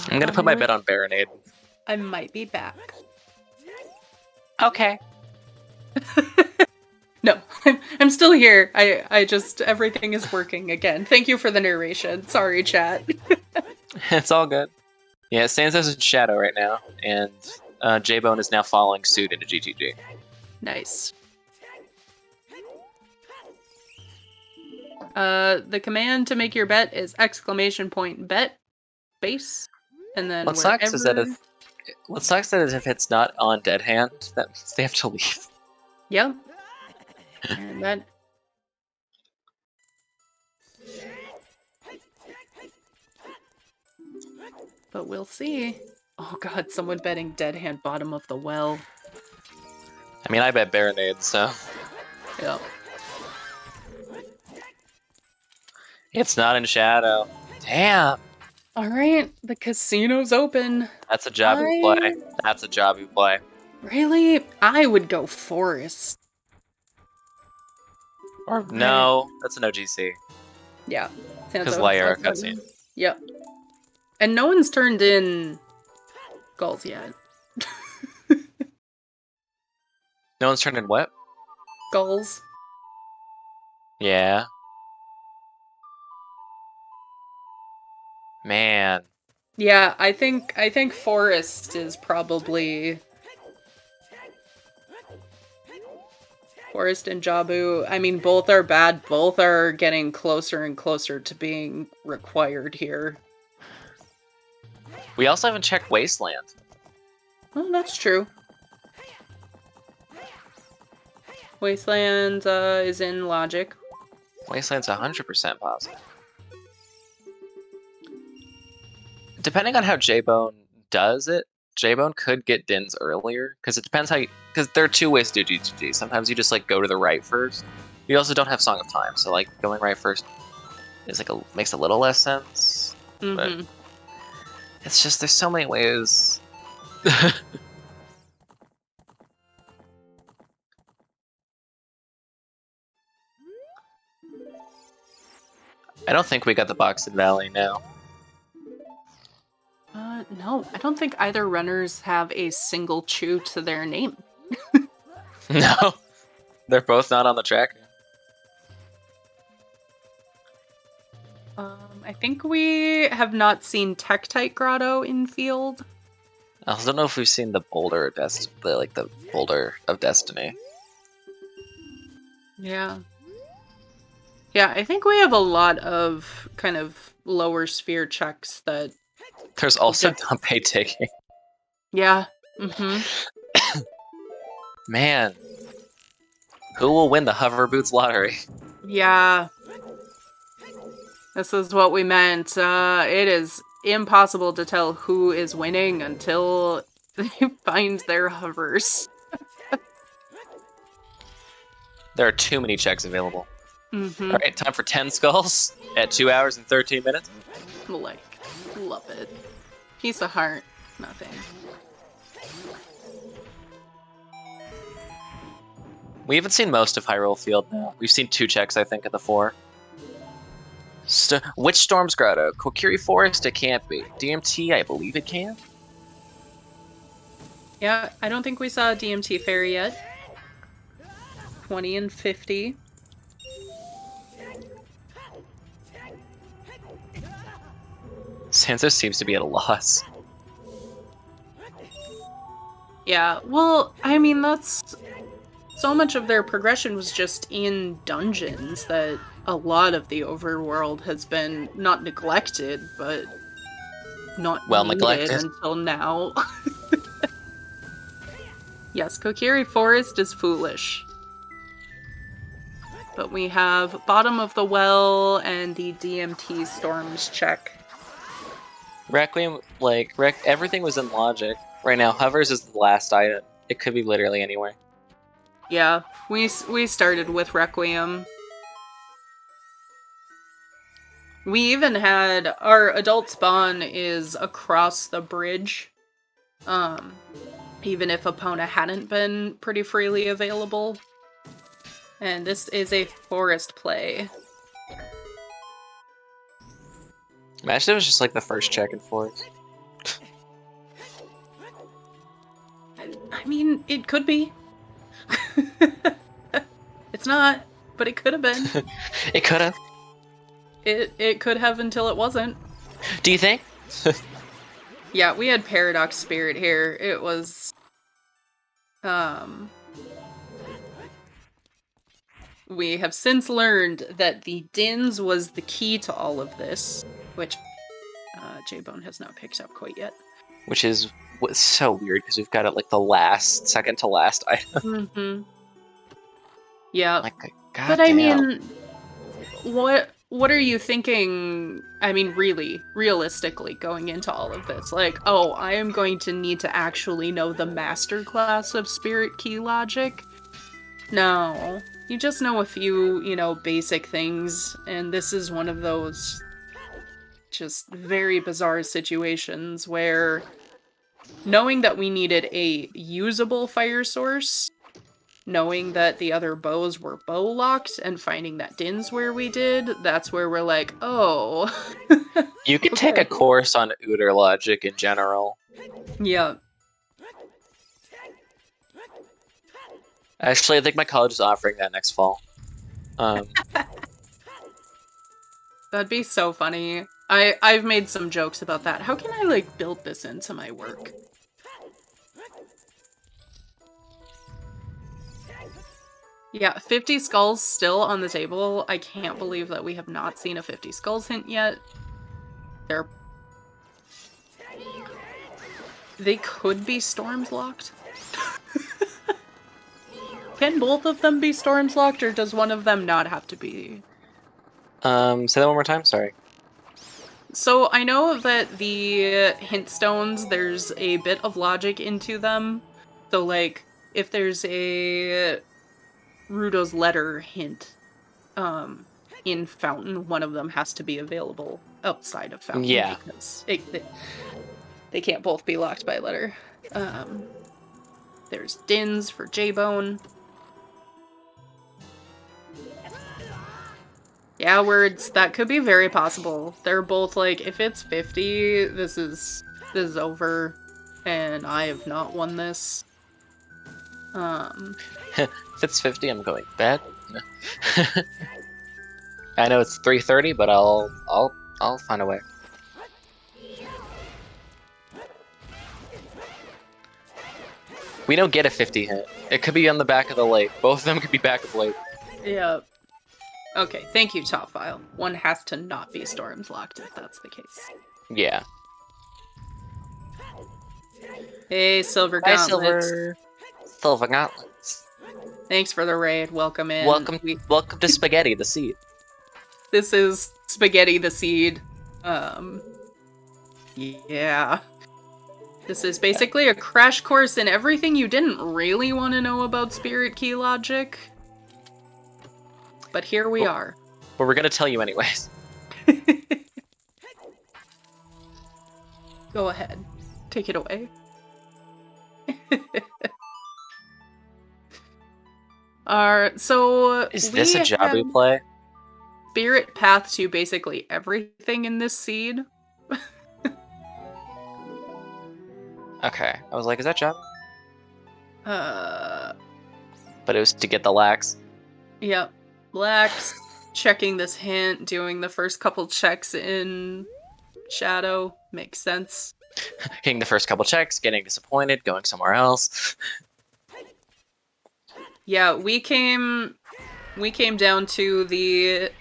I'm gonna put my bet on Baronade. I might be back. Okay. No, I'm still here. I just, everything is working again. Thank you for the narration. Sorry, chat. It's all good. Yeah, Sanzou's in Shadow right now, and Jaybone is now following suit into GTG. Nice. The command to make your bet is !bet base, and then What sucks is that if it's not on dead hand, that means they have to leave. Yep. And that. But we'll see. Oh god, someone betting dead hand bottom of the well. I mean, I bet Baronade, so Yep. it's not in Shadow. Damn. Alright, the casino's open. That's a job you play. That's a job you play. Really? I would go Forest. Or no, that's an OGC. Yeah. Because Sanzeau, layer that's cutscene. open. Yep. And no one's turned in goals yet. No one's turned in what? Goals. Yeah. Man. Yeah, I think Forest is probably Forest and Jabu. I mean, both are bad. Both are getting closer and closer to being required here. We also haven't checked Wasteland. Oh, that's true. Wasteland is in Logic. Wasteland's 100% positive. Depending on how Jaybone does it, Jaybone could get Dins earlier, because it depends how you... Because there are two ways to do GTG. Sometimes you just, like, go to the right first. You also don't have Song of Time, so, like, going right first is, like, makes a little less sense. Mm-hmm. But it's just, there's so many ways. I don't think we got the Boxed Valley now. No, I don't think either runners have a single chew to their name. No, they're both not on the track. I think we have not seen Tektite Grotto in field. I also don't know if we've seen the Boulder of the Boulder of Destiny. Yeah. Yeah, I think we have a lot of kind of lower sphere checks that... There's also Dumpe taking. Yeah. Mm-hmm. Man. Who will win the Hover Boots lottery? Yeah. This is what we meant. It is impossible to tell who is winning until they find their hovers. There are too many checks available. Mm-hmm. Alright, time for 10 skulls at 2 hours and 13 minutes. Like, love it. Piece of heart. Nothing. We haven't seen most of Hyrule Field now. We've seen 2 checks, I think, at the 4. Which Storm's Grotto? Kokiri Forest? It can't be. DMT? I believe it can. Yeah, I don't think we saw a DMT fairy yet. 20 and 50. Sanzeau seems to be at a loss. Yeah, well, I mean, that's... So much of their progression was just in dungeons that a lot of the overworld has been not neglected, but not well needed neglected until now. Yes, Kokiri Forest is foolish. But we have Bottom of the Well and the DMT Storms check. Requiem, everything was in Logic. Right now, Hovers is the last item. It could be literally anywhere. Yeah, we started with Requiem. We even had our adult spawn is across the bridge. Even if Epona hadn't been pretty freely available. And this is a forest play. Imagine it was just like the first check and forth. I mean, it could be. It's not, but it could have been. It could have. It could have until it wasn't. Do you think? Yeah, we had Paradox Spirit here. It was... We have since learned that the Dins was the key to all of this, which Jaybone has not picked up quite yet. Which is so weird, because we've got it like the second to last item. Mm-hmm. Yeah. Like, God But damn. I mean, what are you thinking? I mean, really, realistically, going into all of this, like, oh, I am going to need to actually know the master class of Spirit Key logic. No, you just know a few, basic things, and this is one of those just very bizarre situations where knowing that we needed a usable fire source, knowing that the other bows were bow locked, and finding that Din's where we did, that's where we're like, oh. You could take a course on OoTR logic in general. Yeah. Actually, I think my college is offering that next fall. That'd be so funny. I've made some jokes about that. How can I, build this into my work? Yeah, 50 skulls still on the table. I can't believe that we have not seen a 50 skulls hint yet. They could be storms locked. Can both of them be storms locked, or does one of them not have to be? Say that one more time, sorry. So I know that the hint stones, there's a bit of logic into them. So if there's a Rudo's letter hint in Fountain, one of them has to be available outside of Fountain. Yeah. Because they can't both be locked by letter. There's Dins for Jaybone. Yeah, words. That could be very possible. They're both if it's 50, this is over, and I have not won this. If it's 50, I'm going bed. I know it's 3:30, but I'll find a way. We don't get a 50 hit. It could be on the back of the lake. Both of them could be back of lake. Yeah. Okay, thank you, Top File. One has to not be storms locked if that's the case. Yeah. Hey, Silver Hi, Gauntlets. Silver Gauntlets. Thanks for the raid. Welcome in. Welcome to Spaghetti, the seed. This is Spaghetti the Seed. Yeah. This is basically a crash course in everything you didn't really want to know about Spirit Key logic. But here we are. But we're gonna tell you anyways. Go ahead. Take it away. So Is this a Jabu play? Spirit path to basically everything in this seed. Okay, I was like, is that Jabu? But it was to get the lax. Yep. Lax, checking this hint, doing the first couple checks in Shadow. Makes sense. Hitting the first couple checks, getting disappointed, going somewhere else. Yeah, we came down to the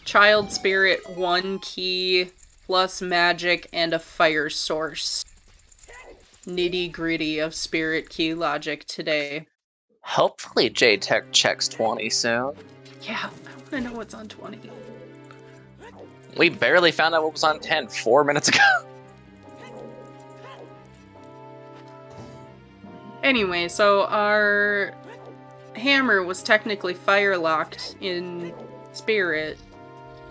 Child Spirit 1 key plus magic and a fire source. Nitty-gritty of Spirit Key logic today. Hopefully J-Tech checks 20 soon. Yeah, I want to know what's on 20. We barely found out what was on 10 4 minutes ago. Anyway, so our hammer was technically fire-locked in Spirit,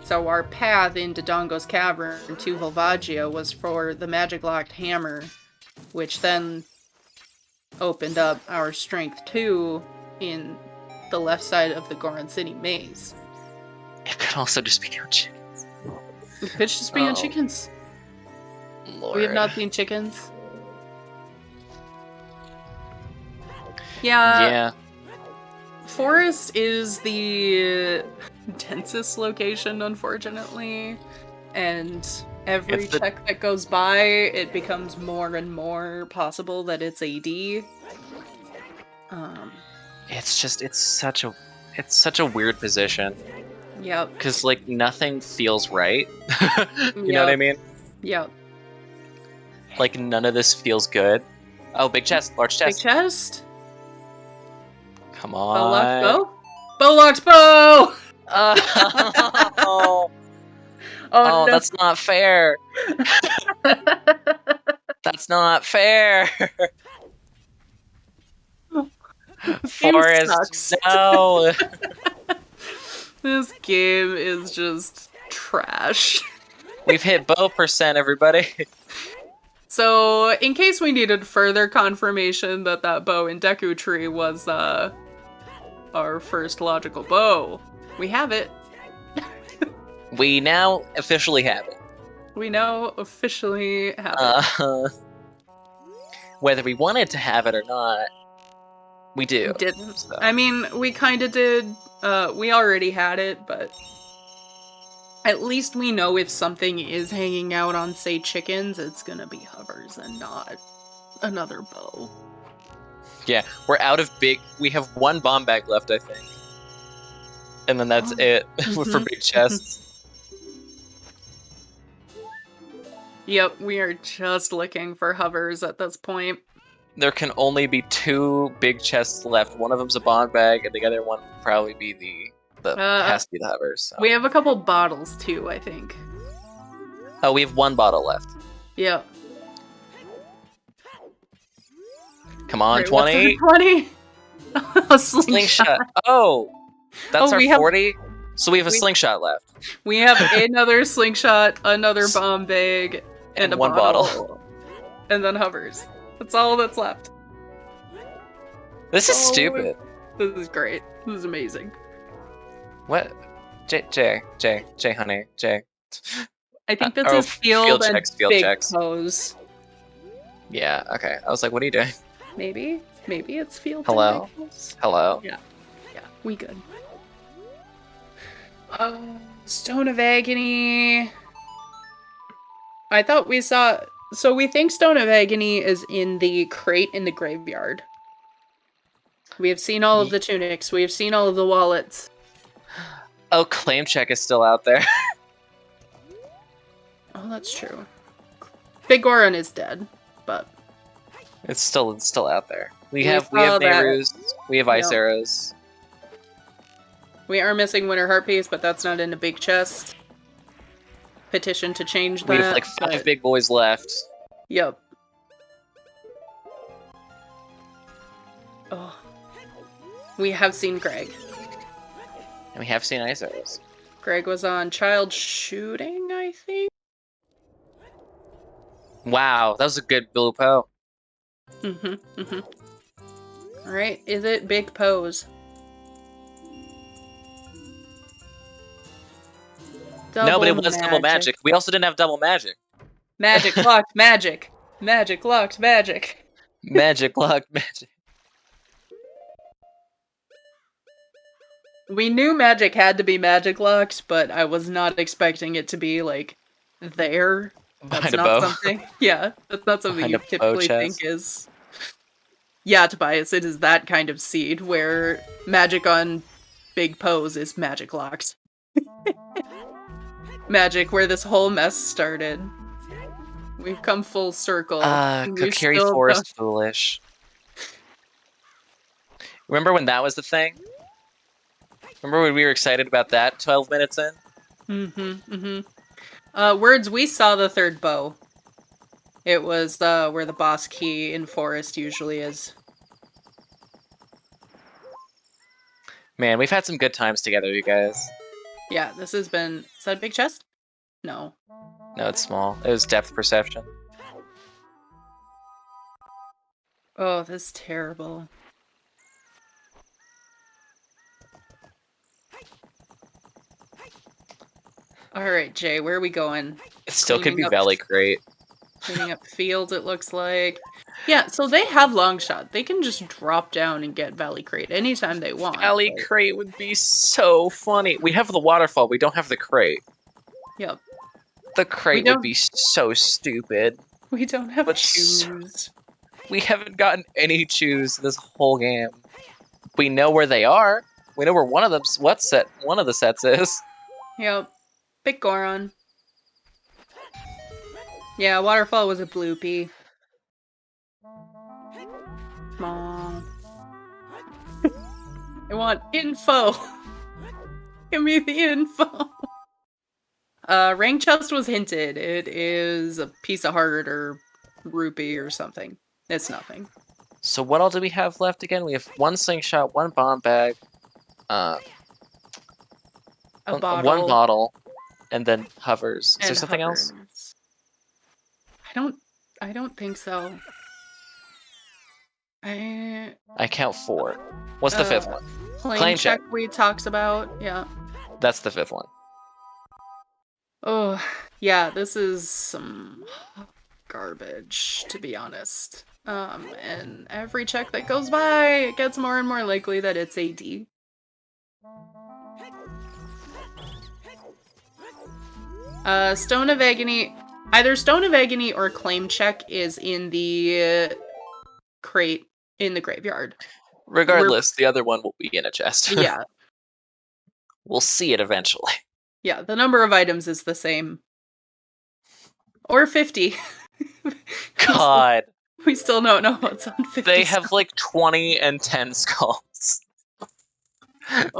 so our path into Dongo's Cavern to Volvagia was for the magic-locked hammer, which then opened up our Strength 2 in the left side of the Goron City maze. It could also just be no chickens. Pitch just being Oh. chickens. Lord. We have not seen chickens. Yeah. Forest is the densest location, unfortunately. And every check that goes by, it becomes more and more possible that it's AD. It's such a weird position. Yep. Because, like, nothing feels right. You know what I mean? Yep. Like, none of this feels good. Oh, big chest, large chest. Big chest. Come Bow locked on. bow. Bow locked bow. Oh, No. that's not fair. That's not fair. Forest, sucks. no. This game is just trash. We've hit bow percent, everybody. So, in case we needed further confirmation that that bow in Deku Tree was our first logical bow, we have it. We now officially have it. We now officially have it. Whether we wanted to have it or not, we do. We didn't. So. I mean, we kind of did. We already had it, but at least we know if something is hanging out on, say, chickens, it's gonna be hovers and not another bow. Yeah, we're out of big... We have one bomb bag left, I think. And then that's it for big chests. Yep, we are just looking for hovers at this point. There can only be 2 big chests left. One of them's a bomb bag, and the other one will probably be the has to be the hovers. So. We have a couple bottles, too, I think. Oh, we have 1 bottle left. Yep. Come on, Wait, 20! 20? A slingshot. Oh! That's our 40? So we have a slingshot left. We have another slingshot, another bomb bag, and a 1 bottle. And then hovers. That's all that's left. This is stupid. This is great. This is amazing. What? J, honey, J. I think this is field and checks, big checks. pose. Yeah, okay. I was like, what are you doing? Maybe it's field Hello? and big pose. Hello? Yeah, we good. Stone of Agony. I thought we saw... So we think Stone of Agony is in the crate in the graveyard. We have seen all of the tunics. We have seen all of the wallets. Oh, claim check is still out there. Oh, that's true. Big Goron is dead, but... It's still out there. We We have saw that. Nehru's, we have ice Yep. arrows. We are missing Winter Heart Piece, but that's not in a big chest. Petition to change that. We have like 5 big boys left. Yep. Oh. We have seen Greg. And we have seen ice arrows. Greg was on child shooting, I think? Wow, that was a good blue Poe. Alright, is it big pose? No, but it was double magic. We also didn't have double magic. Magic locked magic. Magic locked magic. Magic locked magic. We knew magic had to be magic locked, but I was not expecting it to be, like, there. That's Behind a not bow. something. Yeah, that's not something Behind you a bow typically chest. think is. Yeah, Tobias, it is that kind of seed where magic on big pose is magic locked. Magic where this whole mess started. We've come full circle. Kokiri Forest Foolish. Remember when that was the thing? Remember when we were excited about that 12 minutes in? Words, we saw the third bow. It was where the boss key in Forest usually is. Man, we've had some good times together, you guys. Yeah, this has been... Is that a big chest? No. No, it's small. It was depth perception. Oh, this is terrible. Alright, Jay, where are we going? It still could be Cleaning up- Valley Crate. Cleaning up the field, it looks like. Yeah, so they have long shot. They can just drop down and get Valley Crate anytime they want. Valley but- Crate would be so funny. We have the waterfall, we don't have the crate. Yep. The crate We would don't- be so stupid. We don't have But shoes. We haven't gotten any chews this whole game. We know where they are. We know where one of the sets is. Yep. Big Goron. Yeah, waterfall was a bloopy. Come on. I want info. Give me the info. Rank chest was hinted. It is a piece of heart or rupee or something. It's nothing. So what all do we have left again? We have one slingshot, one bomb bag, A one bottle. bottle, and then hovers. Is there and something else? hovers. I don't think so. I count 4. What's the 5th one? Claim check we talked about, yeah. That's the 5th one. Oh, yeah, this is some garbage, to be honest. And every check that goes by, it gets more and more likely that it's AD. Stone of Agony. Either Stone of Agony or Claim Check is in the crate in the graveyard. Regardless, the other one will be in a chest. Yeah, We'll see it eventually. yeah, the number of items is the same. Or 50. God, We still don't know what's on 50. they have like 20 and 10 skulls.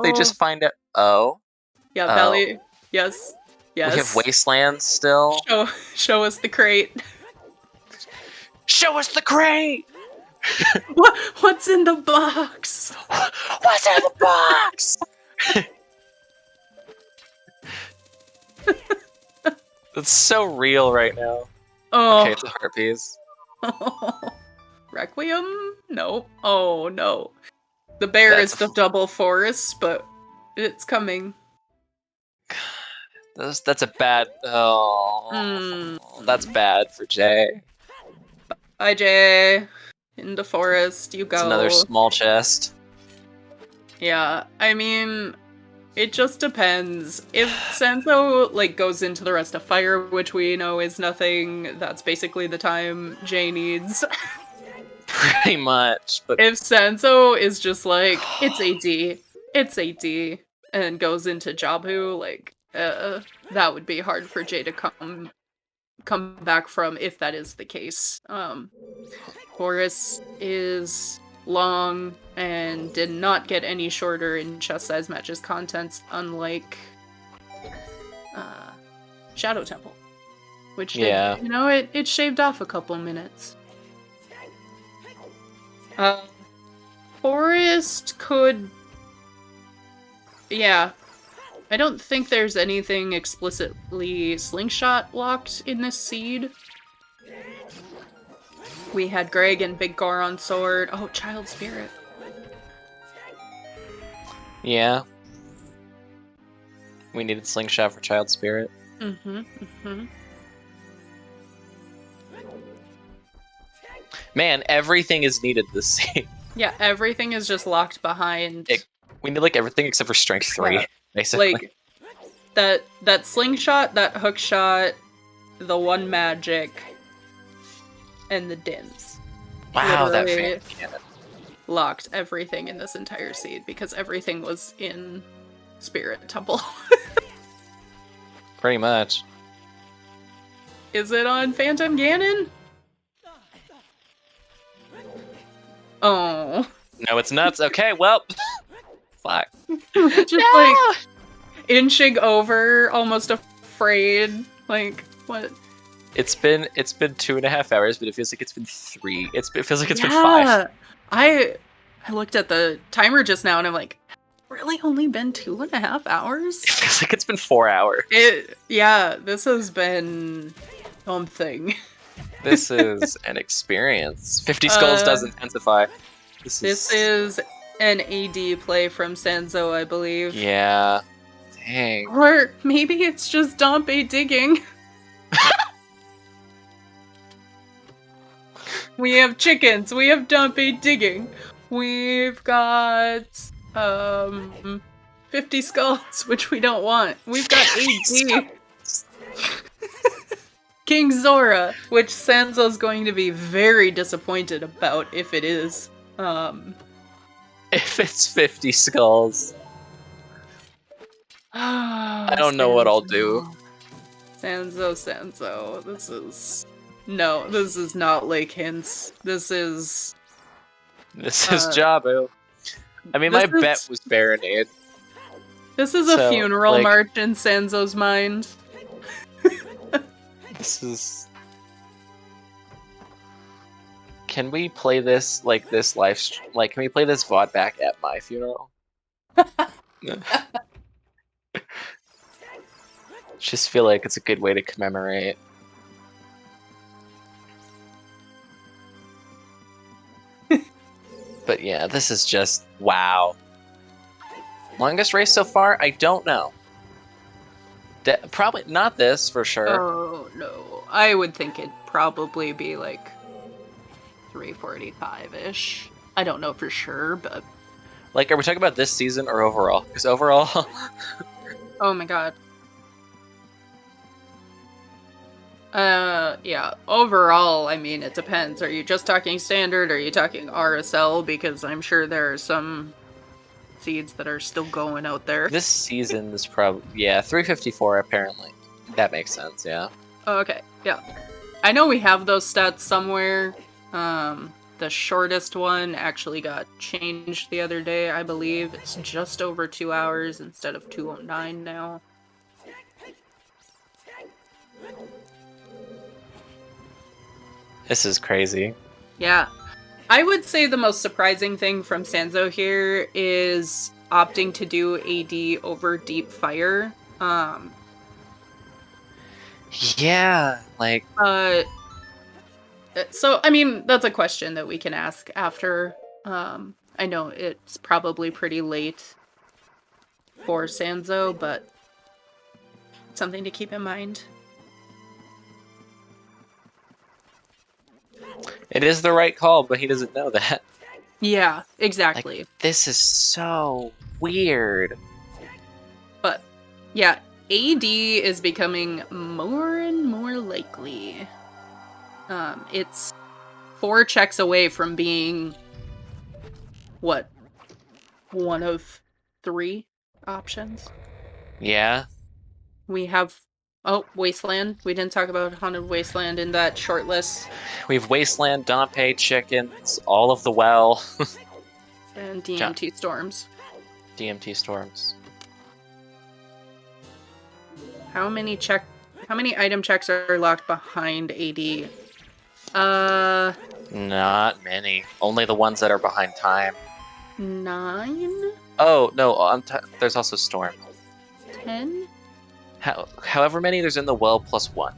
They just find out. Oh, Yeah, Oh. Valley. Yes. Yes. we have wastelands still. Show us the crate. Show us the crate. What's in the box? What's in the box? It's so real right now. Oh. Okay, it's a heart piece. Requiem? No. Oh no. The bear is the double forest, but it's coming. That's a bad. Oh, that's bad for Jay. Bye, Jay. In the forest, you go. It's another small chest. Yeah, I mean, it just depends. If Sanzeau, like, goes into the rest of fire, which we know is nothing, that's basically the time Jay needs. Pretty much, but If Sanzeau is just like, it's AD, and goes into Jabu, like, that would be hard for Jay to come back from if that is the case. Horus is long and did not get any shorter in chest size matches contents, unlike Shadow Temple, which did, Yeah. you know, it shaved off a couple minutes. Forest could, yeah. I don't think there's anything explicitly slingshot locked in this seed. We had Greg and Big Goron sword. Oh, Child Spirit. yeah. We needed slingshot for Child Spirit. Man, everything is needed this scene. Yeah, everything is just locked behind. We need like everything except for strength 3, Yeah. basically. Like, that slingshot, that hook shot, the one magic, and the dins. Wow, that literally fan cannon. Locked everything in this entire seed because everything was in Spirit Temple. Pretty much. Is it on Phantom Ganon? Oh. No, it's nuts. Okay, well. Fuck. Just like inching over, almost afraid. Like, what? It's been 2.5 hours, but it feels like it's been 3. It feels like it's been 5. I looked at the timer just now and I'm like, really only been 2.5 hours? It feels like it's been 4 hours. Yeah, this has been something. This is an experience. 50 skulls does intensify. This is an AD play from Sanzeau, I believe. Yeah. Damn. Dang. Or maybe it's just Dompe digging. We have chickens. We have Dompe digging. We've got 50 skulls, which we don't want. We've got AD. King Zora, which Sanzo's going to be very disappointed about if it is. If it's 50 skulls. I don't know what I'll do. Sanzeau. This is... No, this is not Lake Hints. This is... This is Jabu. I mean, my bet was Baronade. This is a funeral like, march in Sanzo's mind. This is... Can we play this, like, this live stream? Like, can we play this VOD back at my funeral? Just feel like it's a good way to commemorate. But yeah, this is just... Wow. Longest race so far? I don't know. Probably not this, for sure. Oh, no. I would think it'd probably be, like, 345-ish. I don't know for sure, but... Like, are we talking about this season or overall? Because overall... Oh my god. Yeah. Overall, I mean, it depends. Are you just talking standard? Are you talking RSL? Because I'm sure there are some seeds that are still going out there. This season is probably... Yeah, 354 apparently. That makes sense, yeah. Okay, yeah. I know we have those stats somewhere. The shortest one actually got changed the other day, I believe. It's just over 2 hours instead of 209 now. This is crazy. Yeah. I would say the most surprising thing from Sanzeau here is opting to do AD over Deep Fire. Yeah, like... So, I mean, that's a question that we can ask after. I know it's probably pretty late for Sanzeau, but something to keep in mind. It is the right call, but he doesn't know that. Yeah, exactly. Like, this is so weird. But, yeah, AD is becoming more and more likely. It's 4 checks away from being, what, one of 3 options? Yeah. We have, Wasteland. We didn't talk about Haunted Wasteland in that short list. We have Wasteland, Dompe, Chickens, all of the Well. And DMT Storms. DMT Storms. How many item checks are locked behind AD? Not many. Only the ones that are behind time. 9? Oh, no, there's also Storm. 10? However many there's in the well plus 1.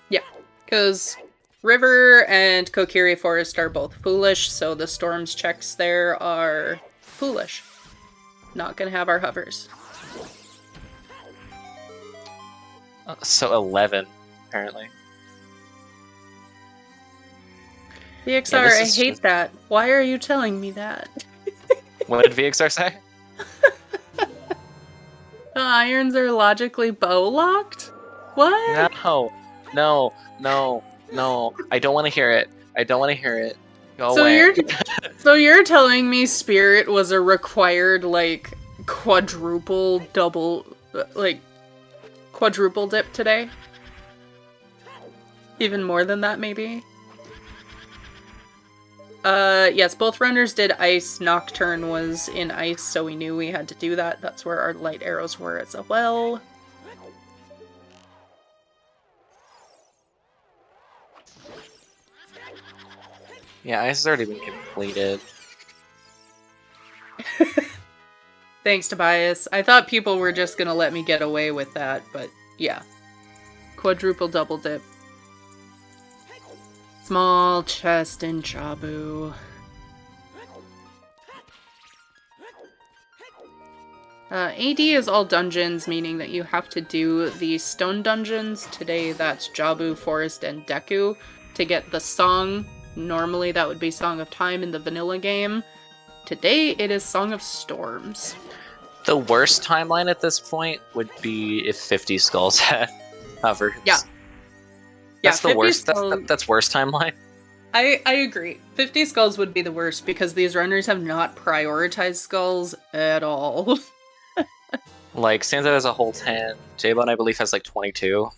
Yeah, because River and Kokiri Forest are both foolish, so the Storms checks there are foolish. Not gonna have our hovers. So 11, apparently. VXR, Yeah, I hate that. Why are you telling me that? What did VXR say? The irons are logically bow-locked? What? No. I don't want to hear it. Go So away. you're telling me Spirit was a required, like, quadruple dip today? Even more than that, maybe? Yes, both runners did ice. Nocturne was in ice, so we knew we had to do that. That's where our light arrows were as well. Yeah, ice has already been completed. Thanks, Tobias. I thought people were just gonna let me get away with that, but yeah. Quadruple double dip. Small chest in Chabu. AD is all dungeons, meaning that you have to do the stone dungeons. Today that's Jabu, Forest, and Deku to get the song. Normally that would be Song of Time in the vanilla game. Today it is Song of Storms. The worst timeline at this point would be if 50 Skulls had hovers. Yeah. That's the worst. Skulls... That's worst timeline. I agree. 50 Skulls would be the worst because these runners have not prioritized skulls at all. Like, Sanzeau has a whole 10. Jaybone, I believe, has like 22.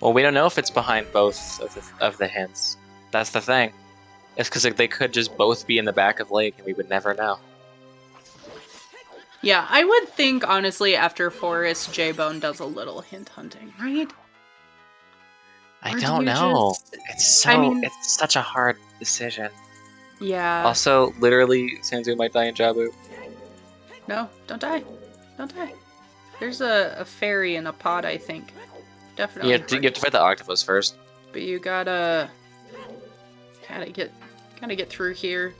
Well, we don't know if it's behind both of the hints. That's the thing. It's because they could just both be in the back of Lake and we would never know. Yeah, I would think, honestly, after Forest, Jaybone does a little hint hunting, right? I Or don't do you know. just- It's such a hard decision. Yeah. Also, literally, Sanzeau might die in Jabu. No, don't die. Don't die. There's a fairy in a pot, I think. Definitely. You have to fight the octopus first. But you gotta get through here.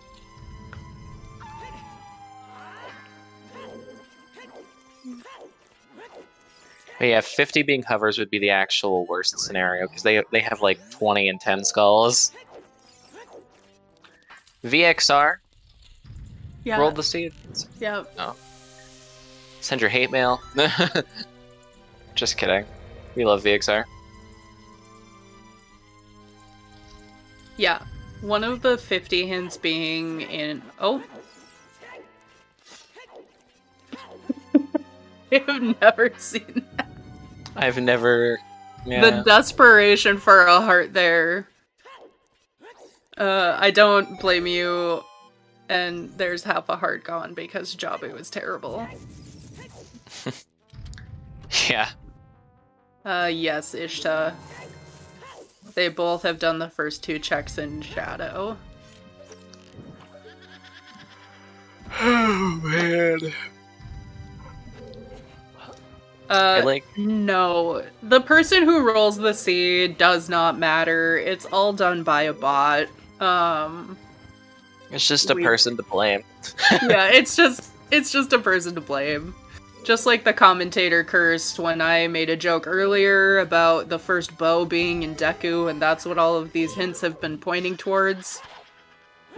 But yeah, 50 being hovers would be the actual worst scenario, because they have like 20 and 10 skulls. VXR, Yeah. rolled the seed. Yeah. Oh. Send your hate mail. Just kidding. We love VXR. Yeah. One of the 50 hints being in... Oh. I've never seen that. I've never... Yeah. The desperation for a heart there. I don't blame you. And there's half a heart gone because Jabu was terrible. Yeah. Yes, Ishta. They both have done the first two checks in Shadow. Oh, man. No. The person who rolls the seed does not matter. It's all done by a bot. It's just a person to blame. Yeah, it's just a person to blame. Just like the commentator cursed when I made a joke earlier about the first bow being in Deku, and that's what all of these hints have been pointing towards.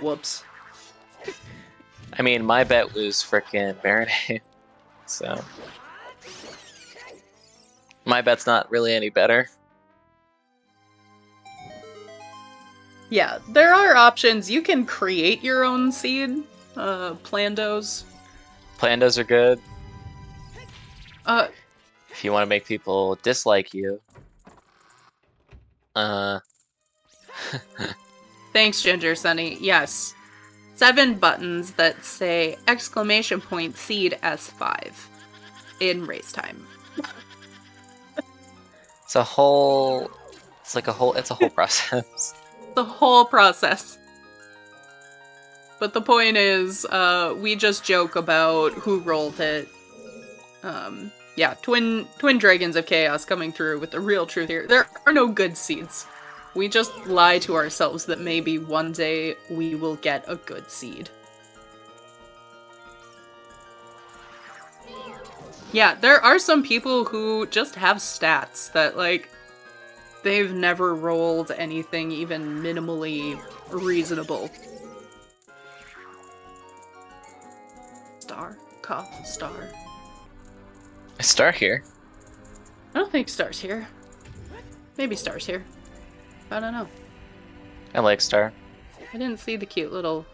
Whoops. I mean, my bet was frickin' Baronade, so... My bet's not really any better. Yeah, there are options. You can create your own seed. Plandos. Plandos are good. Uh, If you want to make people dislike you. Thanks, Ginger Sunny. Yes. 7 buttons that say exclamation point seed S5 in race time. It's a whole process. The whole process. But the point is, we just joke about who rolled it. Yeah, twin dragons of chaos coming through with the real truth here. There are no good seeds. We just lie to ourselves that maybe one day we will get a good seed. Yeah, there are some people who just have stats that, like, they've never rolled anything even minimally reasonable. Star. A star here. I don't think Star's here. Maybe Star's here. I don't know. I like Star. I didn't see the cute little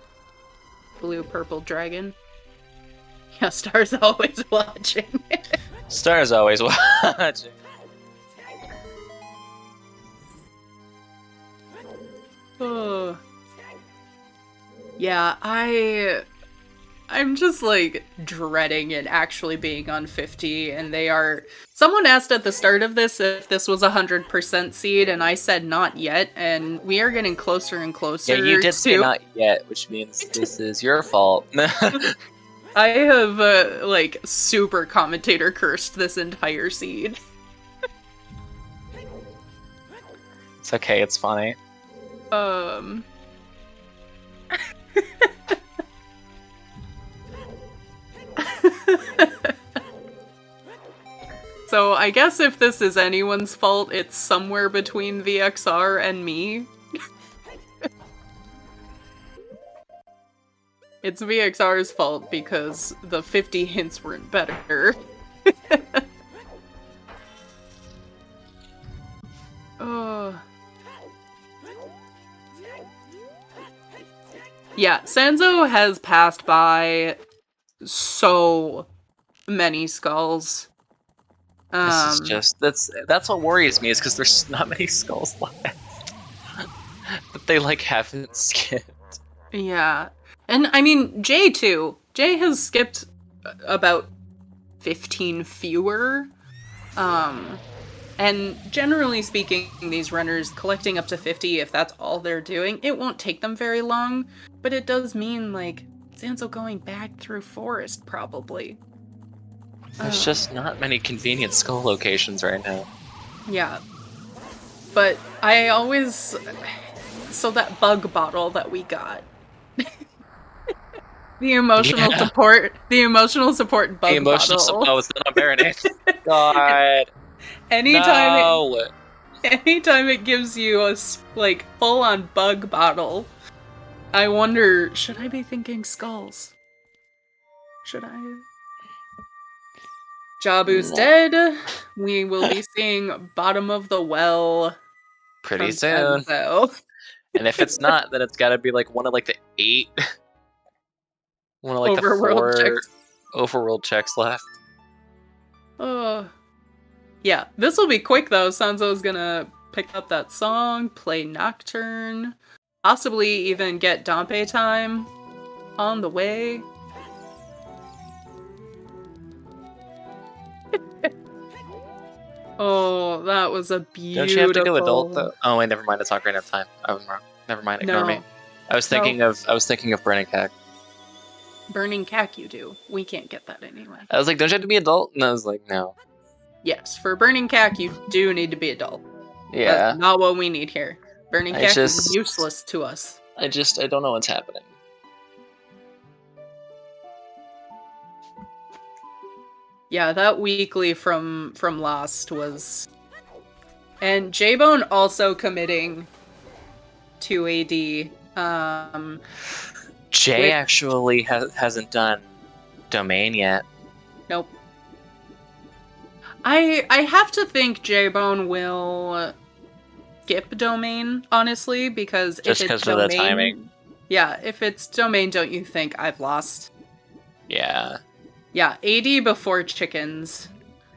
blue-purple dragon. Yeah, Star's always watching. Star's always watching. Oh. Yeah, I'm just, like, dreading it actually being on 50, and they are... Someone asked at the start of this if this was 100% seed, and I said not yet, and we are getting closer and closer Yeah, you did to... say not yet, which means this is your fault. I have like super commentator cursed this entire seed. It's okay, it's funny. So I guess if this is anyone's fault, it's somewhere between VXR and me. It's VXR's fault because the 50 hints weren't better. Oh. Yeah, Sanzeau has passed by so many skulls. This is just that's what worries me, is because there's not many skulls left. But they like haven't skipped. Yeah. And I mean, Jay too. Jay has skipped about 15 fewer. And generally speaking, these runners collecting up to 50, if that's all they're doing, it won't take them very long. But it does mean, like, Sanzeau going back through forest, probably. There's just not many convenient skull locations right now. Yeah. But I always... So that bug bottle that we got... The emotional support bug bottle. Oh, it's not a marinade. God. Anytime it gives you a, like, full-on bug bottle, I wonder, should I be thinking skulls? Should I? Jabu's dead. We will be seeing Bottom of the Well pretty soon. Sanzeau. And if it's not, then it's gotta be like one of like the 8... One of like the 4 overworld checks left. Oh. Yeah, this will be quick though. Sanzou's gonna pick up that song, play Nocturne, possibly even get Dompe time on the way. Oh, that was a beautiful... Don't you have to go adult though? Oh wait, never mind. It's Ocarina of Time. I was wrong. Never mind. Ignore me. I was thinking of Burning Cack. Burning Cack, you do. We can't get that anyway. I was like, don't you have to be adult? And I was like, no. Yes, for Burning Cack, you do need to be adult. Yeah. That's not what we need here. Burning Cack is useless to us. I don't know what's happening. Yeah, that weekly from Lost was... And Jaybone also committing to AD. Jay actually hasn't done Domain yet. Nope. I have to think Jaybone will skip Domain, honestly, because just if it's because of Domain, the timing. Yeah, if it's Domain, don't you think I've lost? Yeah. Yeah, AD before Chickens.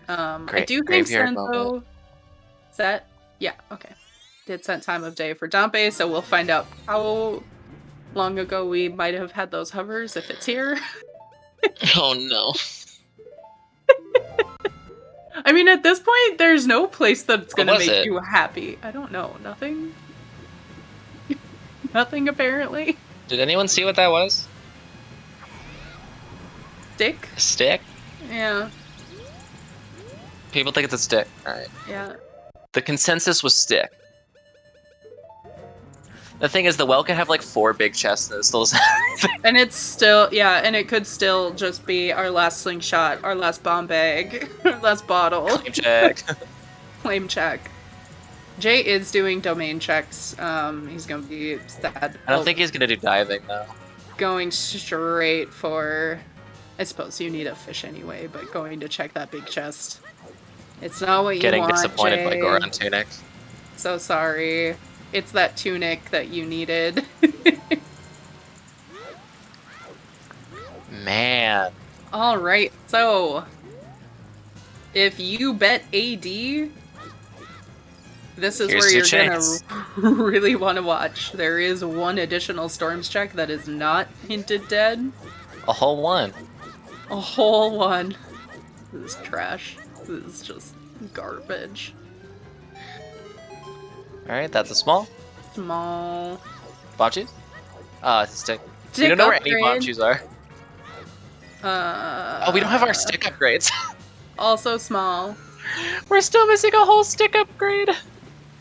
I do think Sanzeau... Set? Yeah, okay. Did set time of day for Dompe, so we'll find out how long ago we might have had those hovers, if it's here. Oh no. I mean, at this point, there's no place that's gonna make you happy. I don't know. Nothing? Nothing, apparently. Did anyone see what that was? Stick? A stick? Yeah. People think it's a stick. Alright. Yeah. The consensus was stick. The thing is, the well can have like 4 big chests and it still doesn't have And it's still, yeah, and it could still just be our last slingshot, our last bomb bag, our last bottle. Claim check. Claim check. Jay is doing domain checks. He's gonna be sad. I don't think he's gonna do diving though. Going straight for... I suppose you need a fish anyway, but going to check that big chest. It's not what you want, Getting disappointed Jay. by Goron Tunic. So sorry. It's that tunic that you needed. Man. Alright, so... If you bet AD... This is where you're gonna really want to watch. There is one additional Storms check that is not hinted dead. A whole one. A whole one. This is trash. This is just garbage. Alright, that's a small. Small. Bomb cheese? Stick. We Stick don't know where any upgrade. bomb cheese are. Oh, we don't have our stick upgrades. Also small. We're still missing a whole stick upgrade.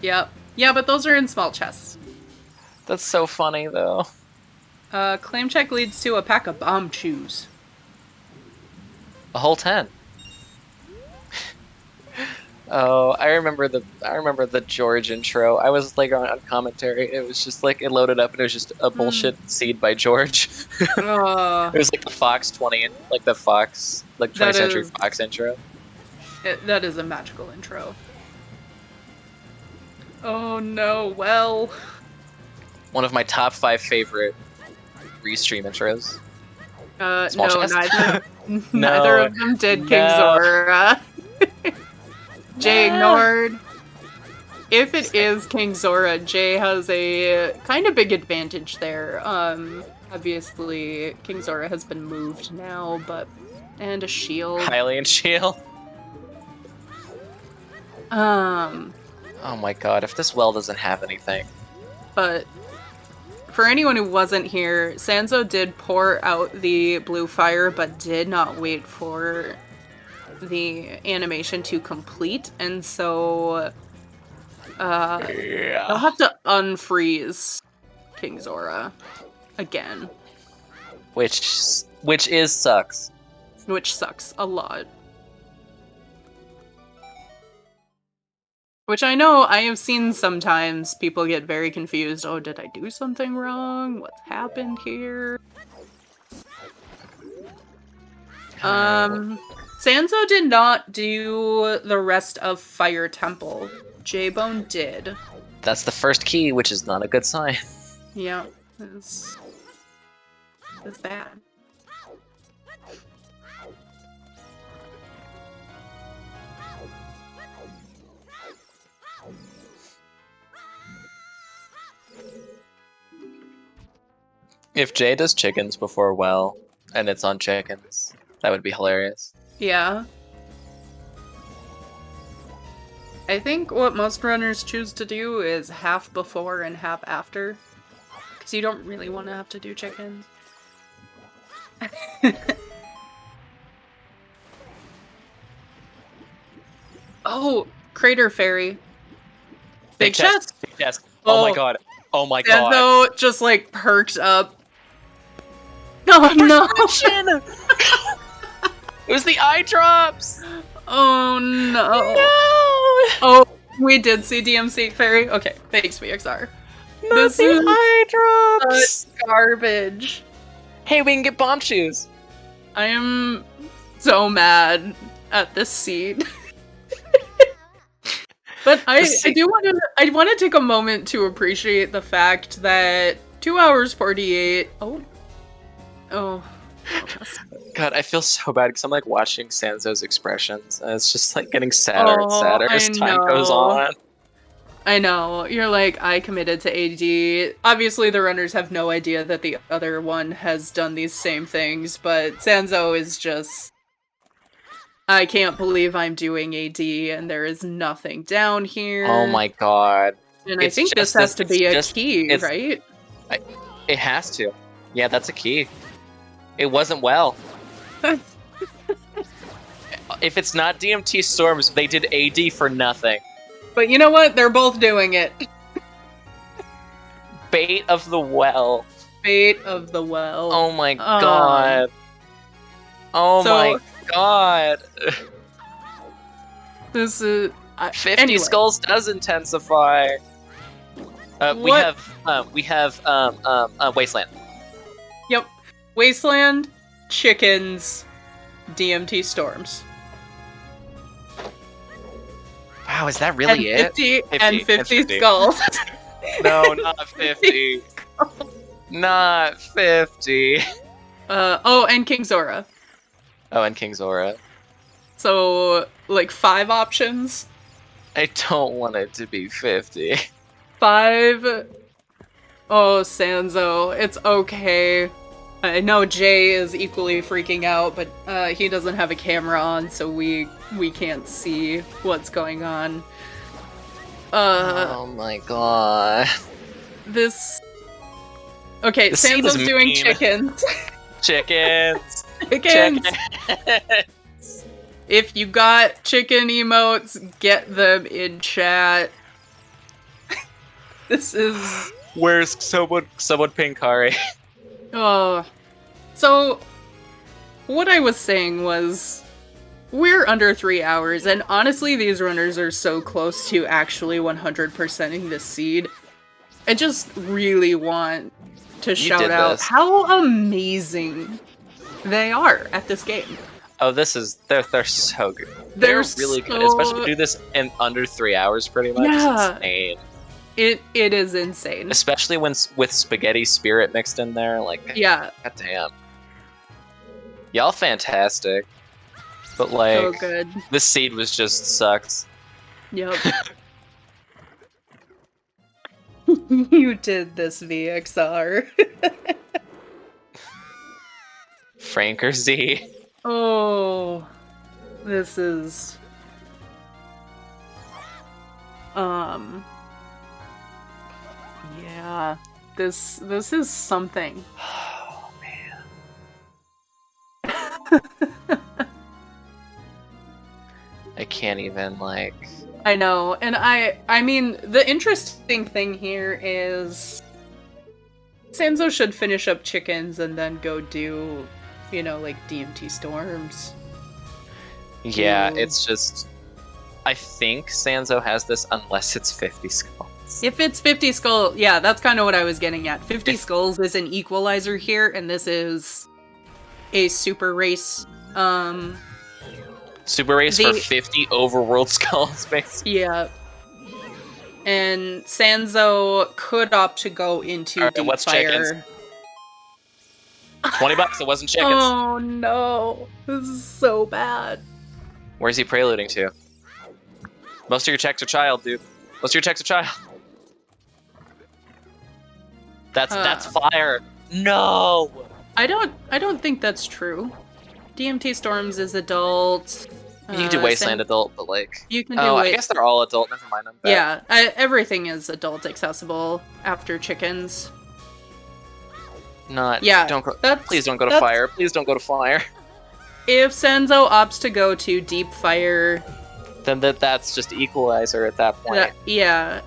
Yep. Yeah, but those are in small chests. That's so funny, though. Claim check leads to a pack of bomb shoes. A whole 10. Oh, I remember the George intro. I was like on commentary. It was just like it loaded up and it was just a bullshit seed by George. It was like the Fox 20, like the Fox, like 20th Century Fox intro. That is a magical intro. Oh no, well. One of my top 5 favorite restream intros. No, neither of them did King Zora. Jay ignored. If it is King Zora, Jay has a kind of big advantage there. Obviously, King Zora has been moved now, and a shield. Hylian shield. Oh my god, if this well doesn't have anything. But for anyone who wasn't here, Sanzeau did pour out the blue fire, but did not wait for the animation to complete, and so they'll have to unfreeze King Zora again. Which sucks. Which sucks a lot. Which I know I have seen sometimes people get very confused. Oh, did I do something wrong? What's happened here? Sanzeau did not do the rest of Fire Temple. Jaybone did. That's the first key, which is not a good sign. Yeah, it's bad. If Jay does chickens before well, and it's on chickens, that would be hilarious. Yeah. I think what most runners choose to do is half before and half after. Because you don't really want to have to do chickens. Oh, Crater Fairy. Big chest. Big chest. Oh my god. Oh my god. Sanzeau just like perked up. Oh no! It was the eye drops! Oh no. No! Oh, we did see DMC Fairy. Okay, thanks, VXR. Not the eye drops! Garbage. Hey, we can get bomb shoes. I am so mad at this seed. But I want to take a moment to appreciate the fact that 2 hours 48. Oh. God, I feel so bad because I'm like watching Sanzeau's expressions, and it's just like getting sadder and sadder as time goes on. I know. You're like, I committed to AD. Obviously, the runners have no idea that the other one has done these same things, but Sanzeau is just, I can't believe I'm doing AD and there is nothing down here. Oh my god. And I think this has to be a key, right? It has to. Yeah, that's a key. It wasn't well. If it's not DMT Storms, they did AD for nothing. But you know what? They're both doing it. Bait of the well. Bait of the well. Oh my god. Oh my god. This is 50 skulls does intensify. We have Wasteland. Yep. Wasteland, chickens, DMT Storms. Wow, is that really it? 50 skulls. No, not 50. Not 50. And King Zora. Oh, and King Zora. So, like 5 options? I don't want it to be 50. 5. Oh, Sanzeau, it's okay. I know Jay is equally freaking out, but he doesn't have a camera on, so we can't see what's going on. Oh my god. This... Okay, Sanzeau's doing chickens. Chickens. Chickens! If you got chicken emotes, get them in chat. This is... Where's someone ping Kari? Oh. So, what I was saying was, we're under 3 hours, and honestly, these runners are so close to actually 100%ing this seed. I just really want to shout out how amazing they are at this game. Oh, they're so good. They're really so... good, especially to do this in under 3 hours, pretty much. Yeah. It's insane. It is insane. Especially when with Spaghetti Spirit mixed in there, like, yeah. Goddamn. Y'all fantastic. But like, so good. This seed was just sucks. Yep. You did this, VXR. Franker Z. Oh, this is... Yeah, this is something. Oh, man. I can't even, like... I know, and I mean, the interesting thing here is Sanzeau should finish up chickens and then go do, you know, like, DMT storms. Yeah, it's just... I think Sanzeau has this unless it's 50 skulls. If it's 50 skulls, yeah, that's kind of what I was getting at. 50 skulls is an equalizer here, and this is a super race. Super race for 50 overworld skulls, basically. Yeah. And Sanzeau could opt to go into deep what's fire. Chickens? $20, it wasn't chickens. Oh no, this is so bad. Where's he preluding to? Most of your checks are child, dude. Most of your checks are child. That's fire. No. I don't think that's true. DMT Storms is adult. You can do Wasteland adult, but like... You can do I guess they're all adult, never mind. Yeah, everything is adult accessible after chickens. Yeah, don't go, please don't go to fire. Please don't go to fire. If Sanzeau opts to go to deep fire... Then that's just equalizer at that point. Yeah.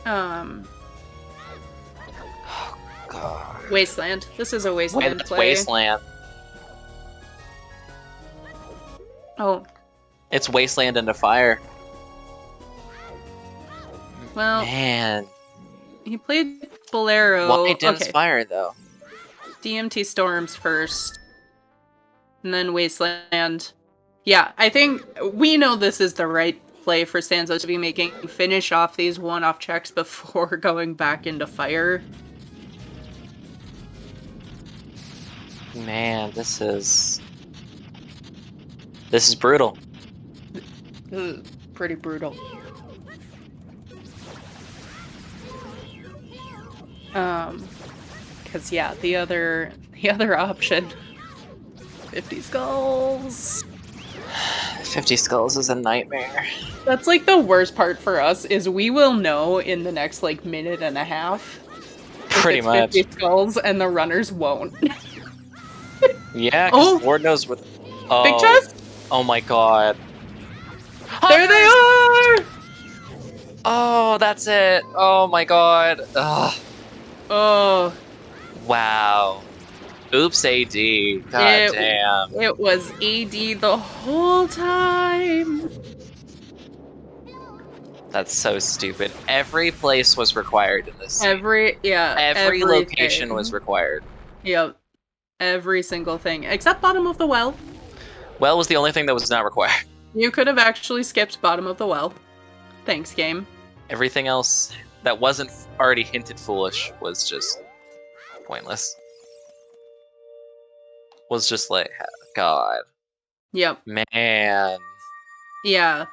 Oh, God. Wasteland. This is a Wasteland play. Wasteland. Oh. It's Wasteland into fire. Well, man. He played Bolero. Why Dense Fire, though? DMT Storms first. And then Wasteland. Yeah, I think we know this is the right play for Sanzeau to be making. Finish off these one-off checks before going back into fire. Man, this is brutal. Pretty brutal. Because yeah, the other option, 50 skulls. 50 skulls is a nightmare. That's like the worst part for us is we will know in the next like minute and a half. Pretty much. 50 skulls and the runners won't. Yeah, because Lord knows what. Oh, big chest. Oh my God. There they are! Oh, that's it. Oh my God. Ugh. Oh. Wow. Oops, AD. God damn. It was AD the whole time. That's so stupid. Every place was required in this. Every location was required. Yep. Every single thing. Except bottom of the well. Well was the only thing that was not required. You could have actually skipped bottom of the well. Thanks, game. Everything else that wasn't already hinted foolish was just pointless. Was just like, God. Yep. Man. Yeah.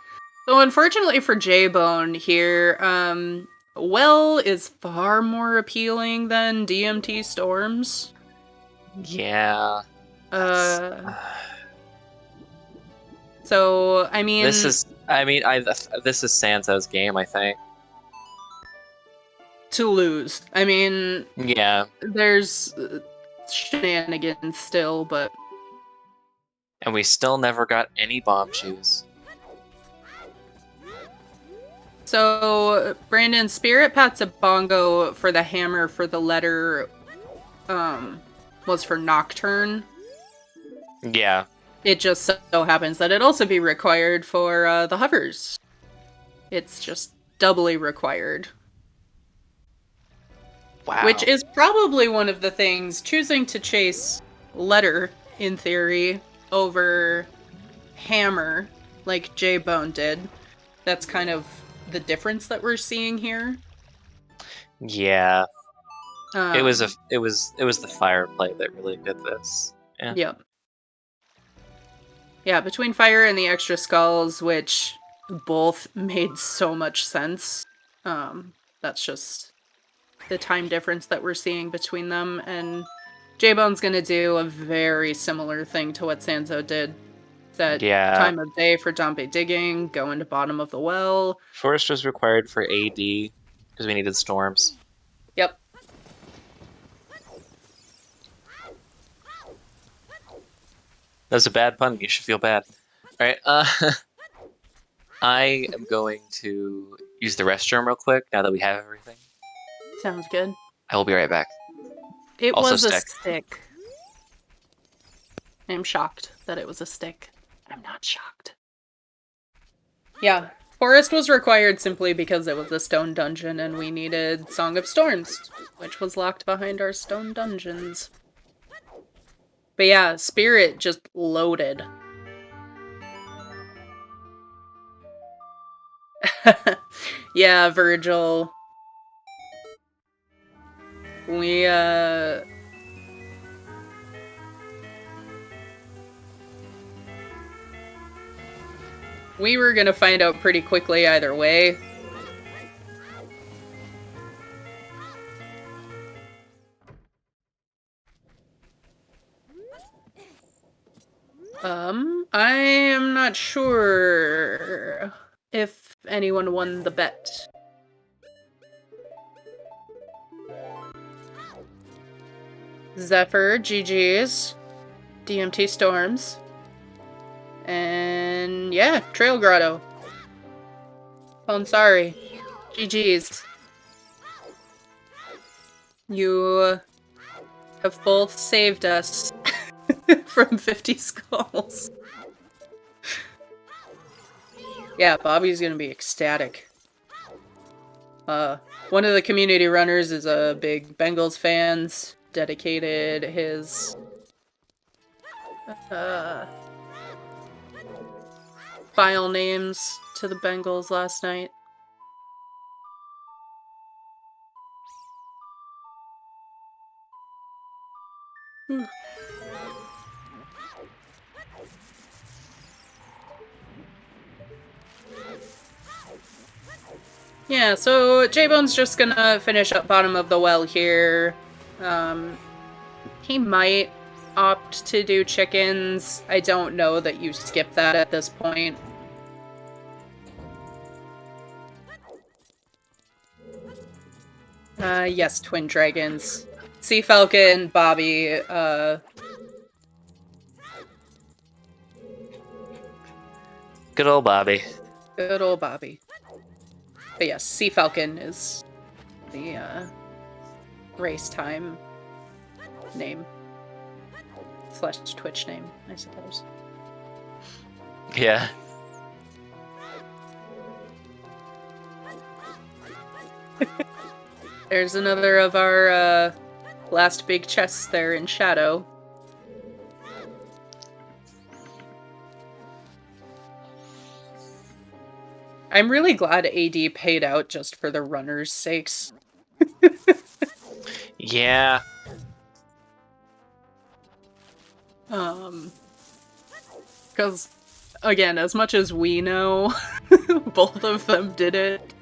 So unfortunately for Jaybone here, well is far more appealing than DMT Storms. Yeah. So I mean, this is Sanzou's game, I think. To lose. I mean, yeah. There's shenanigans still, but And we still never got any bomb shoes. So, Brandon, Spirit Pat's a bongo for the hammer for the letter, was for Nocturne. Yeah. It just so happens that it'd also be required for the hovers. It's just doubly required. Wow. Which is probably one of the things, choosing to chase letter, in theory, over hammer, like Jaybone did. That's kind of the difference that we're seeing here. Yeah. It was the fire play that really did this. Yeah. Yep. Yeah, between fire and the extra skulls, which both made so much sense. That's just the time difference that we're seeing between them, and Jaybone's gonna do a very similar thing to what Sanzeau did. That time of day for Dompe digging, go into bottom of the well. Forest was required for AD, because we needed storms. Yep. That's a bad pun, you should feel bad. Alright, I am going to use the restroom real quick, now that we have everything. Sounds good. I will be right back. It Also was stick. a stick. I'm shocked that it was a stick. I'm not shocked. Yeah, Forest was required simply because it was a stone dungeon and we needed Song of Storms, which was locked behind our stone dungeons. But yeah, Spirit just loaded. Yeah, Virgil. We were gonna find out pretty quickly either way. I am not sure if anyone won the bet. Zephyr, GG's, DMT Storms, and yeah, Trail Grotto. Sorry, GG's. You have both saved us from 50 skulls. Yeah, Bobby's gonna be ecstatic. One of the community runners is a big Bengals fans. Dedicated his file names to the Bengals last night. Yeah, so Jaybone's just gonna finish up bottom of the well here. He might opt to do chickens. I don't know that you skip that at this point. Yes, twin dragons. Sea Falcon, Bobby, Good old Bobby. Good old Bobby. But yes, Sea Falcon is the, race time name. / Twitch name, I suppose. Yeah. There's another of our, last big chests there in shadow. I'm really glad AD paid out just for the runners' sakes. Yeah. Because, again, as much as we know, both of them did it.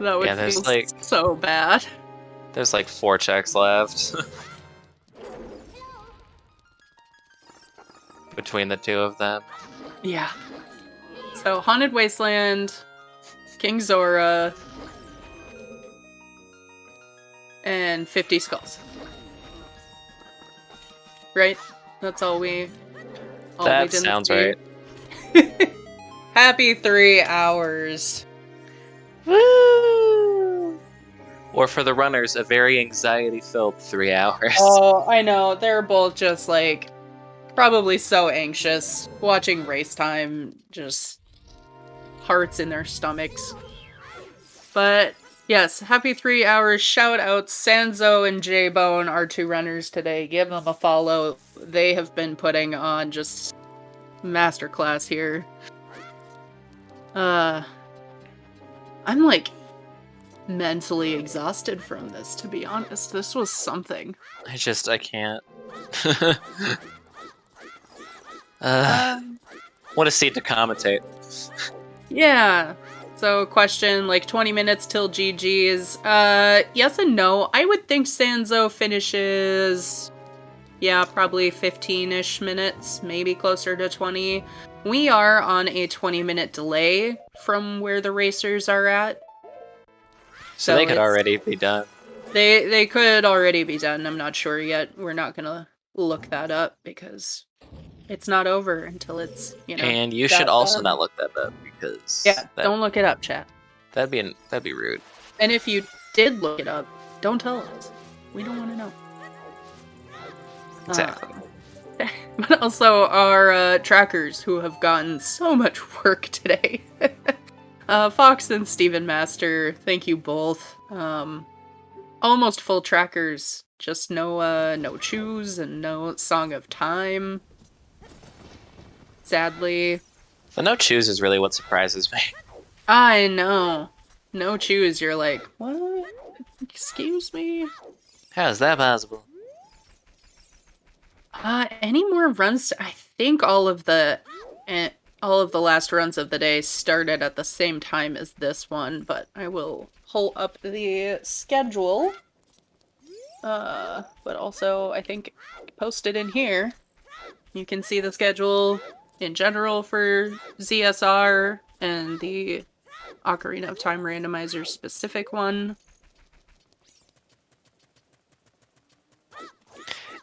That would feel like, so bad. There's like 4 checks left. Between the two of them. Yeah. So, Haunted Wasteland, King Zora, and 50 skulls. Right? That's all we all we That didn't sounds see. right. Happy 3 hours. Woo! Or for the runners, a very anxiety-filled 3 hours. Oh, I know. They're both just like probably so anxious. Watching race time, just hearts in their stomachs. But yes, happy 3 hours. Shout out Sanzeau and Jaybone, our 2 runners today. Give them a follow. They have been putting on just masterclass here. I'm like mentally exhausted from this, to be honest. This was something. I can't. What a seat to commentate. Yeah. So, question, like 20 minutes till GG's. Yes and no. I would think Sanzeau finishes, yeah, probably 15-ish minutes, maybe closer to 20. We are on a 20-minute delay from where the racers are at. So they could already be done. They could already be done. I'm not sure yet. We're not gonna look that up because it's not over until it's, And you should also not look that up because don't look it up, chat. That'd be rude. And if you did look it up, don't tell us. We don't want to know. Exactly. But also our trackers who have gotten so much work today. Fox and Steven Master, thank you both. Almost full trackers, just no choose and no Song of Time. Sadly. The no choose is really what surprises me. I know. No choose, you're like, what? Excuse me? How is that possible? Any more runs? I think all of the last runs of the day started at the same time as this one, but I will pull up the schedule. But also, I think posted in here, you can see the schedule in general for ZSR and the Ocarina of Time Randomizer specific one.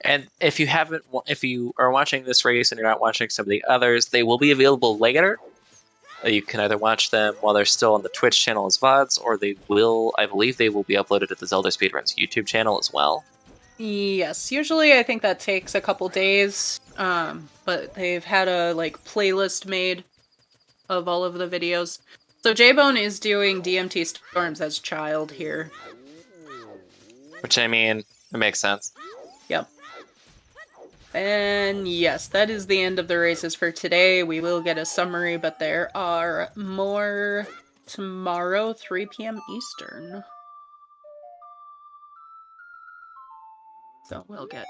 And if you are watching this race and you're not watching some of the others, they will be available later. You can either watch them while they're still on the Twitch channel as VODs, or I believe they will be uploaded to the ZeldaSpeedRuns YouTube channel as well. Yes, usually I think that takes a couple days, but they've had a playlist made of all of the videos. So Jaybone is doing DMT Storms as child here. Which, I mean, it makes sense. Yep. And yes, that is the end of the races for today. We will get a summary, but there are more tomorrow, 3 p.m. Eastern. So we'll get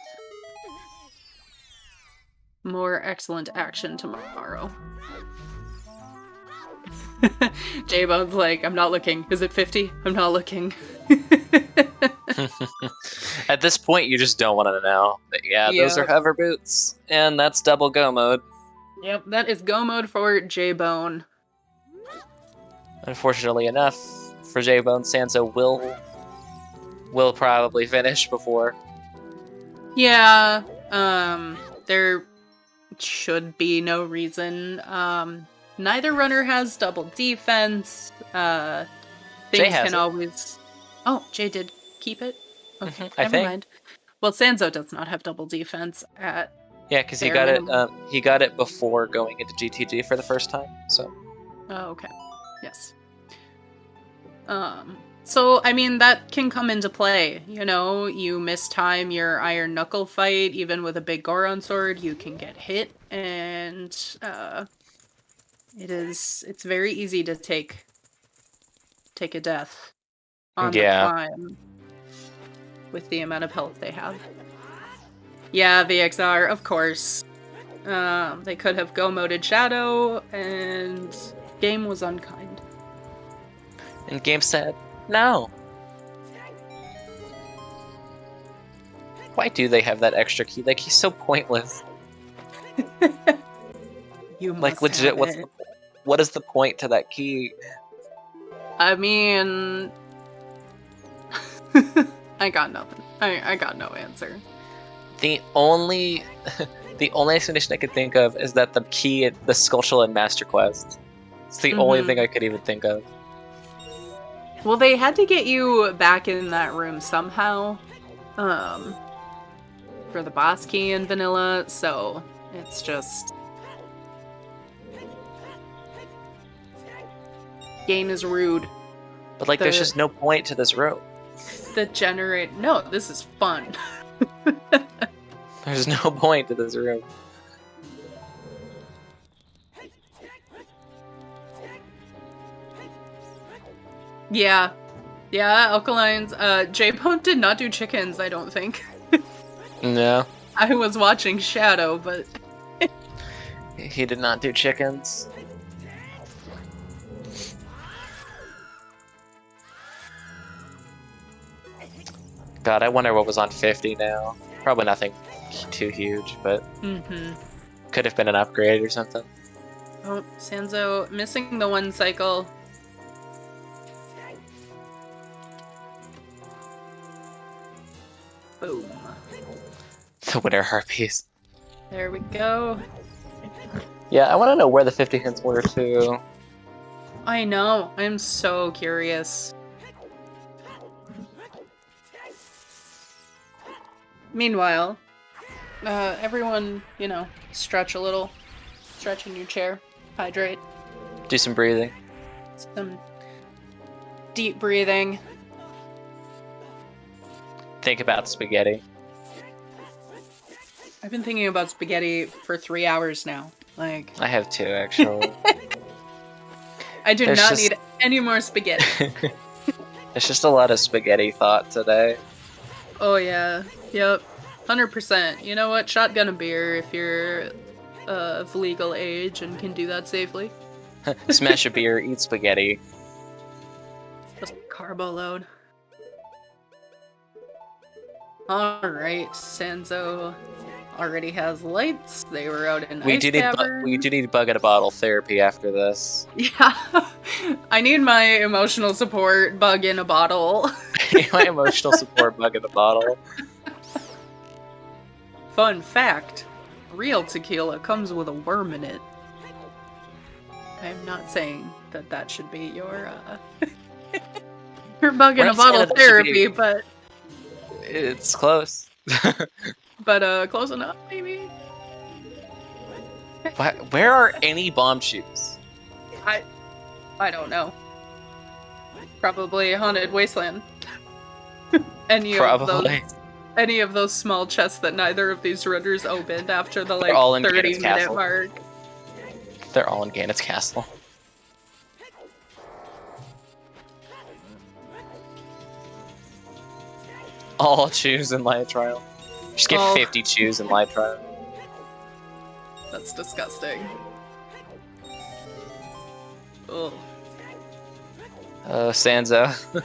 more excellent action tomorrow. J-Bone's like, I'm not looking. Is it 50? I'm not looking. At this point, you just don't want to know. But yeah, those are hover boots. And that's double go mode. Yep, that is go mode for J-Bone. Unfortunately enough, for J-Bone, Sanzeau will probably finish before. Yeah, there should be no reason. Neither runner has double defense. Things can always... Oh, Jay did keep it? Okay, never mind. Well, Sanzeau does not have double defense at... Yeah, because he got it before going into GTG for the first time, so... Oh, okay. Yes. So, I mean, that can come into play, you know? You mistime your Iron Knuckle fight, even with a big Goron sword, you can get hit, and, it's very easy to take a death on the climb with the amount of health they have. Yeah, VXR, of course. They could have go-moded Shadow, and game was unkind. And game said, no. Why do they have that extra key? Like, he's so pointless. You must like, legit, what is the point to that key? I mean... I got nothing. I got no answer. The only The only explanation I could think of is that the key, the Skullshell and Master Quest. It's the only thing I could even think of. Well, they had to get you back in that room somehow. For the boss key in vanilla, so it's just... Game is rude. But like, there's just no point to this room. No, this is fun. There's no point to this room. Yeah. Yeah, Alkalines. Jaybone did not do chickens, I don't think. No. I was watching Shadow, but... He did not do chickens. God, I wonder what was on 50 now. Probably nothing too huge, but could have been an upgrade or something. Oh, Sanzeau missing the one cycle. Boom. The winter harpies. There we go. Yeah, I want to know where the 50 hints were too. I know. I'm so curious. Meanwhile, everyone, you know, stretch a little. Stretch in your chair. Hydrate. Do some breathing. Some deep breathing. Think about spaghetti. I've been thinking about spaghetti for 3 hours now. Like, I have two, actually. I do not need any more spaghetti. There's just a lot of spaghetti thought today. Oh yeah, yep, 100%. You know what? Shotgun a beer if you're of legal age and can do that safely. Smash a beer, eat spaghetti. Just carbo load. Alright, Sanzeau already has lights. They were out in Ice Cavern. We do need bug in a bottle therapy after this. Yeah. I need my emotional support bug in a bottle. My emotional support bug in a bottle. Fun fact. Real tequila comes with a worm in it. I'm not saying that that should be your your bug in a bottle therapy, but it's close. But close enough, maybe. Where are any bomb shoes? I don't know. Probably Haunted Wasteland. Any of those small chests that neither of these runners opened after the like 30-minute mark. They're all in Gannett's Castle. All choose in live trial. Just get 50 choose in live trial. That's disgusting. Ugh. Sanzeau.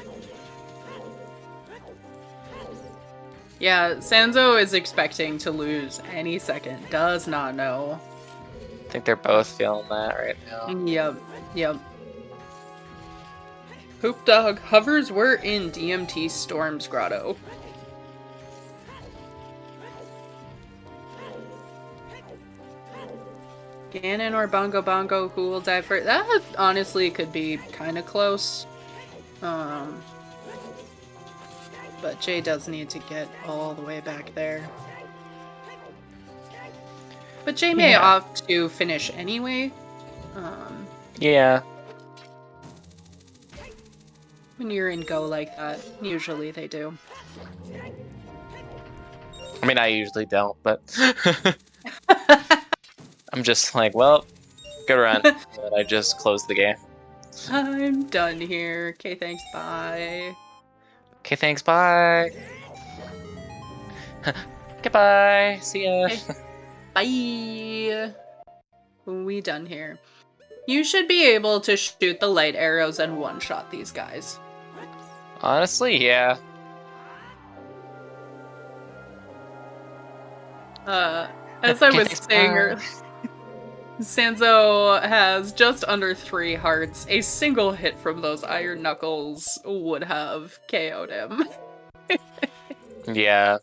Yeah, Sanzeau is expecting to lose any second. Does not know. I think they're both feeling that right now. Yep. Poop Dog hovers were in DMT Storm's Grotto. Ganon or Bongo Bongo, who will die first? That honestly could be kind of close. But Jay does need to get all the way back there. But Jay may opt to finish anyway. Yeah. When you're in go like that, usually they do. I mean, I usually don't, but I'm just like, well, good run. And I just closed the game. I'm done here. Okay, thanks, bye. Okay, thanks, bye. Goodbye. See ya. Okay. Bye. We done here. You should be able to shoot the light arrows and one-shot these guys. Honestly, yeah. As I was saying earlier, Sanzeau has just under 3 hearts. A single hit from those iron knuckles would have KO'd him. Yeah.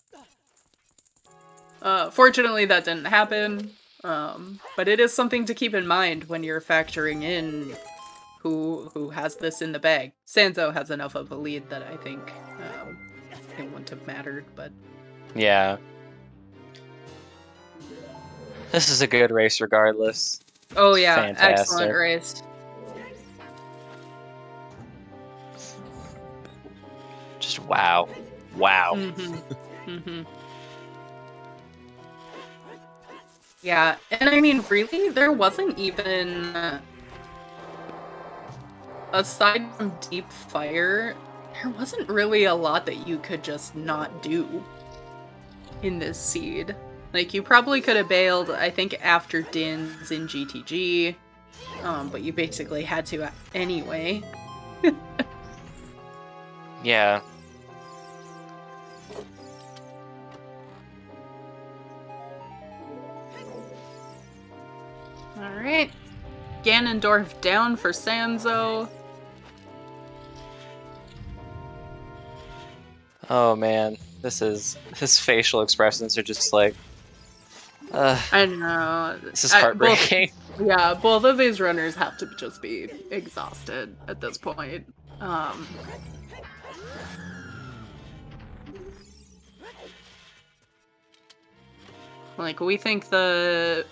Fortunately, that didn't happen. But it is something to keep in mind when you're factoring in who has this in the bag. Sanzeau has enough of a lead that I think it wouldn't have mattered, but... Yeah. This is a good race regardless. Oh yeah, Fantastic. excellent race. Just wow. Wow. Yeah, and I mean, really, there wasn't even... aside from deep fire, there wasn't really a lot that you could just not do in this seed. Like, you probably could have bailed, I think, after Dins in GTG, but you basically had to anyway. Yeah. Alright. Ganondorf down for Sanzeau. Oh man, his facial expressions are just like, I know. this is heartbreaking. Both of these runners have to just be exhausted at this point. Like, we think the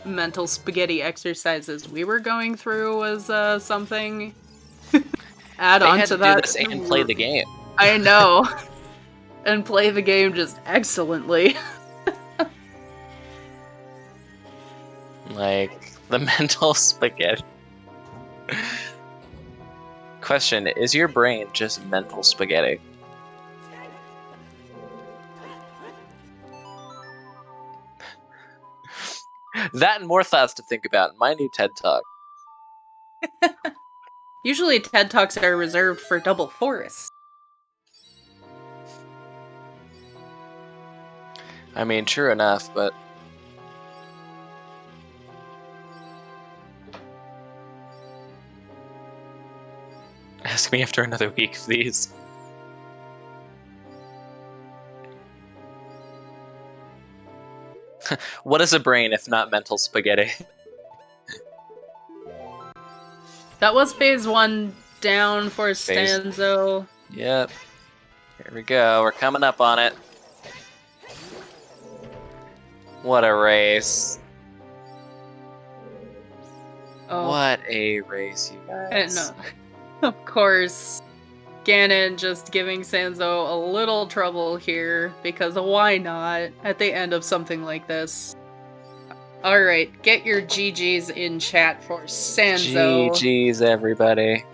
mental spaghetti exercises we were going through was something. Add on to that. Do this and play the game. I know. And play the game just excellently. Like, the mental spaghetti. Question, is your brain just mental spaghetti? That and more thoughts to think about in my new TED Talk. Usually TED Talks are reserved for double forests. I mean, true enough, but... Ask me after another week of these. What is a brain if not mental spaghetti? That was phase 1 down for Sanzeau. Yep. Here we go. We're coming up on it. What a race. Oh. What a race, you guys. And, of course, Ganon just giving Sanzeau a little trouble here, because why not at the end of something like this? Alright, get your GGs in chat for Sanzeau. GGs, everybody.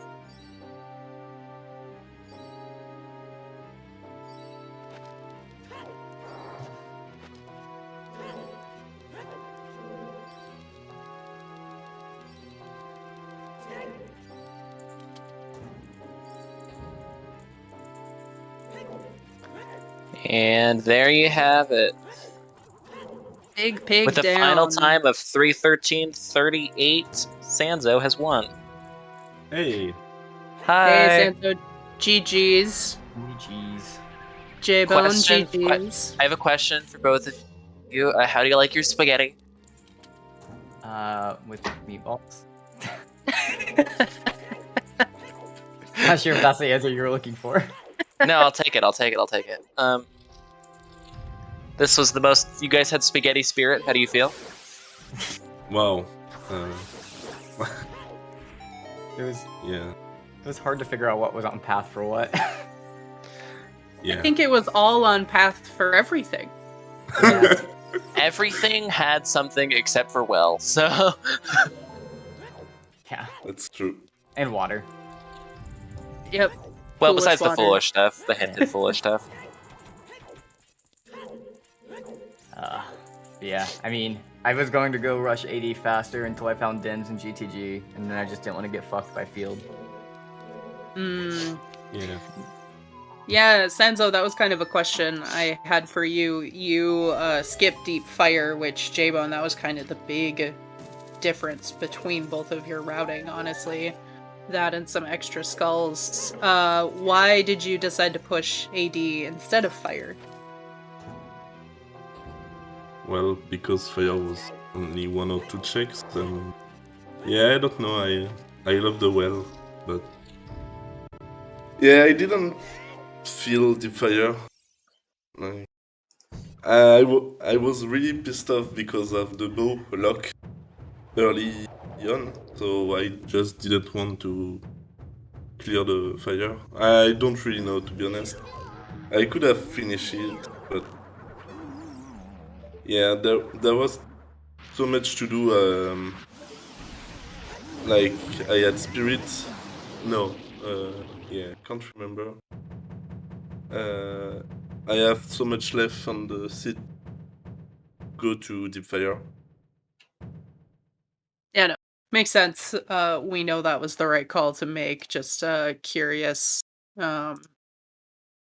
And there you have it. Big pig With a down. final time of 3:13:38, Sanzeau has won. Hey. Hi. Hey, Sanzeau, GGs. GG's. Jaybone, Question- GGs. I have a question for both of you. How do you like your spaghetti? With meatballs. Not sure if that's the answer you were looking for. No, I'll take it. This was the most... You guys had spaghetti spirit. How do you feel? Well, It was yeah. it was hard to figure out what was on path for what. Yeah. I think it was all on path for everything. Everything had something except for well, so... Yeah, That's true. and water. Yep. Well, Foolish besides the water. foolish stuff, the hinted foolish stuff. Yeah, I mean, I was going to go rush 80 faster until I found Dins and GTG, and then I just didn't want to get fucked by field. Mm. Yeah. Yeah, Sanzeau, that was kind of a question I had for you. You skipped Deep Fire, which, Jaybone, that was kind of the big difference between both of your routing, honestly. That and some extra skulls. Why did you decide to push AD instead of Fire? Well, because fire was only 1 or 2 checks, then yeah, I don't know. I love the well, but yeah, I didn't feel the fire. Like, I was really pissed off because of the bow lock early on, so I just didn't want to clear the fire. I don't really know, to be honest. I could have finished it, but yeah, there was so much to do. Like I had spirit. No, yeah, can't remember. I have so much left on the seat. Go to deep fire. Yeah, no, makes sense. We know that was the right call to make. Just curious, um,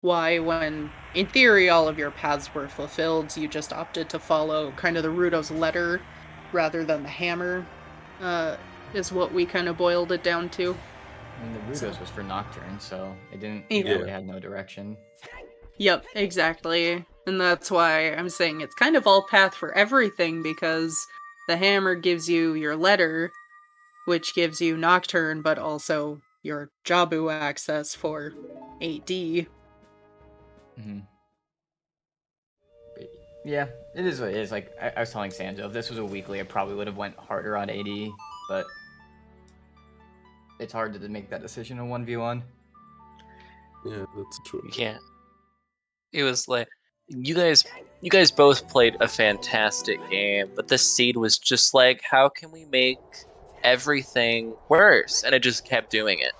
why, when in theory all of your paths were fulfilled, you just opted to follow kind of the Rudo's letter rather than the hammer. Is what we kind of boiled it down to. I mean, the Rudos was for Nocturne, so it didn't. Yeah. Really had no direction. Yep, exactly. And that's why I'm saying it's kind of all path for everything, because the hammer gives you your letter, which gives you Nocturne, but also your Jabu access for 8D. Mm-hmm. Yeah, it is what it is. Like I was telling Sanzeau, if this was a weekly, I probably would have went harder on 80, but it's hard to make that decision in 1v1. Yeah, that's true. Yeah. It was like you guys both played a fantastic game, but the seed was just like, how can we make everything worse? And it just kept doing it.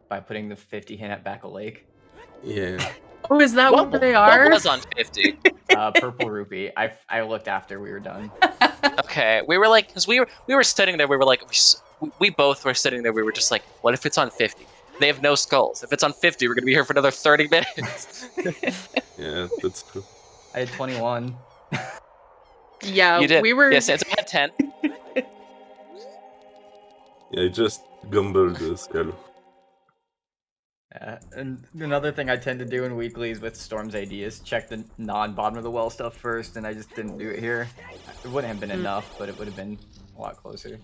By putting the 50 hit at Back a Lake. Yeah. Oh, is that what they are? What was on 50? Purple Rupee. I looked after we were done. Okay, we were like, because we were sitting there, we were like, we both were sitting there, we were just like, what if it's on 50? They have no skulls. If it's on 50, we're gonna be here for another 30 minutes. Yeah, that's true. I had 21. Yeah, You did. we were. Yes, it's had 10. Yeah, I just gambled the skull. And another thing I tend to do in weeklies with Storm's AD is check the non-bottom of the well stuff first, and I just didn't do it here. It wouldn't have been enough, but it would have been a lot closer.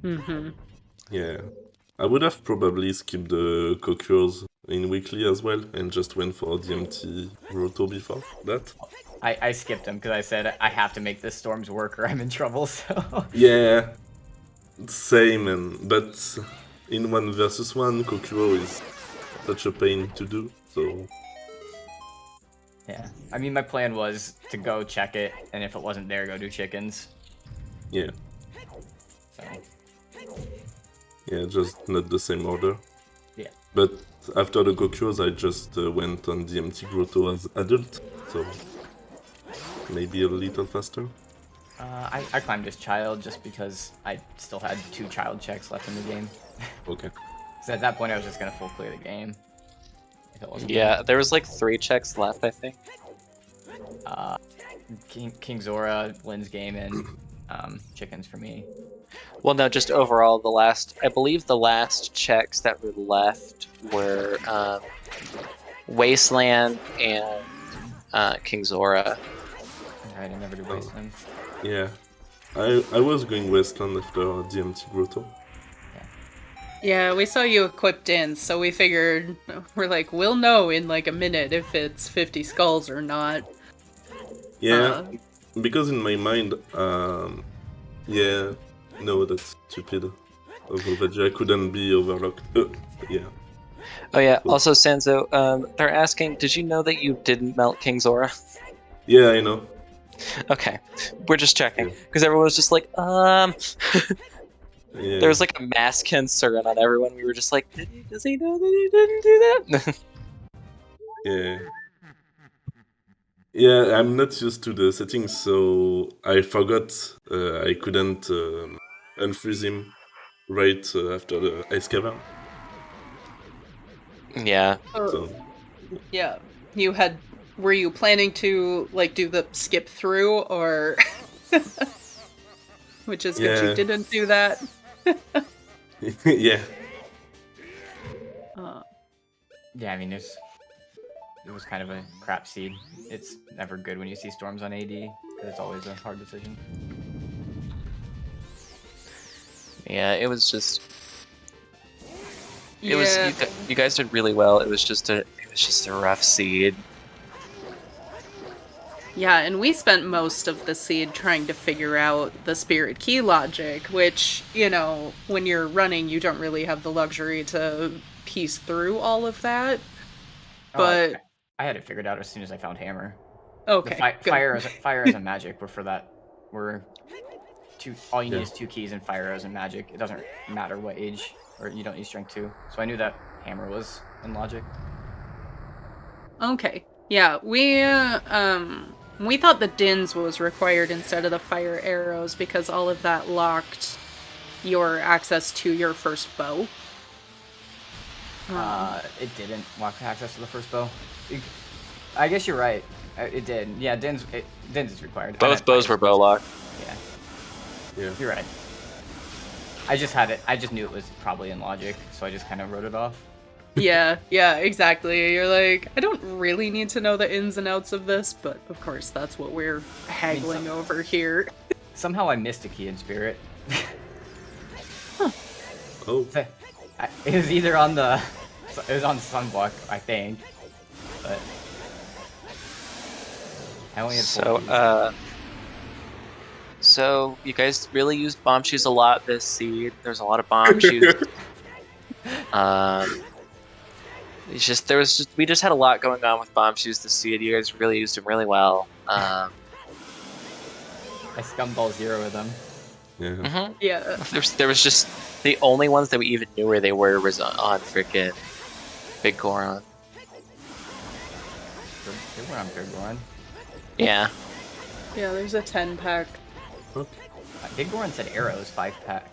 Mm-hmm. Yeah. I would have probably skipped the Cockures in weekly as well and just went for DMT Roto before that. I skipped them because I said I have to make this Storm's work or I'm in trouble, so... Yeah, same, but in 1 versus 1, Kokuro is such a pain to do, so... Yeah, I mean, my plan was to go check it, and if it wasn't there, go do chickens. Yeah. So... Yeah, just not the same order. Yeah. But after the Gokyos, I just went on DMT Grotto as adult, so maybe a little faster. I climbed as child just because I still had 2 child checks left in the game. Okay. So at that point, I was just gonna full clear the game. If it wasn't Yeah, there was like 3 checks left, I think. King Zora, Lynn's game, and chickens for me. Well, no, just overall, I believe the last checks that were left were Wasteland and King Zora. Alright, I never did Wasteland. Yeah. I was going Westland after DMT Grotto. Yeah, we saw you equipped in, so we figured, we're like, we'll know in like a minute if it's 50 skulls or not. Yeah, because in my mind, yeah, no, that's stupid. Overveggie, I couldn't be overlocked. Yeah. Oh yeah, also Sanzeau, they're asking, did you know that you didn't melt King Zora? Yeah, I know. Okay, we're just checking, because everyone was just like, Yeah. There was like a mass concern on everyone. We were just like, does he know that he didn't do that? Yeah. Yeah, I'm not used to the settings, so I forgot I couldn't unfreeze him right after the ice cavern. Yeah. So Yeah, were you planning to like do the skip through, or which is good you didn't do that? yeah. Yeah, I mean, there's it was kind of a crap seed. It's never good when you see storms on AD, because it's always a hard decision. Yeah, it was just. It Yeah. was you guys did really well. It was just a rough seed. Yeah, and we spent most of the seed trying to figure out the spirit key logic, which, you know, when you're running, you don't really have the luxury to piece through all of that. But I had it figured out as soon as I found hammer. okay, good. Fire as a magic. We're for that. We're all you need is 2 keys and fire as a magic. It doesn't matter what age, or you don't use strength 2. So I knew that hammer was in logic. Okay. Yeah, we thought the dins was required instead of the fire arrows because all of that locked your access to your first bow. It didn't lock access to the first bow. I guess you're right. It did. Yeah, dins is required. Both bows were bow locked. Yeah, you're right. I just knew it was probably in logic, so I just kind of wrote it off. Yeah, exactly. You're like, I don't really need to know the ins and outs of this, but of course that's what we're haggling over here. Somehow I missed a key in spirit. Oh. It was either on the... It was on Sunblock, I think. But... I only had 4 keys. So you guys really used bomb shoes a lot this seed. There's a lot of bomb shoes. We just had a lot going on with bomb shoes this seed. You guys really used them really well. I scumball 0 of them. Yeah. Yeah. There was just the only ones that we even knew where they were was on freaking Big Goron. They were on Big Goron. Yeah. Yeah, there's a 10-pack. Big Goron said arrows 5-pack.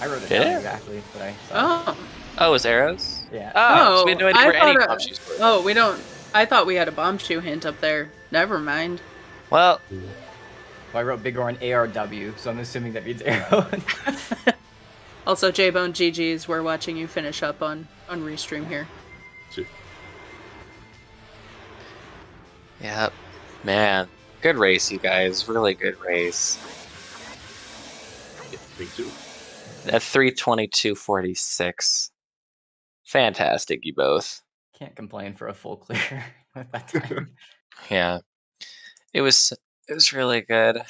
I wrote it Did down it? exactly, but I saw it. Oh, it was arrows? Yeah. Oh, so we had no idea where any thought bomb shoes were. Oh, we don't. I thought we had a bomb shoe hint up there. Never mind. Well, Well, I wrote Big Goron ARW, so I'm assuming that means arrow. Also, Jaybone GG's, we're watching you finish up on Restream here. Sure. yeah, man, good race, you guys. Really good race. Yeah, thank you. At 3:22:46. Fantastic, you both. Can't complain for a full clear at that time. Yeah, it was really good.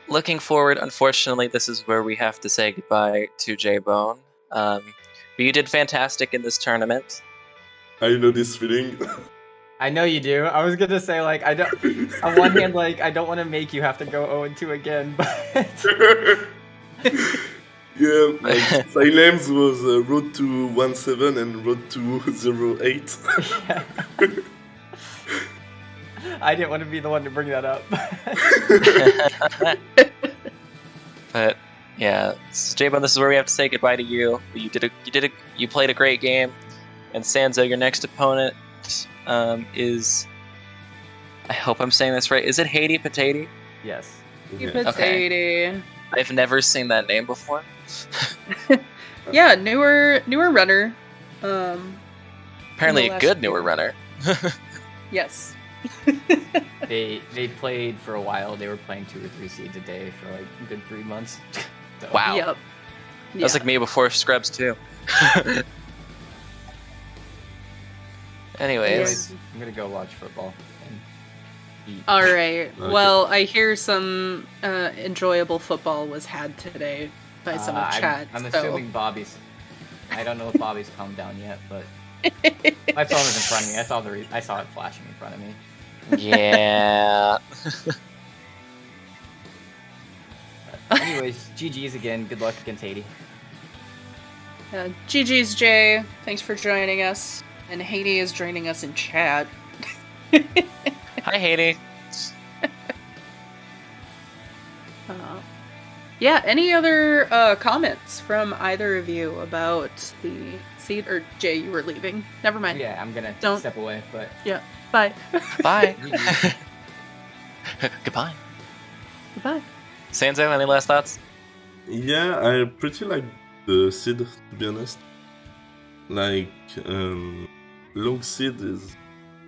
Looking forward, unfortunately, this is where we have to say goodbye to Jaybone. But you did fantastic in this tournament. I know this feeling. I know you do. I was gonna say, like, I don't. On one hand, like, I don't want to make you have to go 0-2 again, but. Yeah, like, my names was Road to 17 and Road to 08. I didn't want to be the one to bring that up. But yeah, so Jaybone, this is where we have to say goodbye to you. You played a great game, and Sanzeau, your next opponent, is. I hope I'm saying this right. Is it Haiti Potato? Yes. Potato. I've never seen that name before. Yeah, newer runner. Apparently, in the a good last newer year. runner. Yes. They played for a while. They were playing 2 or 3 seeds a day for like a good 3 months. So- Wow. Yep. That was like me before Scrubs too. Anyways, I'm gonna go watch football and eat. All right. Okay. Well, I hear some enjoyable football was had today by some of chat. I'm so. assuming Bobby's. I don't know if Bobby's calmed down yet, but my phone was in front of me. I saw it flashing in front of me. yeah. Anyways, GG's again. Good luck against Haiti. GG's Jay. Thanks for joining us. And Haiti is joining us in chat. Hi, Haiti. Yeah, any other comments from either of you about the seat? Or Jay, you were leaving. Never mind. Yeah, I'm gonna Don't- step away, but Yeah. Bye. Bye. Goodbye. Goodbye. Sanzeau, any last thoughts? Yeah, I pretty like the seed, to be honest. like Long Seed is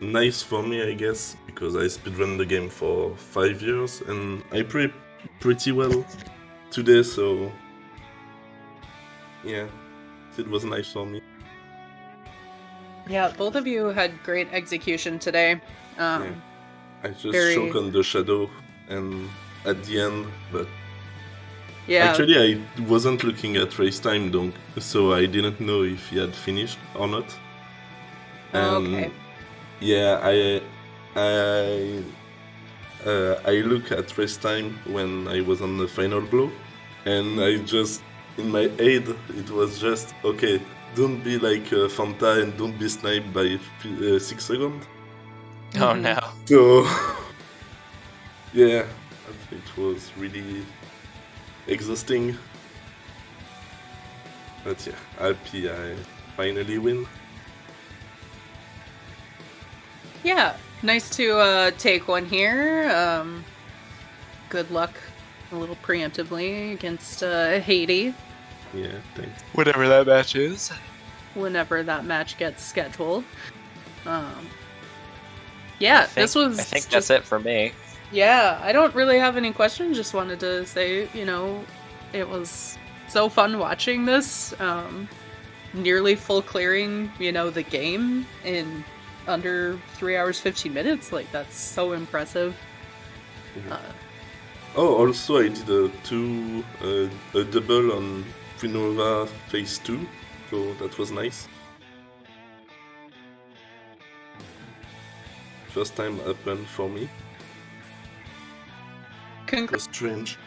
nice for me, I guess, because I speedrun the game for 5 years and I play pretty well today, so yeah, it was nice for me. Yeah, both of you had great execution today. Yeah. I just very- choke on the shadow and at the end, but Yeah, actually I wasn't looking at race time, so I didn't know if he had finished or not. okay. Yeah, I look at race time when I was on the final blow, and I just, in my head, it was just, okay, don't be like Fanta and don't be sniped by 6 seconds. Oh Mhm. no. So, yeah, it was really exhausting. But yeah, happy I finally win. Yeah, nice to take one here. Good luck, a little preemptively, against Haiti, Yeah, thanks. Whatever that match is. whenever that match gets scheduled. Yeah, this was. I think that's it for me. Yeah, I don't really have any questions. Just wanted to say, it was so fun watching this. Nearly full clearing, the game in under 3 hours 15 minutes. Like, that's so impressive. Oh, also I did a double on Prinova Phase 2, so that was nice. First time happened for me. It was strange.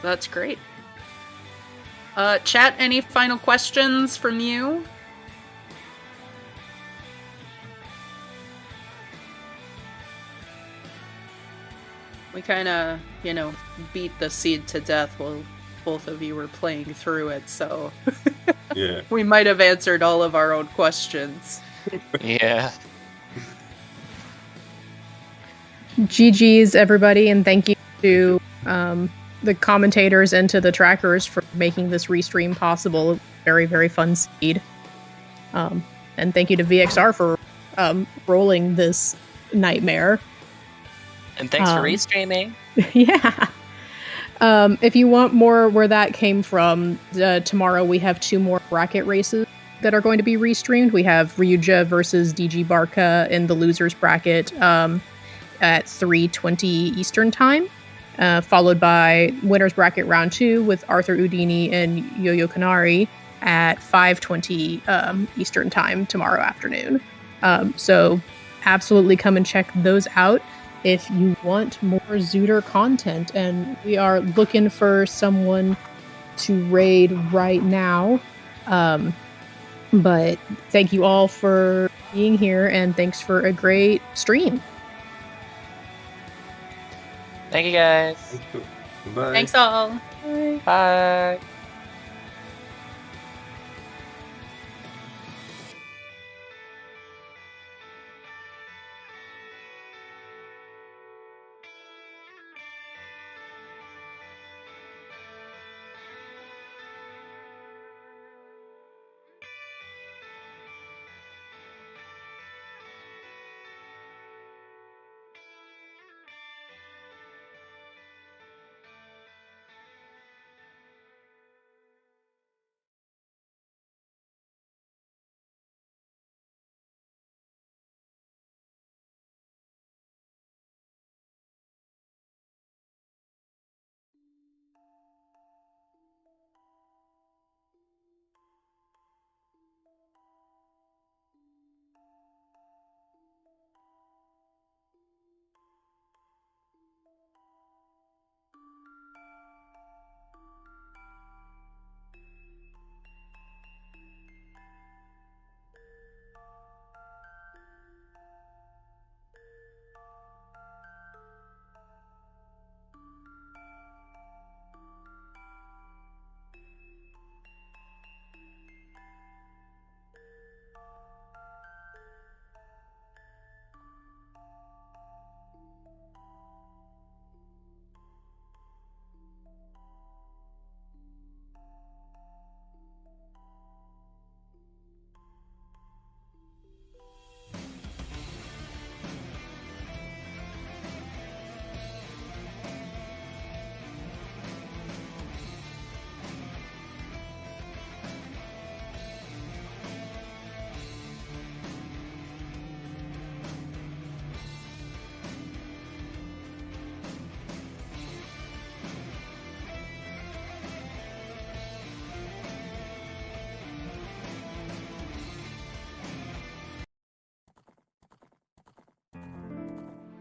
That's great. Chat, any final questions from you? We kind of, beat the seed to death while both of you were playing through it, so Yeah. we might have answered all of our own questions. Yeah. GG's, everybody, and thank you to the commentators and to the trackers for making this restream possible. Very, very fun seed. And thank you to VXR for rolling this nightmare. And thanks for restreaming. Yeah. If you want more where that came from, tomorrow we have 2 more bracket races that are going to be restreamed. We have Ryuja versus DG Barca in the losers bracket at 3:20 Eastern time, followed by winners bracket round 2 with Arthur Udini and Yo-Yo Kanari at 5:20 Eastern time tomorrow afternoon. So absolutely come and check those out if you want more Zooter content, and we are looking for someone to raid right now. But thank you all for being here, and thanks for a great stream. Thank you guys. Bye. Thanks all. Bye. Bye.